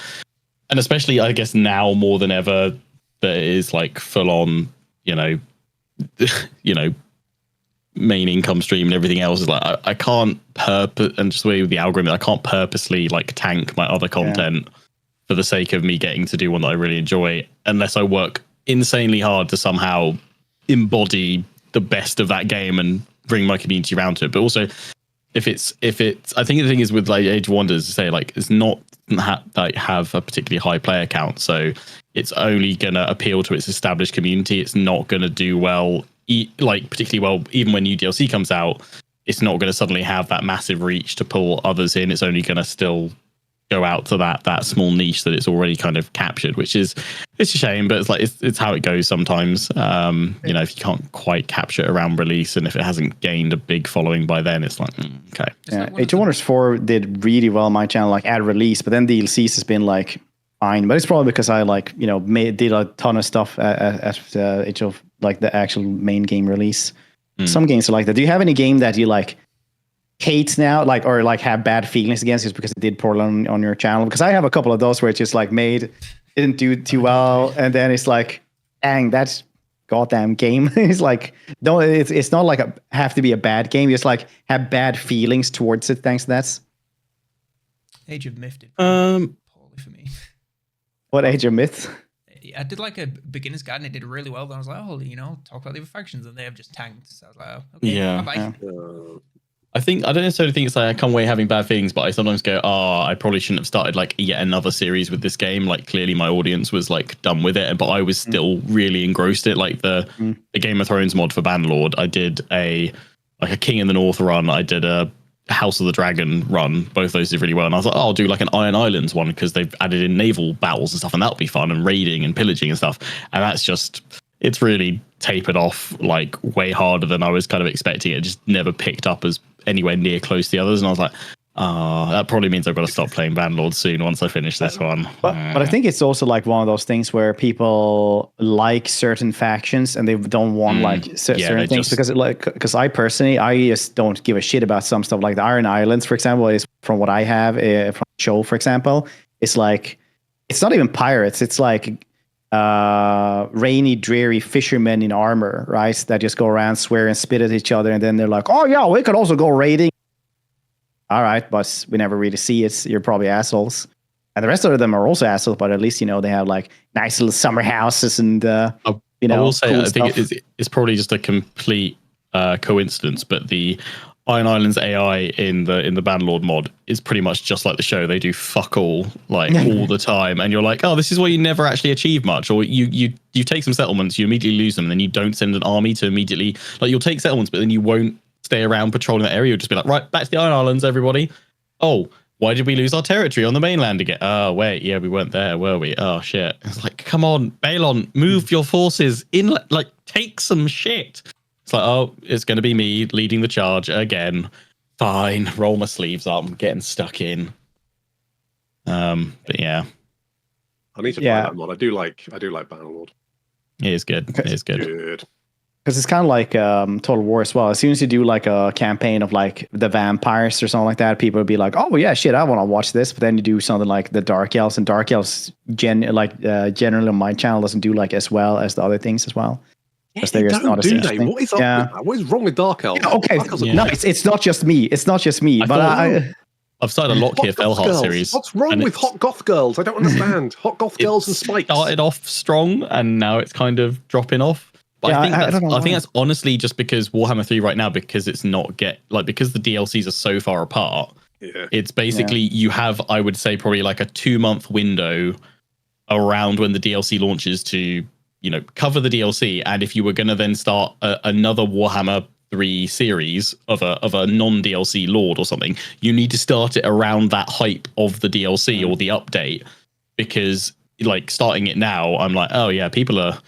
S3: and especially I guess now more than ever, that it is like full on, main income stream and everything else is like I can't and just the way with the algorithm, I can't purposely like tank my other content for the sake of me getting to do one that I really enjoy, unless I work insanely hard to somehow embody the best of that game and bring my community around to it. But also if it's I think the thing is with like Age of Wonders, to say like it's not have a particularly high player count, so it's only gonna appeal to its established community. It's not gonna do well particularly well even when new DLC comes out. It's not gonna suddenly have that massive reach to pull others in. It's only gonna still go out to that small niche that it's already kind of captured, which is, it's a shame, but it's like it's how it goes sometimes. If you can't quite capture it around release, and if it hasn't gained a big following by then, it's like okay.
S1: Yeah, Age of Wonders 4 did really well on my channel, like at release, but then DLCs has been like fine. But it's probably because I did a ton of stuff at Age of like the actual main game release. Some games are like that. Do you have any game that you like hate now, like, or like have bad feelings against just because it did poorly on your channel? Because I have a couple of those where it's just like didn't do too well, and then it's like, dang, that's goddamn game. It's like, no, it's not like have to be a bad game. You just like have bad feelings towards it. Thanks to that.
S2: Age of Myth did poorly for me.
S1: What Age of Myth?
S2: I did like a beginner's guide and it did really well. Then I was like, oh, talk about the other factions, and they have just tanked. So I was like, oh, okay, bye-bye.
S3: I don't necessarily think it's like I come away having bad feelings, but I sometimes go, I probably shouldn't have started like yet another series with this game. Like clearly my audience was like done with it, but I was still really engrossed in it. Like the Game of Thrones mod for Bannerlord, I did a King in the North run. I did a House of the Dragon run. Both those did really well. And I was like, I'll do like an Iron Islands one because they've added in naval battles and stuff, and that'll be fun, and raiding and pillaging and stuff. And that's just, it's really tapered off like way harder than I was kind of expecting. It just never picked up as anywhere near close to the others, and I was like, that probably means I've got to stop playing Bannerlord soon once I finish this one.
S1: But I think it's also like one of those things where people like certain factions and they don't want like certain things because I personally, I just don't give a shit about some stuff. Like the Iron Islands, for example, is from what I have from the show, for example, it's like, it's not even pirates. It's like rainy, dreary fishermen in armor, right? That just go around, swear and spit at each other, and then they're like, oh yeah, we could also go raiding. All right, but we never really see it. You're probably assholes. And the rest of them are also assholes, but at least, they have like nice little summer houses and,
S3: I will say, cool I think it's probably just a complete coincidence, but the Iron Islands AI in the Bannerlord mod is pretty much just like the show. They do fuck all like all the time, and you're like, oh, this is why you never actually achieve much, or you take some settlements, you immediately lose them, and then you don't send an army to immediately, like, you'll take settlements, but then you won't stay around patrolling that area. You'll just be like, right, back to the Iron Islands, everybody. Oh, why did we lose our territory on the mainland again? Oh, wait, yeah, we weren't there, were we? Oh, shit. It's like, come on, Balon, move your forces in, like, take some shit. It's like, oh, it's going to be me leading the charge again. Fine, roll my sleeves up. I'm getting stuck in. But yeah.
S4: I need to play that mod. I do like Bannerlord.
S3: It is good. It is good.
S1: Because it's kind of like Total War as well. As soon as you do like a campaign of like the vampires or something like that, people will be like, "Oh yeah, shit, I want to watch this." But then you do something like the Dark Elves, and Dark Elves generally on my channel doesn't do like as well as the other things as well. Because
S4: They don't, do they? What is up with that? What is wrong with Dark Elves?
S1: Yeah, okay, no, it's not just me. It's not just me.
S3: I've started a Lockyer Fellheart series.
S4: What's wrong with hot goth girls? I don't understand. Hot goth girls and spikes.
S3: Started off strong, and now it's kind of dropping off. But I think that's honestly just because Warhammer 3 right now, because it's not because the DLCs are so far apart.
S4: Yeah.
S3: It's basically you have, I would say, probably like a 2-month window around when the DLC launches to, cover the DLC. And if you were going to then start another Warhammer 3 series of a non-DLC Lord or something, you need to start it around that hype of the DLC or the update, because like starting it now, I'm like, oh yeah, people are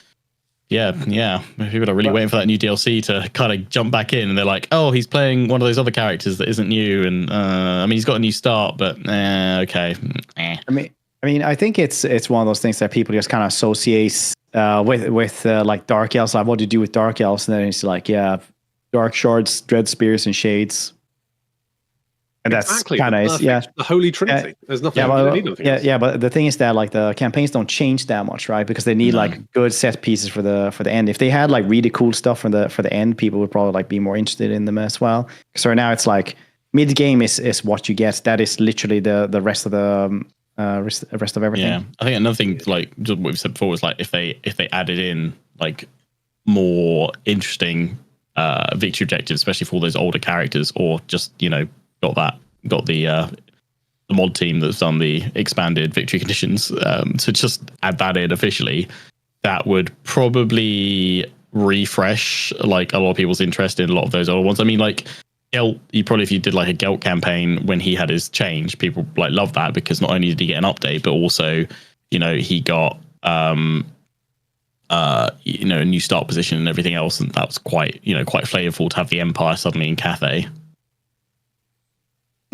S3: really waiting for that new DLC to kind of jump back in, and they're like, oh, he's playing one of those other characters that isn't new, and he's got a new start, but okay.
S1: I mean, I think it's one of those things that people just kind of associate with like Dark Elves. Like, what do you do with Dark Elves? And then it's like, Dark Shards, Dread Spears, and Shades. And that's kind of
S4: the Holy Trinity. There's nothing.
S1: But the thing is that like the campaigns don't change that much, right? Because they need like good set pieces for the end. If they had like really cool stuff for the end, people would probably like be more interested in them as well. So right now it's like mid game is what you get. That is literally the rest of the rest of everything.
S3: Yeah, I think another thing, like just what we've said before, was like if they added in like more interesting victory objectives, especially for all those older characters, or just got the mod team that's done the expanded victory conditions, to just add that in officially, that would probably refresh like a lot of people's interest in a lot of those older ones. I mean, like Gelt, if you did like a Gelt campaign when he had his change, people like love that, because not only did he get an update, but also he got a new start position and everything else, and that was quite flavorful to have the Empire suddenly in Cathay.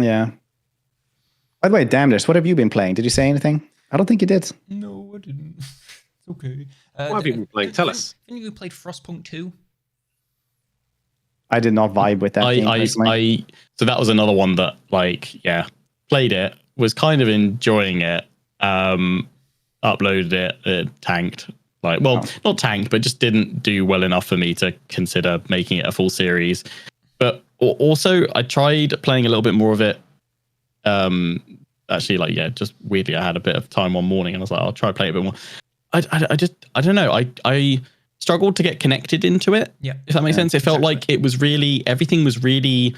S1: Yeah. By the way, Damneders, what have you been playing? Did you say anything? I don't think you did.
S2: No, I didn't. It's okay.
S4: What have you been playing? Tell us.
S2: Think you played Frostpunk 2?
S1: I did not vibe with that game.
S3: So that was another one that, played it, was kind of enjoying it, uploaded it tanked. Not tanked, but just didn't do well enough for me to consider making it a full series. But also, I tried playing a little bit more of it. Just weirdly, I had a bit of time one morning, and I was like, I'll try playing a bit more. I don't know. I struggled to get connected into it.
S2: Yeah,
S3: if that makes sense. It felt like it was really, everything was really,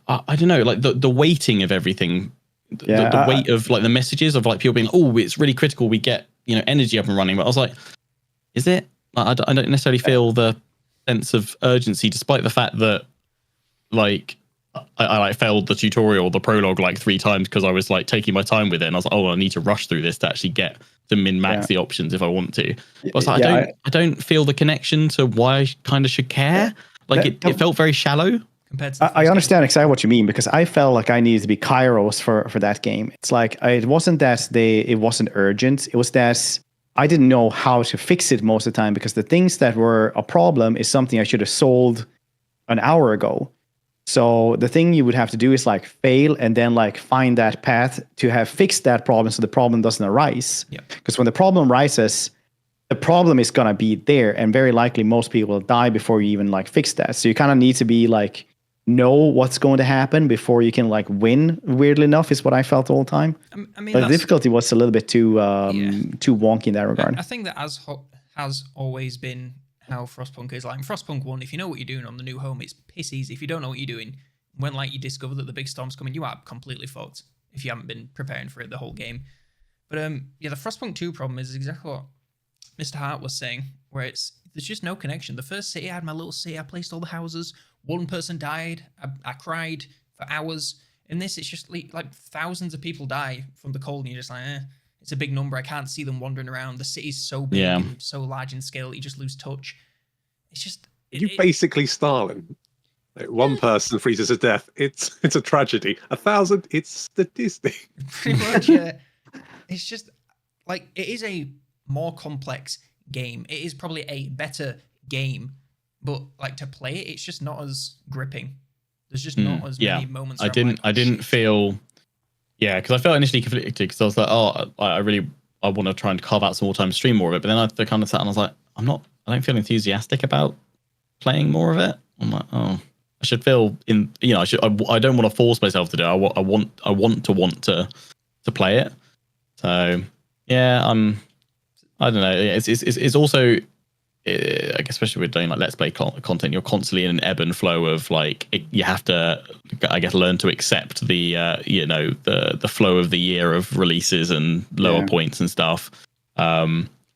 S3: I don't know, like the weighting of everything. The weight of like the messages of like people being, oh, it's really critical, we get energy up and running. But I was like, is it? I don't necessarily feel the sense of urgency, despite the fact that like I failed the tutorial, the prologue, like 3 times because I was like taking my time with it, and I was like, oh, I need to rush through this to actually get to min-max the options if I want to. But I was like, I don't feel the connection to why I kind of should care. Like it felt very shallow.
S1: Compared to I understand exactly what you mean, because I felt like I needed to be Kairos for that game. It's like it wasn't that it wasn't urgent. It was that I didn't know how to fix it most of the time, because the things that were a problem is something I should have solved an hour ago. So the thing you would have to do is like fail and then like find that path to have fixed that problem so the problem doesn't arise. Because when the problem rises, the problem is going to be there, and very likely most people will die before you even like fix that. So you kind of need to be like, know what's going to happen before you can like win, weirdly enough, is what I felt all the time. I mean, but the difficulty was a little bit too wonky in that regard.
S2: I think that has always been how Frostpunk is. Like in Frostpunk 1, if you know what you're doing on the new home, it's piss easy. If you don't know what you're doing, when like you discover that the big storm's coming, you are completely fucked if you haven't been preparing for it the whole game. But the Frostpunk 2 problem is exactly what Mr. Hart was saying, where there's just no connection. The first city, I had my little city, I placed all the houses, one person died, I cried for hours. In this, it's just like thousands of people die from the cold, and you're just like, it's a big number, I can't see them wandering around. The city's so big and so large in scale, you just lose touch. It's just...
S4: basically Stalin. Like, one person freezes to death, it's a tragedy. 1,000, it's statistic.
S2: Pretty much, yeah. It's just, like, it is a more complex game. It is probably a better game, but like to play it, it's just not as gripping. There's just not as many moments.
S3: I didn't feel. Yeah, because I felt initially conflicted because I was like, oh, I want to try and carve out some more time to stream more of it. But then I kind of sat and I was like, I don't feel enthusiastic about playing more of it. I'm like, oh, I should feel I don't want to force myself to do it. I want to play it. So yeah, I don't know. It's also, I guess, especially with doing like Let's Play content, you're constantly in an ebb and flow of like, you have to, I guess, learn to accept the the flow of the year of releases and lower points and stuff.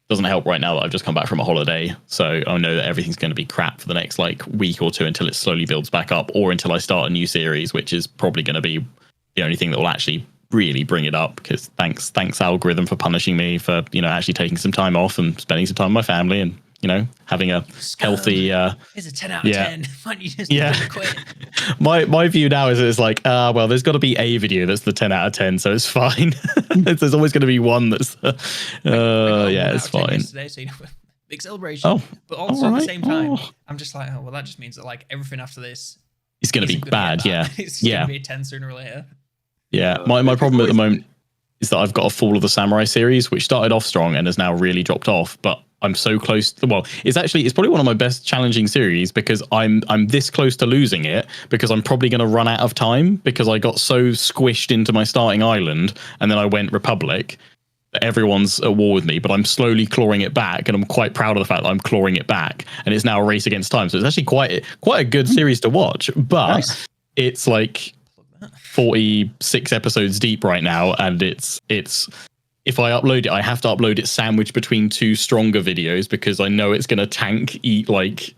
S3: Doesn't help right now that I've just come back from a holiday, so I know that everything's going to be crap for the next like week or two until it slowly builds back up, or until I start a new series, which is probably going to be the only thing that will actually really bring it up, because thanks algorithm for punishing me for actually taking some time off and spending some time with my family and having a healthy
S2: it's a 10 out of 10. Why don't you just quit?
S3: my view now is it's like well, there's got to be a video that's the 10 out of 10, so it's fine. There's always going to be one that's it's fine
S2: yesterday, so big celebration. But also at the same time, I'm just like, well, that just means that like everything after this
S3: is going to be bad. It's going
S2: to be a 10 sooner or later.
S3: My problem at the moment is that I've got a Fall of the Samurai series, which started off strong and has now really dropped off. But I'm so close. It's probably one of my best challenging series, because I'm this close to losing it, because I'm probably going to run out of time, because I got so squished into my starting island and then I went Republic that everyone's at war with me. But I'm slowly clawing it back, and I'm quite proud of the fact that I'm clawing it back. And it's now a race against time, so it's actually quite a good series to watch. But it's like 46 episodes deep right now, and it's if I upload it, I have to upload it sandwiched between two stronger videos, because I know it's going to eat like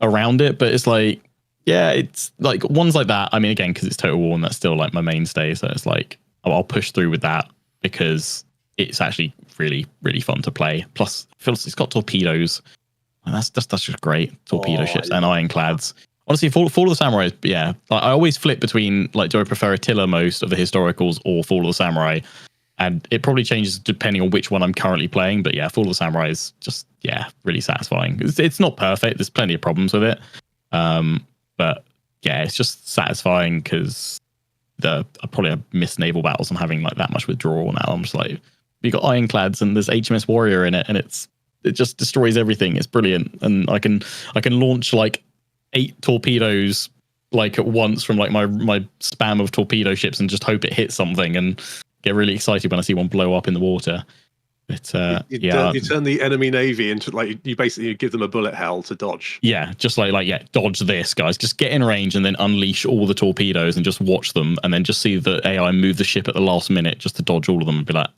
S3: around it. But it's like, it's like ones like that. I mean, again, because it's Total War and that's still like my mainstay, so it's like I'll push through with that, because it's actually really, really fun to play. Plus, it's got torpedoes, and that's just great. Torpedo ships and ironclads. Honestly, Fall of the Samurai, I always flip between, like, do I prefer Attila most of the historicals or Fall of the Samurai? And it probably changes depending on which one I'm currently playing. But yeah, Fall of the Samurai is just, really satisfying. It's not perfect. There's plenty of problems with it. But yeah, it's just satisfying, because I probably miss naval battles. I'm having like that much withdrawal now. I'm just like, we got ironclads and there's HMS Warrior in it, and it just destroys everything. It's brilliant. And I can launch like 8 torpedoes like at once from like my spam of torpedo ships, and just hope it hits something, and get really excited when I see one blow up in the water. But
S4: you turn the enemy navy into like, you basically give them a bullet hell to dodge.
S3: Yeah, just like dodge this, guys. Just get in range and then unleash all the torpedoes and just watch them, and then just see the AI move the ship at the last minute just to dodge all of them, and be like,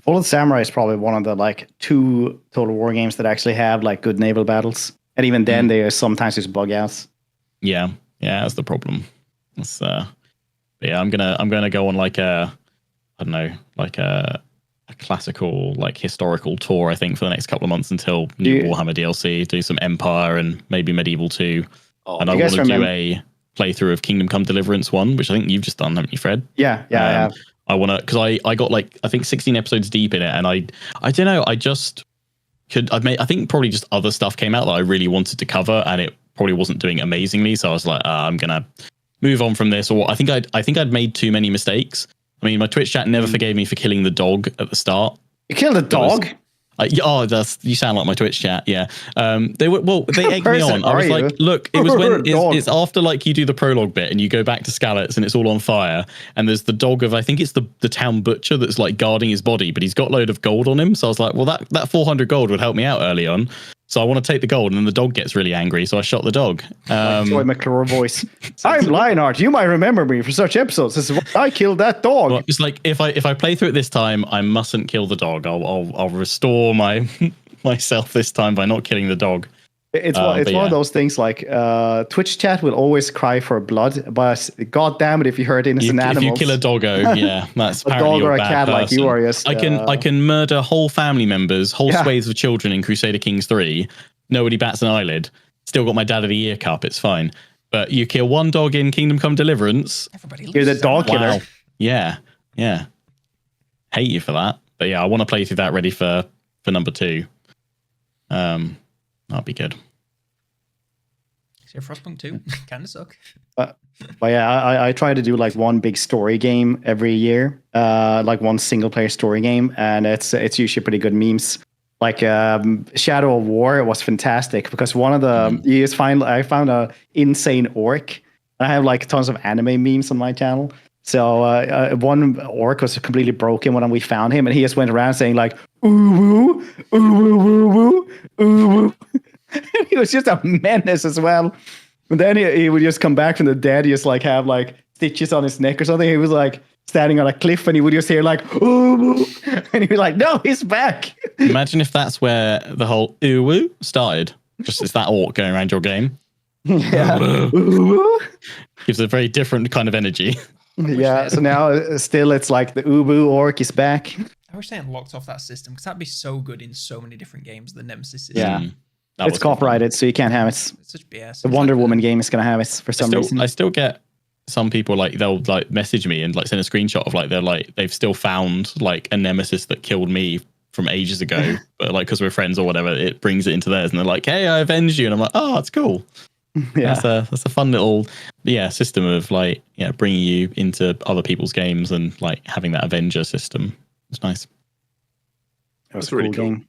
S1: Fall of the Samurai is probably one of the like 2 Total War games that actually have like good naval battles, and even then they sometimes just bug outs.
S3: Yeah, that's the problem. It's I'm gonna go on like a classical, like historical tour, I think, for the next couple of months until new Warhammer DLC, do some Empire and maybe Medieval 2. And I want to do a playthrough of Kingdom Come Deliverance 1, which I think you've just done, haven't you, Fred?
S1: Yeah, I have.
S3: I want to, because I got like, I think 16 episodes deep in it, and I don't know, I think probably just other stuff came out that I really wanted to cover, and it probably wasn't doing amazingly, so I was like, I'm gonna move on from this. Or I think I'd made too many mistakes. I mean, my Twitch chat never forgave me for killing the dog at the start.
S1: You killed a dog?
S3: You sound like my Twitch chat. Yeah. They egged me on. I was like, look, it was when it's after like you do the prologue bit and you go back to Skalitz and it's all on fire, and there's the dog of, I think it's the town butcher that's like guarding his body, but he's got a load of gold on him. So I was like, well, that 400 gold would help me out early on. So I want to take the gold, and then the dog gets really angry, so I shot the dog.
S1: Troy McClure voice. I'm Lionheart. You might remember me for such episodes. This is why I killed that dog.
S3: Well, it's like if I play through it this time, I mustn't kill the dog. I'll restore myself this time by not killing the dog.
S1: It's one of those things like Twitch chat will always cry for blood, but god damn it, if you hurt innocent animals.
S3: If you kill a doggo, that's
S1: a dog or a cat person. Like you are. Just,
S3: I can murder whole family members, whole swathes of children in Crusader Kings 3. Nobody bats an eyelid. Still got my dad of the year cup. It's fine. But you kill one dog in Kingdom Come Deliverance.
S1: You're the dog killer.
S3: Yeah. Hate you for that. But yeah, I want to play through that ready for number 2. That'd be good.
S2: So Frostpunk 2 kind of suck.
S1: But yeah, I try to do like one big story game every year, like one single player story game, and it's usually pretty good memes. Like Shadow of War was fantastic because one of the I found a insane orc. I have like tons of anime memes on my channel. So one orc was completely broken when we found him, and he just went around saying like "ooh woo, ooh woo woo woo, ooh woo." He was just a menace as well. And then he would just come back from the dead. He just like have like stitches on his neck or something. He was like standing on a cliff, and he would just hear like "ooh woo," and he'd be like, "No, he's back."
S3: Imagine if that's where the whole "ooh woo" started. Just it's that orc going around your game.
S1: Yeah, ooh woo.
S3: Gives a very different kind of energy.
S1: Yeah, so now still it's like the Ubu orc is back.
S2: I wish they had locked off that system because that'd be so good in so many different games. The Nemesis system.
S1: Yeah, it's copyrighted, so you can't have it.
S2: It's such BS.
S1: The Wonder Woman game is gonna have it for some reason.
S3: I still get some people like they'll like message me and like send a screenshot of like they've still found like a Nemesis that killed me from ages ago, but like because we're friends or whatever, it brings it into theirs, and they're like, "Hey, I avenged you," and I'm like, "Oh, that's cool." Yeah, that's a fun little system of like bringing you into other people's games and like having that Avenger system. It's nice.
S1: It was a really cool game.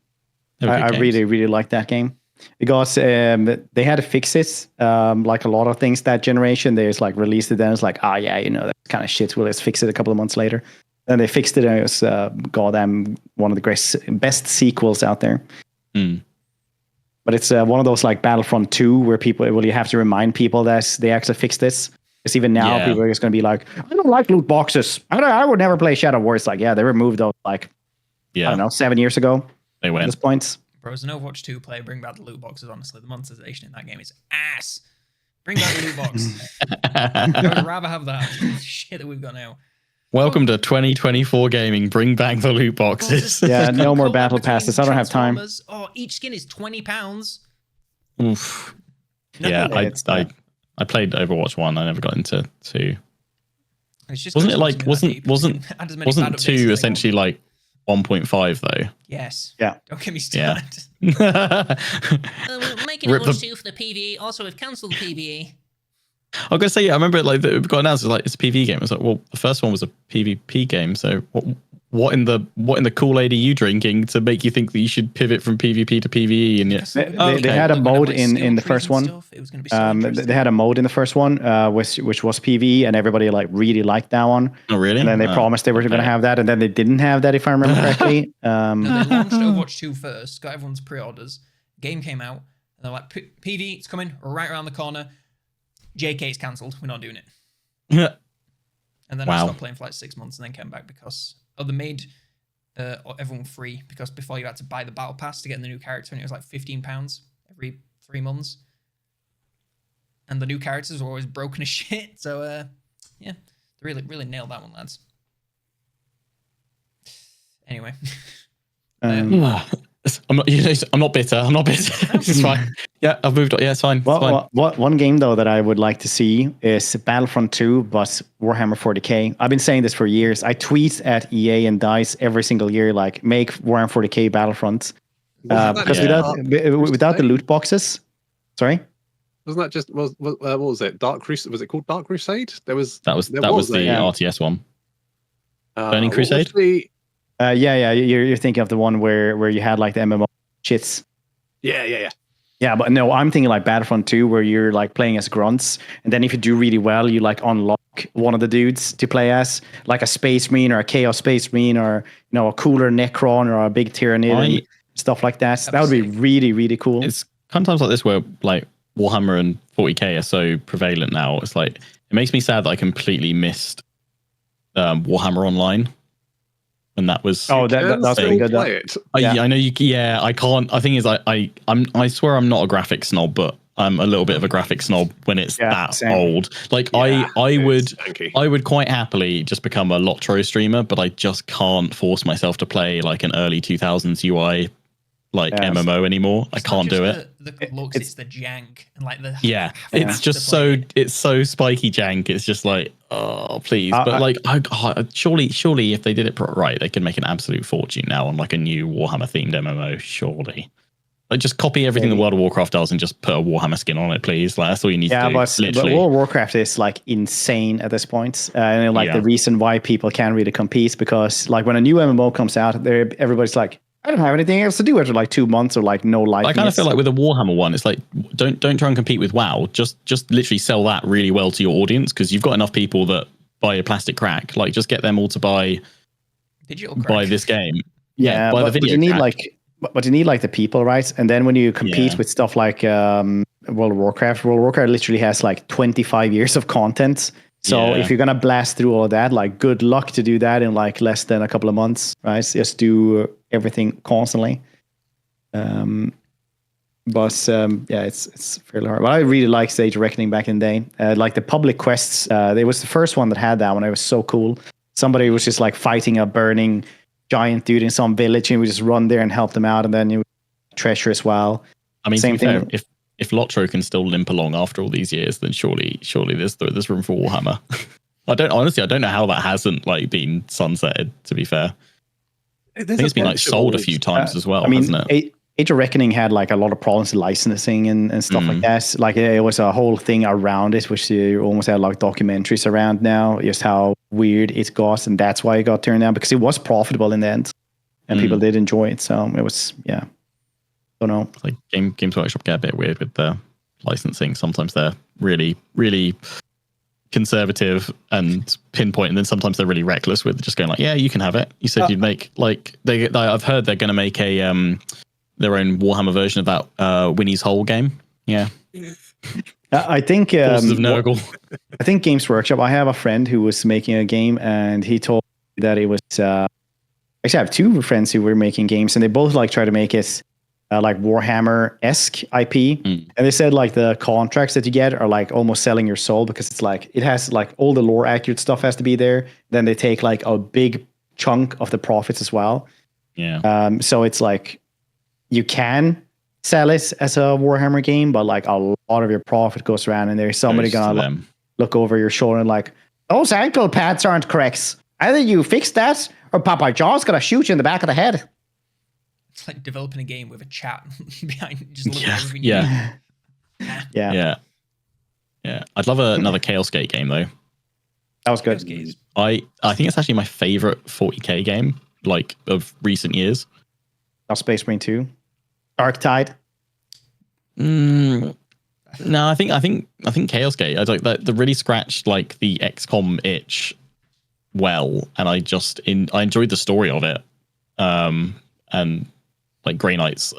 S3: I
S1: really like that game because they had to fix it. Like a lot of things that generation, they just like released it. Then it's like, that's kind of shit. We'll just fix it a couple of months later. Then they fixed it, and it was goddamn one of the best sequels out there. But it's one of those like Battlefront 2 where you have to remind people that they actually fixed this. Because even now people are just going to be like, I don't like loot boxes. I would never play Shadow of War. It's like, they removed those like, I don't know, 7 years ago.
S3: They went.
S1: At this point.
S2: Bro, as an Overwatch 2 player, bring back the loot boxes, honestly. The monetization in that game is ass. Bring back the loot box. I would rather have that shit that we've got now.
S3: Welcome to 2024 gaming. Bring back the loot boxes.
S1: No more battle passes. I don't have time.
S2: Oh, each skin is £20.
S3: Oof. Yeah, I played Overwatch 1. I never got into 2. Wasn't it like wasn't 2 essentially like 1.5 though?
S2: Yes.
S1: Yeah.
S2: Don't get me started.
S3: Yeah.
S2: We're making it Overwatch 2 for the PvE. Also, we've cancelled the PvE.
S3: I was gonna say, I remember like it got announced it's a PvE game. I was like, well, the first one was a PvP game, so what in the Kool-Aid are you drinking to make you think that you should pivot from PvP to PvE? And
S1: they had a mode in the first one. They had a mode in the first one, which was PvE, and everybody like really liked that one.
S3: Oh, really?
S1: And then they promised they were going to have that, and then they didn't have that, if I remember correctly.
S2: No, they launched Overwatch 2 first, got everyone's pre-orders. Game came out, and they're like, PvE, it's coming right around the corner. JK is cancelled. We're not doing it.
S3: Yeah.
S2: And then I stopped playing for like 6 months, and then came back because they made everyone free, because before you had to buy the battle pass to get the new character, and it was like £15 every 3 months. And the new characters were always broken as shit. So they really nailed that one, lads. Anyway.
S3: I'm not bitter. It's fine. Yeah, I've moved on. Yeah, it's fine.
S1: One game though that I would like to see is Battlefront 2, but Warhammer 40k. I've been saying this for years. I tweet at EA and DICE every single year, like, make Warhammer 40k Battlefront. Because without the loot boxes, sorry.
S4: Wasn't that just what was it? Dark Crusade? Was it called Dark Crusade? That was the
S3: RTS one. Burning Crusade.
S1: You're thinking of the one where you had like the MMO shits. Yeah, but no, I'm thinking like Battlefront 2, where you're like playing as grunts, and then if you do really well, you like unlock one of the dudes to play as, like a Space Marine or a Chaos Space Marine, or a cooler Necron or a big Tyraniid, stuff like that. That would be really, really cool.
S3: It's kind of times like this where like Warhammer and 40k are so prevalent now. It's like, it makes me sad that I completely missed Warhammer Online. And that was
S1: that's really good.
S3: I know you. Yeah, I can't. I think is I swear I'm not a graphic snob, but I'm a little bit of a graphic snob when it's
S1: same.
S3: old. Like I would quite happily just become a Lotro streamer, but I just can't force myself to play like an early 2000s UI MMO anymore. I can't do it.
S2: The looks, it's the jank and like the
S3: it's just it's so spiky jank. It's just like, oh please. But surely if they did it right, they could make an absolute fortune now on like a new Warhammer themed MMO. Surely. Like, just copy everything the World of Warcraft does and just put a Warhammer skin on it, please. Like, that's all you need to do.
S1: But World of Warcraft is like insane at this point. And like the reason why people can't really compete, because like when a new MMO comes out, everybody's like, I don't have anything else to do after like 2 months or like no life.
S3: I kind of feel like with a Warhammer one, it's like, don't try and compete with WoW. Just literally sell that really well to your audience, because you've got enough people that buy a plastic crack. Like, just get them all to buy this game.
S1: Yeah,
S3: buy the video.
S1: But you need like the people, right? And then when you compete with stuff like World of Warcraft literally has like 25 years of content. So if you're gonna blast through all of that, like good luck to do that in like less than a couple of months, right? Just do everything constantly. It's fairly hard. But I really like Stage of Reckoning back in the day. Like the public quests, it was the first one that had that one. It was so cool. Somebody was just like fighting a burning giant dude in some village, and we just run there and help them out, and then you treasure as well.
S3: I mean,
S1: same thing.
S3: Fair, if Lotro can still limp along after all these years, then surely there's room for Warhammer. I don't know how that hasn't like been sunsetted, to be fair. I think it's been like sold a few times as well, hasn't it?
S1: Age of Reckoning had like a lot of problems with licensing and stuff like that. Like it was a whole thing around it, which you almost had like documentaries around now, just how weird it got, and that's why it got turned down, because it was profitable in the end, and people did enjoy it. So it was, don't know.
S3: Like Games Workshop get a bit weird with the licensing. Sometimes they're really, really conservative and pinpoint, and then sometimes they're really reckless with just going like, yeah, you can have it. You said you'd make like I've heard they're going to make a their own Warhammer version of that Winnie's Hole game. Yeah.
S1: I think
S3: Forces of Nurgle.
S1: I think Games Workshop, I have a friend who was making a game, and he told me that it was actually I have two friends who were making games, and they both like try to make it like Warhammer-esque IP. And they said like the contracts that you get are like almost selling your soul, because it's like it has like all the lore accurate stuff has to be there. Then they take like a big chunk of the profits as well.
S3: Yeah.
S1: So it's like you can sell it as a Warhammer game, but like a lot of your profit goes around, and there's somebody gonna look over your shoulder and like, those ankle pads aren't correct. Either you fix that, or Papa John's gonna shoot you in the back of the head.
S2: It's like developing a game with a chat behind, just looking at everything.
S3: Yeah. I'd love another Chaos Gate game though.
S1: That was good.
S3: I think it's actually my favorite 40k game, like of recent years.
S1: Space Marine 2. Dark Tide.
S3: No, I think Chaos Gate. I like that. They really scratched like the XCOM itch well, and I enjoyed the story of it. And like Grey Knights.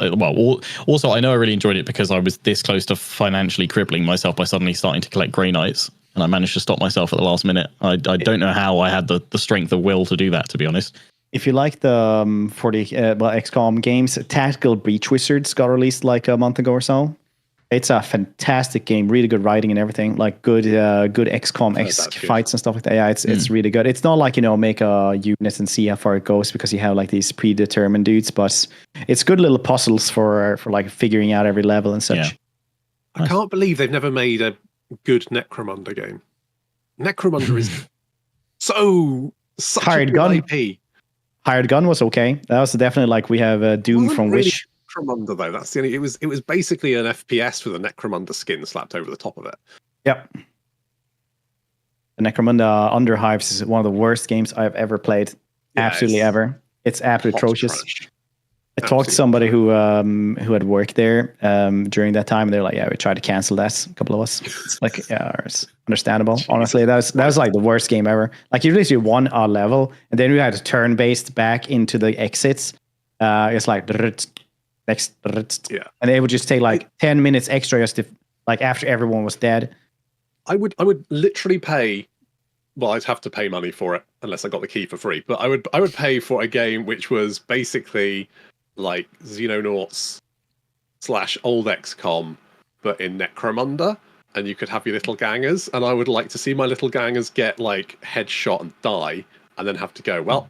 S3: Also I know I really enjoyed it because I was this close to financially crippling myself by suddenly starting to collect Grey Knights, and I managed to stop myself at the last minute. I don't know how I had the strength of will to do that, to be honest.
S1: If you like the XCOM games, Tactical Breach Wizards got released like a month ago or so. It's a fantastic game, really good writing and everything, like good XCOM-esque fights and stuff like that. Yeah, it's really good. It's not like, make a unit and see how far it goes, because you have like these predetermined dudes, but it's good little puzzles for like figuring out every level and such.
S3: Yeah.
S4: I can't believe they've never made a good Necromunda game. Necromunda is such
S1: Hired
S4: a good IP.
S1: Hired Gun was okay. That was definitely like we have Doom from
S4: really
S1: Wish.
S4: Necromunda though, that's the only. It was basically an FPS with a Necromunda skin slapped over the top of it.
S1: Yep. The Necromunda Underhives is one of the worst games I've ever played.
S4: Yeah,
S1: absolutely ever. It's absolutely atrocious. I talked to somebody who had worked there during that time, and they're like, "Yeah, we tried to cancel that. A couple of us." It's like, yeah, it's understandable. Honestly, that was like the worst game ever. Like you literally won a level, and then we had to turn based back into the exits. It's like next, and it would just take like 10 minutes extra just to, like, after everyone was dead.
S4: I would literally pay. Well, I'd have to pay money for it unless I got the key for free. But I would pay for a game which was basically like Xenonauts / old XCOM, but in Necromunda, and you could have your little gangers, and I would like to see my little gangers get like headshot and die, and then have to go, well,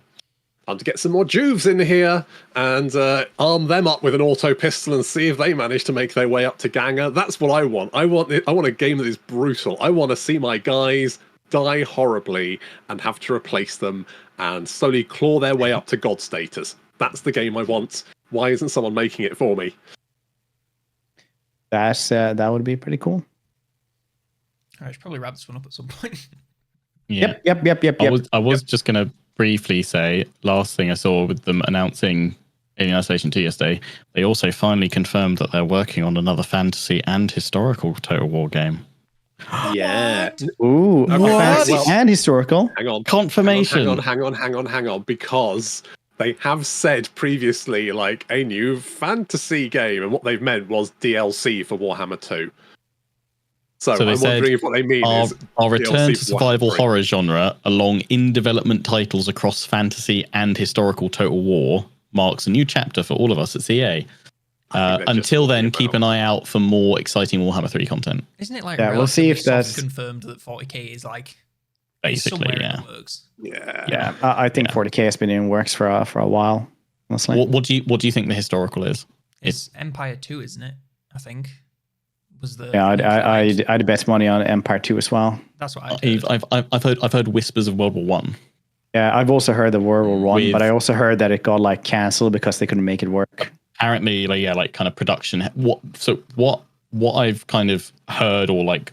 S4: time to get some more Juves in here and arm them up with an auto pistol and see if they manage to make their way up to Ganger. That's what I want. I want a game that is brutal. I want to see my guys die horribly and have to replace them and slowly claw their way up to god status. That's the game I want. Why isn't someone making it for me?
S1: that would be pretty cool.
S2: I should probably wrap this one up at some point.
S3: Yeah.
S1: Yep.
S3: I was just going to briefly say, last thing I saw with them announcing Alien Isolation 2 yesterday, they also finally confirmed that they're working on another fantasy and historical Total War game.
S4: Yeah.
S1: Ooh,
S4: Okay,
S1: fantasy
S4: well-
S1: and historical.
S4: Hang on.
S3: Confirmation.
S4: Hang on, because they have said previously like a new fantasy game, and what they've meant was DLC for Warhammer 2. So
S3: So they
S4: I'm
S3: said
S4: wondering if what they mean is
S3: Our return
S4: DLC
S3: to
S4: for
S3: survival
S4: Warhammer 3.
S3: horror genre along in-development titles across fantasy and historical Total War marks a new chapter for all of us at CA.
S4: I think they're just
S3: Until then,
S4: talking
S3: keep an eye out for more exciting Warhammer 3 content.
S2: Isn't it like
S1: Yeah, we'll see if
S2: relatively
S1: that's-
S2: soft confirmed that 40k is like
S3: Basically,
S2: somewhere
S3: yeah.
S2: in the works?
S1: Yeah, I think 40k has been in works for a while. Honestly,
S3: What do you think the historical is?
S2: It's Empire 2, isn't it? I think was the
S1: yeah, I'd bet money on Empire 2 as well.
S2: That's what I heard.
S3: I've heard whispers of World War One.
S1: Yeah, I've also heard of World War One,
S3: With-
S1: but I also heard that it got like cancelled because they couldn't make it work.
S3: Apparently, like kind of production. What I've kind of heard, or like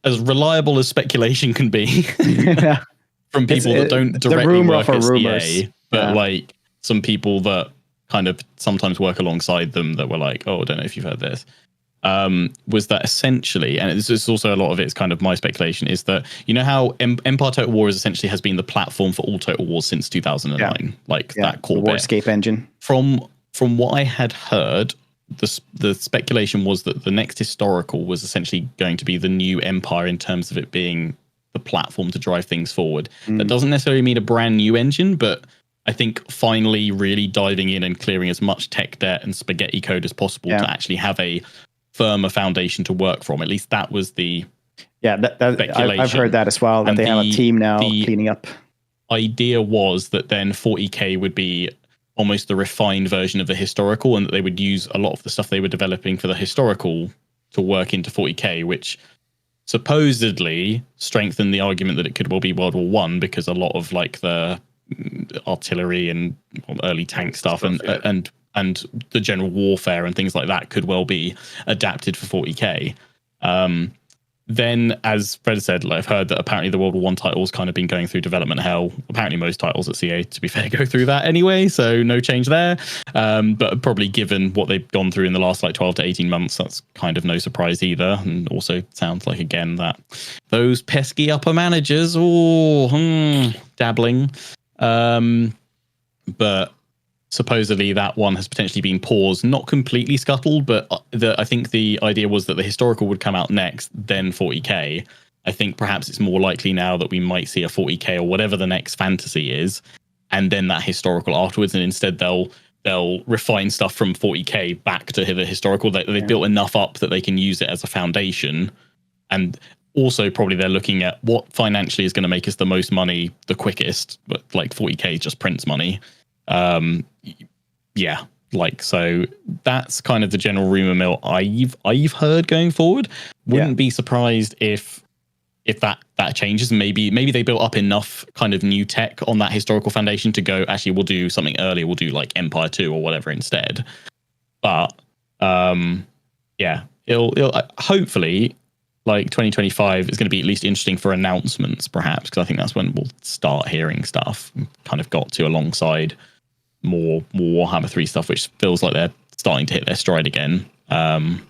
S3: as reliable as speculation can be
S1: Yeah.
S3: from people that don't
S1: the
S3: directly
S1: rumor
S3: work
S1: of
S3: at
S1: rumors.
S3: CA, but
S1: Yeah.
S3: like some people that kind of sometimes work alongside them that were like, oh, I don't know if you've heard this. Was that essentially, and this is also a lot of it's kind of my speculation, is that you know how Empire Total War essentially has been the platform for all Total Wars since 2009, like
S1: Yeah,
S3: that core
S1: the
S3: bit.
S1: Warscape engine.
S3: From what I had heard, the speculation was that the next historical was essentially going to be the new Empire in terms of it being the platform to drive things forward. That doesn't necessarily mean a brand new engine, but I think finally really diving in and clearing as much tech debt and spaghetti code as possible to actually have a firmer foundation to work from. At least that was the
S1: I've heard that as well, that
S3: And
S1: they have a team now
S3: the-
S1: cleaning up.
S3: idea was that then 40k would be almost the refined version of the historical, and that they would use a lot of the stuff they were developing for the historical to work into 40k, which supposedly strengthened the argument that it could well be World War One, because a lot of like the artillery and early tank stuff and the general warfare and things like that could well be adapted for 40k. Then, as Fred said, like, I've heard that apparently the World War One title's kind of been going through development hell. Apparently most titles at CA, to be fair, go through that anyway, so no change there. But probably given what they've gone through in the last like 12 to 18 months, that's kind of no surprise either. And also sounds like, again, that those pesky upper managers, dabbling. But supposedly that one has potentially been paused, not completely scuttled, but I think the idea was that the historical would come out next, then 40k. I think perhaps it's more likely now that we might see a 40k or whatever the next fantasy is, and then that historical afterwards, and instead they'll refine stuff from 40k back to the historical. They've built enough up that they can use it as a foundation, and also probably they're looking at what financially is going to make us the most money the quickest, but like 40k just prints money. So that's kind of the general rumor mill I've heard going forward. Wouldn't be surprised if that changes, and maybe they built up enough kind of new tech on that historical foundation to go, actually we'll do something earlier, we'll do like Empire 2 or whatever instead. But it'll hopefully, like 2025 is going to be at least interesting for announcements, perhaps, because I think that's when we'll start hearing stuff. Kind of got to alongside more Warhammer 3 stuff, which feels like they're starting to hit their stride again.
S1: I'm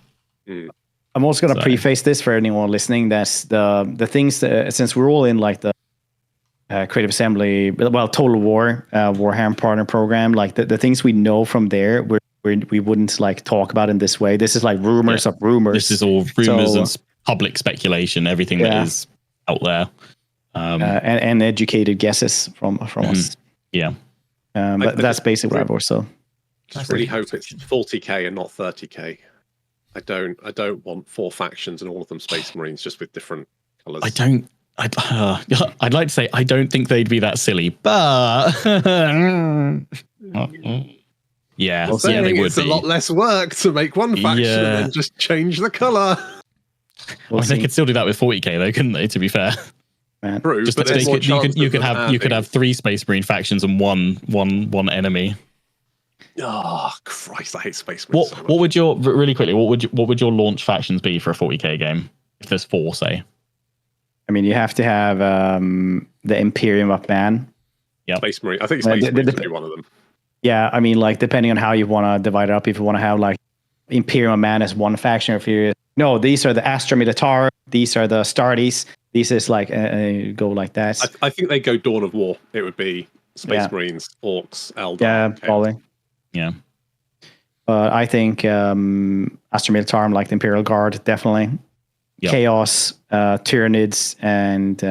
S1: also going to preface this for anyone listening. That's the things that, since we're all in like the Creative Assembly, Total War Warhammer Partner Program, like the things we know from there, we wouldn't like talk about in this way. This is like rumors of rumors.
S3: This is all rumors and public speculation, everything that is out there,
S1: and educated guesses from us.
S3: Yeah.
S1: But that's basically what I've also.
S4: I really hope it's 40k and not 30k. I don't want 4 factions and all of them Space Marines just with different colors.
S3: I'd like to say I don't think they'd be that silly, but they would.
S4: It's a lot less work to make one faction and then just change the color.
S3: They could still do that with 40k though, couldn't they? To be fair.
S1: Man.
S4: True,
S3: Just
S4: but
S3: you could have 3 Space Marine factions and one enemy.
S4: Oh Christ, I hate Space Marines. So much.
S3: What would your really quickly? What would your launch factions be for a 40k game? If there's 4, say.
S1: I mean, you have to have the Imperium of Man.
S3: Yeah,
S4: Space Marine. I think Space Marines would be one of them.
S1: Yeah, I mean, like depending on how you want to divide it up, if you want to have like Imperium of Man as one faction, or if you no, these are the Astra Militarum, these are the Astartes. These is like go like that.
S4: I think they go Dawn of War. It would be Space Marines, Orcs, Eldar.
S1: Yeah, probably.
S3: Yeah.
S1: But I think Astra Militarum, like the Imperial Guard, definitely.
S3: Yep.
S1: Chaos, Tyranids, and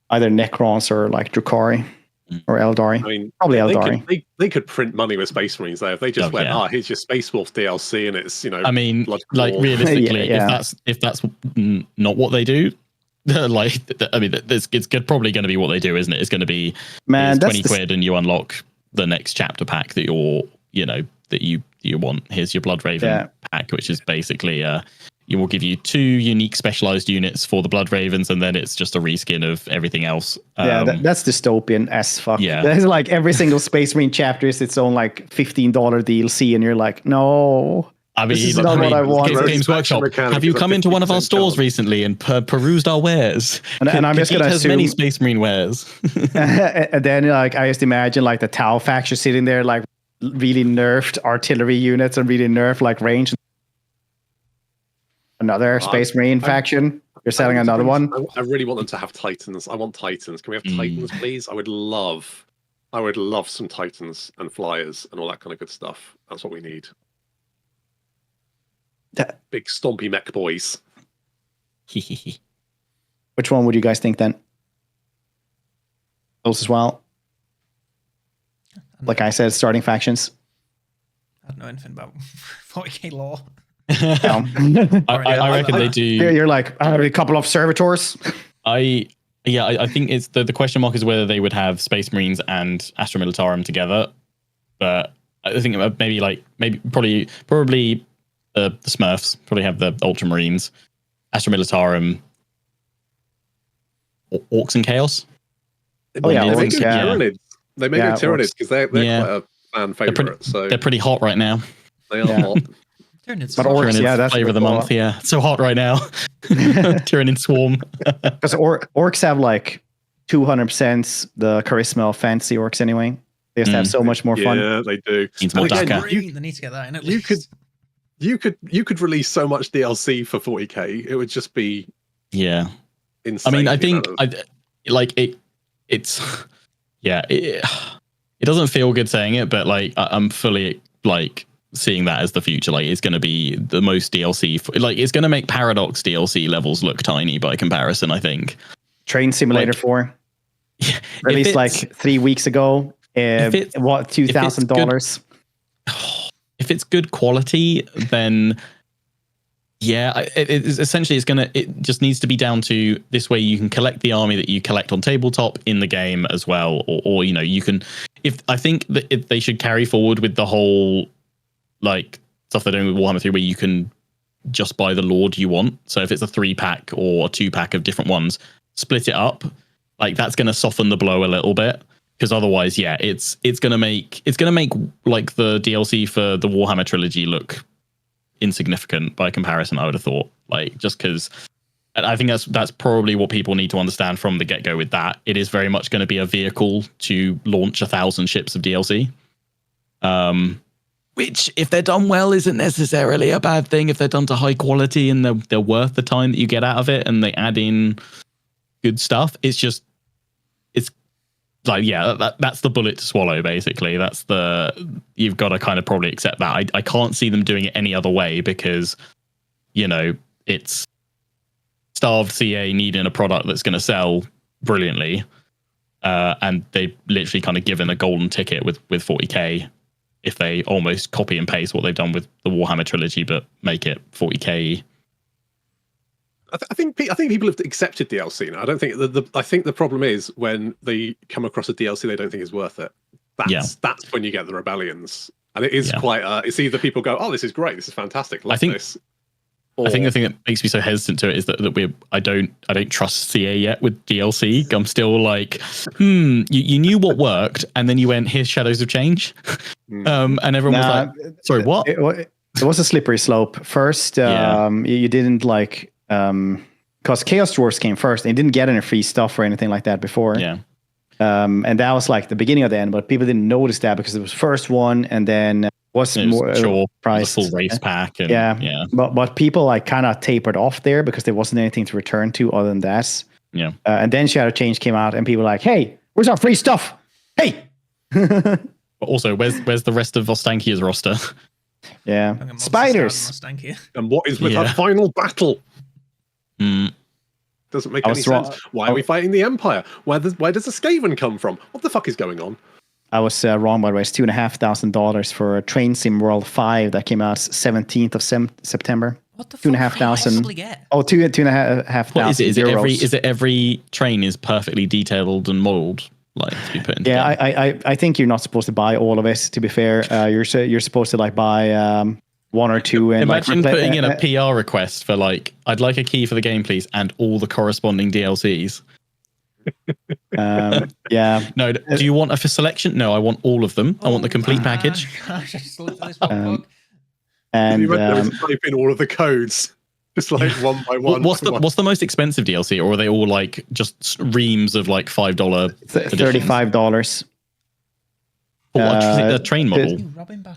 S1: either Necrons or like Drukhari or Eldari.
S4: I mean,
S1: probably Eldari.
S4: They could print money with Space Marines there if they just here's your Space Wolf DLC, and it's
S3: I mean, like realistically, if that's not what they do, like I mean, it's probably going to be what they do, isn't it? It's going to be 20 quid, and you unlock the next chapter pack that you want. Here's your Blood Raven pack, which is basically you will give you 2 unique specialized units for the Blood Ravens, and then it's just a reskin of everything else.
S1: That's dystopian as fuck.
S3: Yeah,
S1: there's like every single Space Marine chapter is its own like $15 DLC, and you're like, no.
S3: I mean,
S1: this is not what I want.
S3: Games Workshop. Have you come into one of our stores recently and perused our wares?
S1: And I'm just gonna assume
S3: many Space Marine wares.
S1: And then like I just imagine like the Tau faction sitting there like really nerfed artillery units and really nerfed like range. Another Space Marine faction. You're selling another one.
S4: I really want them to have Titans. I want Titans. Can we have Titans, please? I would love some Titans and Flyers and all that kind of good stuff. That's what we need. Big stompy mech boys.
S1: Which one would you guys think then? Those as well. Like I said, starting factions.
S2: I don't know anything about 40k lore.
S3: I reckon they do.
S1: You're like a couple of servitors.
S3: I think it's the question mark is whether they would have Space Marines and Astra Militarum together. But I think probably the Smurfs probably have the Ultramarines, Astra Militarum, Orcs and Chaos.
S1: Oh yeah,
S4: they make Tyranids. They make Tyranids because they're quite a fan favorite.
S3: They're pretty hot right now.
S4: They are hot.
S2: Tyranids,
S1: but Orcs, that's
S3: flavor of the month. Yeah, it's so hot right now. Tyranid Swarm.
S1: Because Orcs have like 200% the charisma of fantasy Orcs anyway. They just have so much more fun.
S4: Yeah, they do.
S3: Needs more DACA.
S2: They need to get that in at least.
S4: You could release so much DLC for 40k. It would just be insane.
S3: I mean, I think it doesn't feel good saying it, but like I'm fully like seeing that as the future. Like it's going to be the most DLC it's going to make Paradox DLC levels look tiny by comparison, I think.
S1: Train Simulator 4 released like 3 weeks ago. What, $2,000?
S3: If it's good quality, then it just needs to be down to this way you can collect the army that you collect on tabletop in the game as well, or you can. I think that if they should carry forward with the whole like stuff they're doing with Warhammer 3, where you can just buy the Lord you want. So if it's a 3-pack or a 2-pack of different ones, split it up. Like that's going to soften the blow a little bit. Because otherwise, it's gonna make like the DLC for the Warhammer trilogy look insignificant by comparison. I would have thought, like, just because I think that's probably what people need to understand from the get go. With that, it is very much going to be a vehicle to launch 1,000 ships of DLC. Which, if they're done well, isn't necessarily a bad thing. If they're done to high quality and they're worth the time that you get out of it, and they add in good stuff, it's like, that's the bullet to swallow, basically. You've got to kind of probably accept that. I can't see them doing it any other way because, it's starved CA needing a product that's going to sell brilliantly. And they've literally kind of given a golden ticket with 40k if they almost copy and paste what they've done with the Warhammer trilogy, but make it 40k.
S4: I think people have accepted DLC now. I don't think I think the problem is when they come across a DLC they don't think is worth it. That's when you get the rebellions, and it is quite. It's either people go, "Oh, this is great, this is fantastic, love this,"
S3: I think the thing that makes me so hesitant to it is that I don't trust CA yet with DLC. I'm still like, you knew what worked, and then you went, here's Shadows of Change, and everyone was like, sorry, what?
S1: It was a slippery slope. First, you didn't like, because Chaos Dwarfs came first, and you didn't get any free stuff or anything like that before.
S3: Yeah.
S1: And that was like the beginning of the end, but people didn't notice that because it was first one, and then was more priced.
S3: Full race pack. And,
S1: But people like kind of tapered off there because there wasn't anything to return to other than that.
S3: Yeah.
S1: And then Shadow Change came out, and people were like, "Hey, where's our free stuff? Hey!"
S3: But also, where's the rest of Vostankia's roster?
S1: Yeah, spiders.
S4: And what is with that final battle? Doesn't make any sense. Why are we fighting the Empire? Where does the Skaven come from? What the fuck is going on?
S1: I was wrong, by the way. It's $2,500 for Train Sim World 5 that came out 17th of September.
S2: What the fuck?
S1: $2,500. Oh, $2,500.
S3: What is it? Is it every train is perfectly detailed and modeled, like to be put in?
S1: Yeah, I think you're not supposed to buy all of it. To be fair, you're supposed to like buy one or two. And
S3: imagine putting in a PR request for like, I'd like a key for the game, please, and all the corresponding DLCs.
S1: Yeah.
S3: No, do you want a selection? No, I want all of them. I want the complete package.
S2: Gosh, I just looked at this one
S1: and
S4: type in all of the codes, just like one by one.
S3: What's the most expensive DLC, or are they all like just reams of like $5?
S1: $35.
S3: A train model.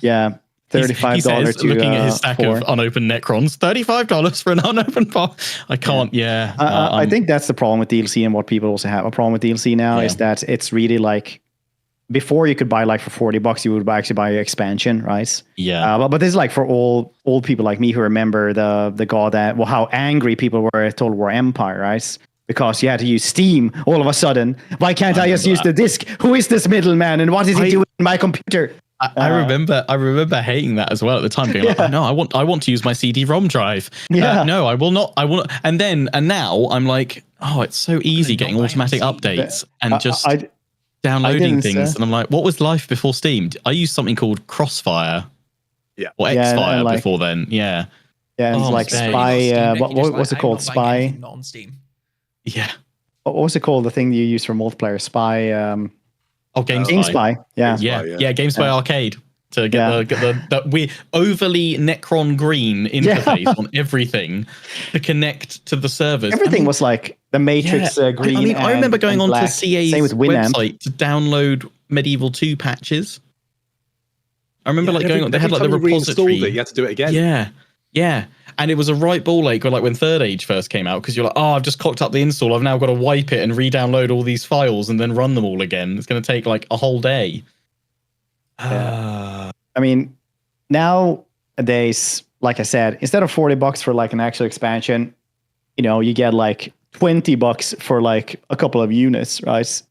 S1: Yeah. $35
S3: he says,
S1: to
S3: looking at his stack of unopened Necrons. $35 for an unopened box. I can't.
S1: I think that's the problem with DLC, and what people also have a problem with DLC now is that it's really like, before you could buy like for $40, you would actually buy an expansion, right?
S3: Yeah.
S1: But this is like for all old people like me who remember the how angry people were at Total War Empire, right? Because you had to use Steam all of a sudden. Why can't I just use the disc? Who is this middleman, and what is he doing in my computer?
S3: I remember hating that as well at the time, being like, oh, no, I want to use my CD-ROM drive. No, I will not. I will not. And now I'm like, oh, it's so easy getting automatic updates and just downloading things. And I'm like, what was life before Steam? I used something called Crossfire.
S4: Yeah.
S3: Or Xfire before then. Yeah.
S1: Yeah, it's like Spy. What was it called? Spy.
S2: Not on Steam.
S3: Yeah.
S1: What was it called? The thing you use for multiplayer? Spy. GameSpy. Yeah.
S3: GameSpy Arcade to get the we overly Necron green interface on everything to connect to the servers.
S1: Everything was like the Matrix green.
S3: I remember going on to CA's
S1: Winamp
S3: website to download Medieval 2 patches. I remember going on. They had like the repository.
S4: You had to do it again.
S3: Yeah. And it was a right ball ache when Third Age first came out, because you're like, oh, I've just cocked up the install. I've now got to wipe it and re-download all these files and then run them all again. It's going to take like a whole day.
S1: I mean, nowadays, like I said, instead of $40 for like an actual expansion, you get like $20 for like a couple of units, right?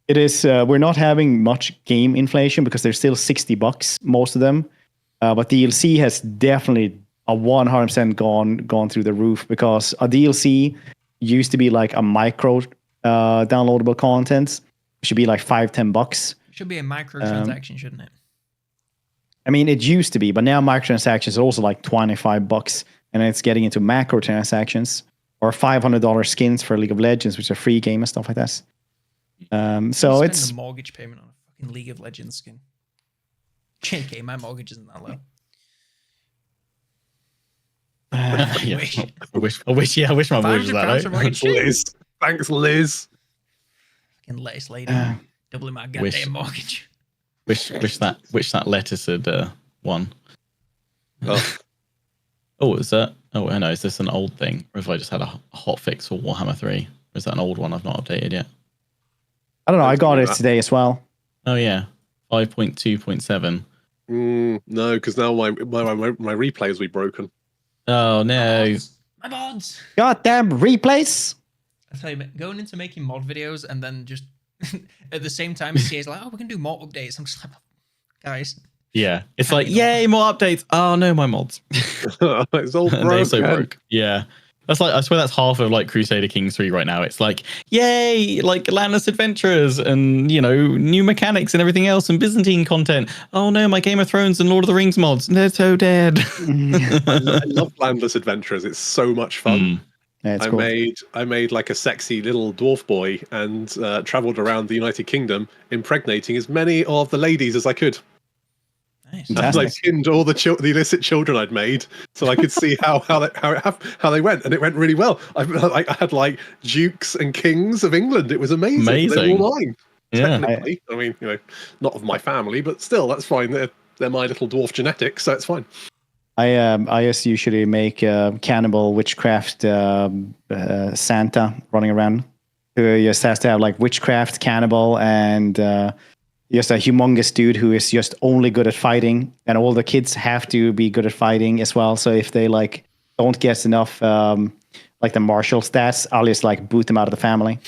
S1: It is, we're not having much game inflation because they're still $60, most of them. But DLC has definitely 100% gone through the roof, because a DLC used to be like a micro downloadable content. It should be like $5-10.
S2: It should be a microtransaction, shouldn't it?
S1: I mean, it used to be, but now microtransactions are also like $25, and it's getting into macro transactions, or $500 skins for League of Legends, which is a free game and stuff like that. So it's
S2: a mortgage payment on a fucking League of Legends skin. JK, my mortgage isn't that low.
S3: I wish my mortgage was that low.
S4: Liz. Thanks, Liz.
S2: Fucking lettuce lady. Doubling my goddamn mortgage.
S3: Wish that lettuce had won. Is that? Oh, I know. Is this an old thing, or if I just had a hot fix for Warhammer 3? Or is that an old one I've not updated yet?
S1: I don't know. I got it today as well.
S3: Oh yeah, 5.2.7.
S4: No, because now my replays will be broken.
S3: Oh no!
S2: My mods.
S1: Goddamn replays!
S2: I tell you, going into making mod videos and then just at the same time, CA's like, "Oh, we can do more updates." I'm just like, guys.
S3: Yeah, it's like, yay, more updates. Oh no, my mods.
S4: It's all broken.
S3: They're so broke. Yeah. That's like, I swear that's half of like Crusader Kings 3 right now. It's like, yay, like Landless Adventurers and, you know, new mechanics and everything else and Byzantine content. Oh no, my Game of Thrones and Lord of the Rings mods, they're so dead.
S4: I love Landless Adventurers. It's so much fun.
S1: Yeah, it's cool.
S4: I made like a sexy little dwarf boy and traveled around the United Kingdom, impregnating as many of the ladies as I could.
S2: Nice.
S4: And I pinned all the illicit children I'd made, so I could see how they went, and it went really well. I had like dukes and kings of England. It was amazing. They were all mine.
S3: Yeah.
S4: Technically, I mean, you know, not of my family, but still, that's fine. They're my little dwarf genetics, so it's fine.
S1: I just usually make cannibal witchcraft Santa running around, who just has to have like witchcraft, cannibal, and just a humongous dude who is just only good at fighting, and all the kids have to be good at fighting as well. So if they like don't get enough like the martial stats, I'll just like boot them out of the family.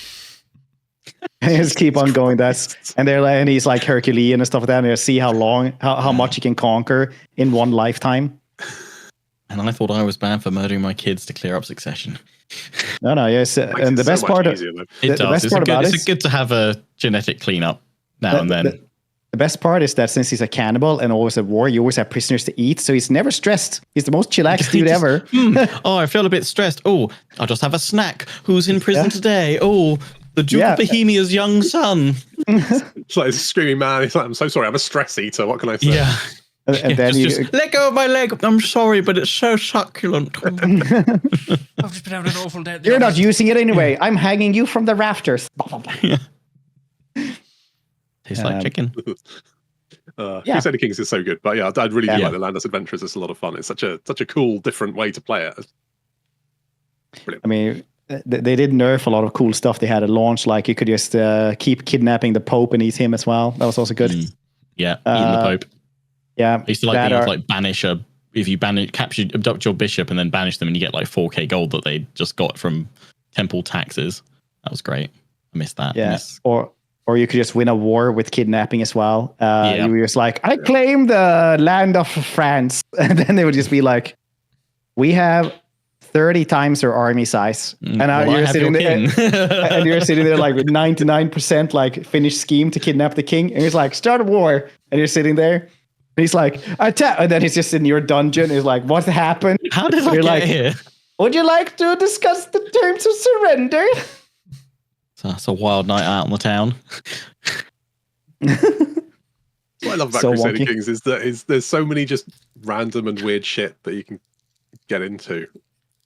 S1: And just keep on going. And he's like Herculean and stuff like that. And they'll see how much he can conquer in one lifetime.
S3: And I thought I was bad for murdering my kids to clear up Succession.
S1: No, yes. And the best part,
S3: it's good to have a genetic cleanup now and then.
S1: The best part is that since he's a cannibal and always at war, you always have prisoners to eat, so he's never stressed. He's the most chillaxed dude ever.
S3: Oh, I feel a bit stressed. Oh, I'll just have a snack. Who's in prison today? Oh, the Duke of Bohemia's young son.
S4: It's like a screaming man. He's like, I'm so sorry, I'm a stress eater. What can I say?
S3: Yeah.
S1: And then
S3: just let go of my leg. I'm sorry, but it's so succulent.
S2: I've just been having an awful day.
S1: You're not using it anyway. I'm hanging you from the rafters.
S3: Tastes like chicken.
S4: Crusader Kings is so good, but yeah, I'd really do like the Landless Adventurers. It's a lot of fun. It's such a cool, different way to play it. Brilliant.
S1: I mean, they did nerf a lot of cool stuff they had at launch. Like you could just keep kidnapping the Pope and eat him as well. That was also good.
S3: Yeah, eating the Pope.
S1: Yeah,
S3: I used to like things like banish if you abduct your bishop and then banish them, and you get like 4k gold that they just got from temple taxes. That was great. I missed that.
S1: Yeah, or you could just win a war with kidnapping as well. You were just like, I claim the land of France, and then they would just be like, we have 30 times their army size, and you're sitting there, and you're sitting there like with 99% like finished scheme to kidnap the king, and he's like, start a war, and you're sitting there. And he's like, attack, and then he's just in your dungeon. He's like, what happened?
S3: How did I get here?
S1: Would you like to discuss the terms of surrender?
S3: So that's a wild night out in the town.
S4: What I love about Crusader Kings is that there's so many just random and weird shit that you can get into.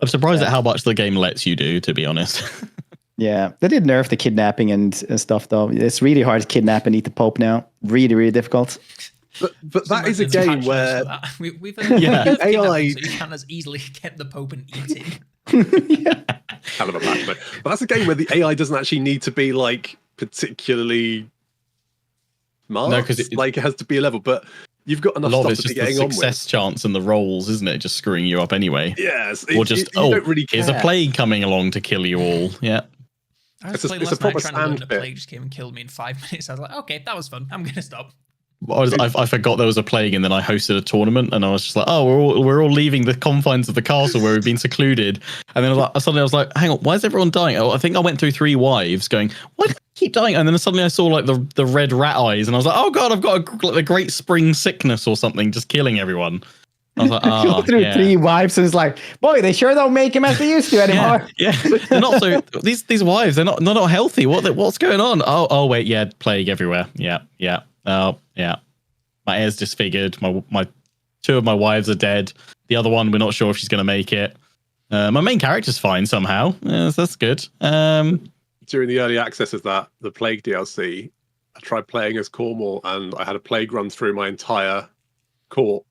S3: I'm surprised at how much the game lets you do, to be honest.
S1: Yeah, they did nerf the kidnapping and stuff, though. It's really hard to kidnap and eat the Pope now. Really, really difficult.
S4: But that is a game where
S2: we've
S4: AI
S2: so you can as easily get the Pope and eat him.
S4: Hell of a match, but that's a game where the AI doesn't actually need to be like particularly smart. No, because it has to be a level, but you've got enough stuff to be getting on with.
S3: Success chance and the rolls, isn't it? Just screwing you up anyway.
S4: Yes,
S3: or just
S4: you don't really care.
S3: Here's a plague coming along to kill you all. Yeah.
S2: It's a proper stand. The plague just came and killed me in 5 minutes. I was like, okay, that was fun. I'm gonna stop.
S3: I forgot there was a plague, and then I hosted a tournament, and I was just like, "Oh, we're all leaving the confines of the castle where we've been secluded." And then suddenly I was like, "Hang on, why is everyone dying?" Oh, I think I went through 3 wives, going, "Why do I keep dying?" And then suddenly I saw like the red rat eyes, and I was like, "Oh god, I've got a great spring sickness or something, just killing everyone." I was like, "Oh,
S1: through 3 wives," and it's like, "Boy, they sure don't make him as they used to anymore."
S3: Yeah, they're not so. These wives, they're not healthy. What's going on? Oh wait, yeah, plague everywhere. Yeah. Oh yeah. My heir's disfigured. My 2 of my wives are dead. The other one, we're not sure if she's going to make it. My main character's fine somehow. So that's good.
S4: During the early access of the Plague DLC, I tried playing as Cornwall, and I had a plague run through my entire court.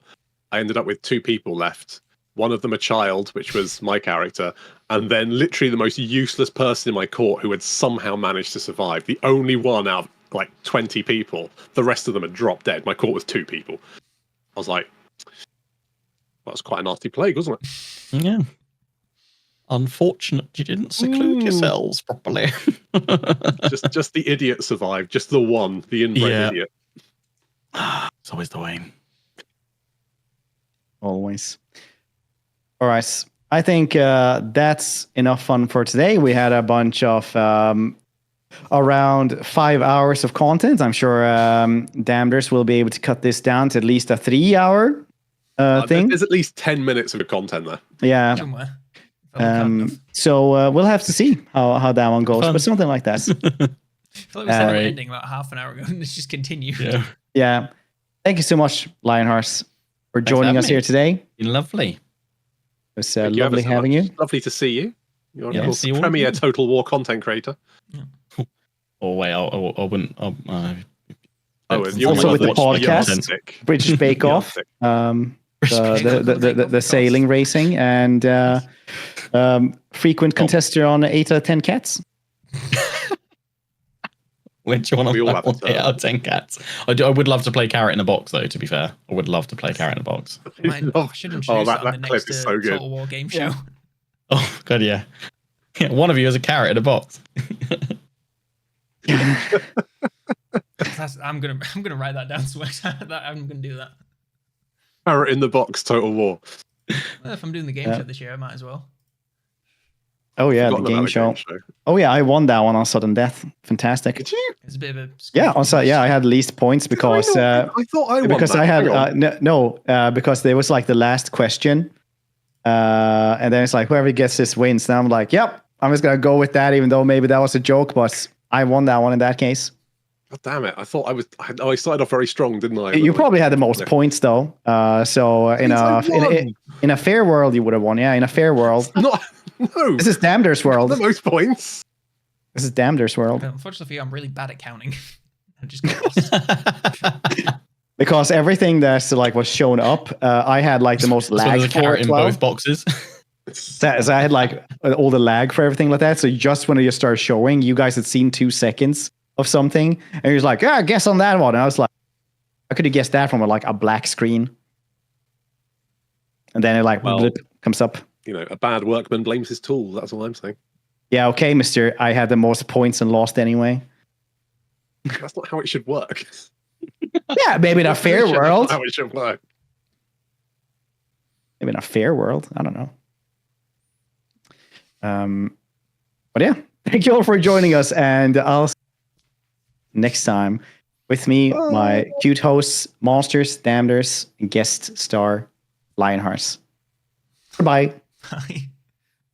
S4: I ended up with 2 people left. One of them a child, which was my character, and then literally the most useless person in my court who had somehow managed to survive. The only one out of like 20 people. The rest of them had dropped dead. My court was 2 people. I was like, that was quite a nasty plague, wasn't it?
S3: Yeah. Unfortunate you didn't seclude yourselves properly.
S4: just the idiot survived. Just the one, the inbred idiot.
S3: It's always the way.
S1: Always. All right. I think that's enough fun for today. We had a bunch of around 5 hours of content. I'm sure Damneders will be able to cut this down to at least a 3-hour thing.
S4: There's at least 10 minutes of content there.
S1: Yeah.
S2: Somewhere. I
S1: So we'll have to see how that one goes,
S3: Fun.
S1: but something like that.
S2: feel like we said
S3: Right.
S2: ending about half an hour ago, and it's just continued.
S3: Yeah.
S1: Yeah. Thank you so much, Lionheart, for joining
S3: having
S1: us here
S3: me.
S1: today.
S3: Been lovely.
S1: It was
S4: Thank you ever
S1: lovely
S4: so
S1: having
S4: much.
S1: you.
S4: Lovely to see you. You're
S3: Yeah,
S4: a
S3: see you all.
S4: premier Total War content creator.
S3: Oh wait, I wouldn't.
S4: Oh, and
S1: you're also with the
S4: watch
S1: podcast.
S4: Yardstick.
S1: British Bake Off, the sailing racing, and frequent contester on 8 out of 10 cats.
S3: Which one of
S4: We all
S3: my
S4: have a
S3: 8 out of 10 cats? I would love to play Carrot in a Box, though, to be fair. I would love to play Carrot in a Box.
S2: I should introduce
S4: that
S2: that on the
S4: clip
S2: next
S4: is so good.
S2: Total War game show.
S3: Oh, God, yeah. Yeah, one of you has a carrot in a box.
S2: I'm gonna write that down somewhere. I'm gonna do that.
S4: Parrot in the box, Total War.
S2: Well, if I'm doing the game show this year, I might as well.
S1: Oh, yeah, the
S4: Forgotten
S1: game
S4: about
S1: show. Oh, yeah, I won that one on Sudden Death. Fantastic.
S4: Did you?
S2: It's a bit of a
S1: Yeah, also, yeah, I had least points because
S4: I thought I won
S1: because
S4: that.
S1: I had
S4: Hang on.
S1: because there was like the last question, and then it's like whoever gets this wins. And I'm like, yep, I'm just gonna go with that, even though maybe that was a joke, but I won that one in that case.
S4: God damn it! I thought I started off very strong, didn't I?
S1: You probably had the most points though. So in a fair world, you would have won. Yeah, in a fair world.
S4: Not no.
S1: This is Damneders world.
S4: The most points.
S1: This is Damneders world.
S2: But unfortunately for you, I'm really bad at counting. I just get lost.
S1: Because everything that's like was shown up, I had like the most
S3: So there's
S1: lag
S3: a
S1: for
S3: carrot
S1: it.
S3: in both boxes.
S1: So I had like all the lag for everything like that. So just when it just started showing, you guys had seen 2 seconds of something, and he was like, "Yeah, guess on that one." And I was like, "I could have guessed that from like a black screen." And then it like blip, comes up.
S4: You know, a bad workman blames his tool. That's all I'm saying.
S1: Yeah, okay, Mister. I had the most points and lost anyway.
S4: That's not how it should work.
S1: Yeah, maybe in a fair
S4: That's not
S1: world.
S4: how it should work.
S1: Maybe in a fair world. I don't know. But yeah, thank you all for joining us, and I'll see you next time with me, my cute hosts, Monsters, Damneders, and guest star Lionheart. Goodbye.
S2: Bye.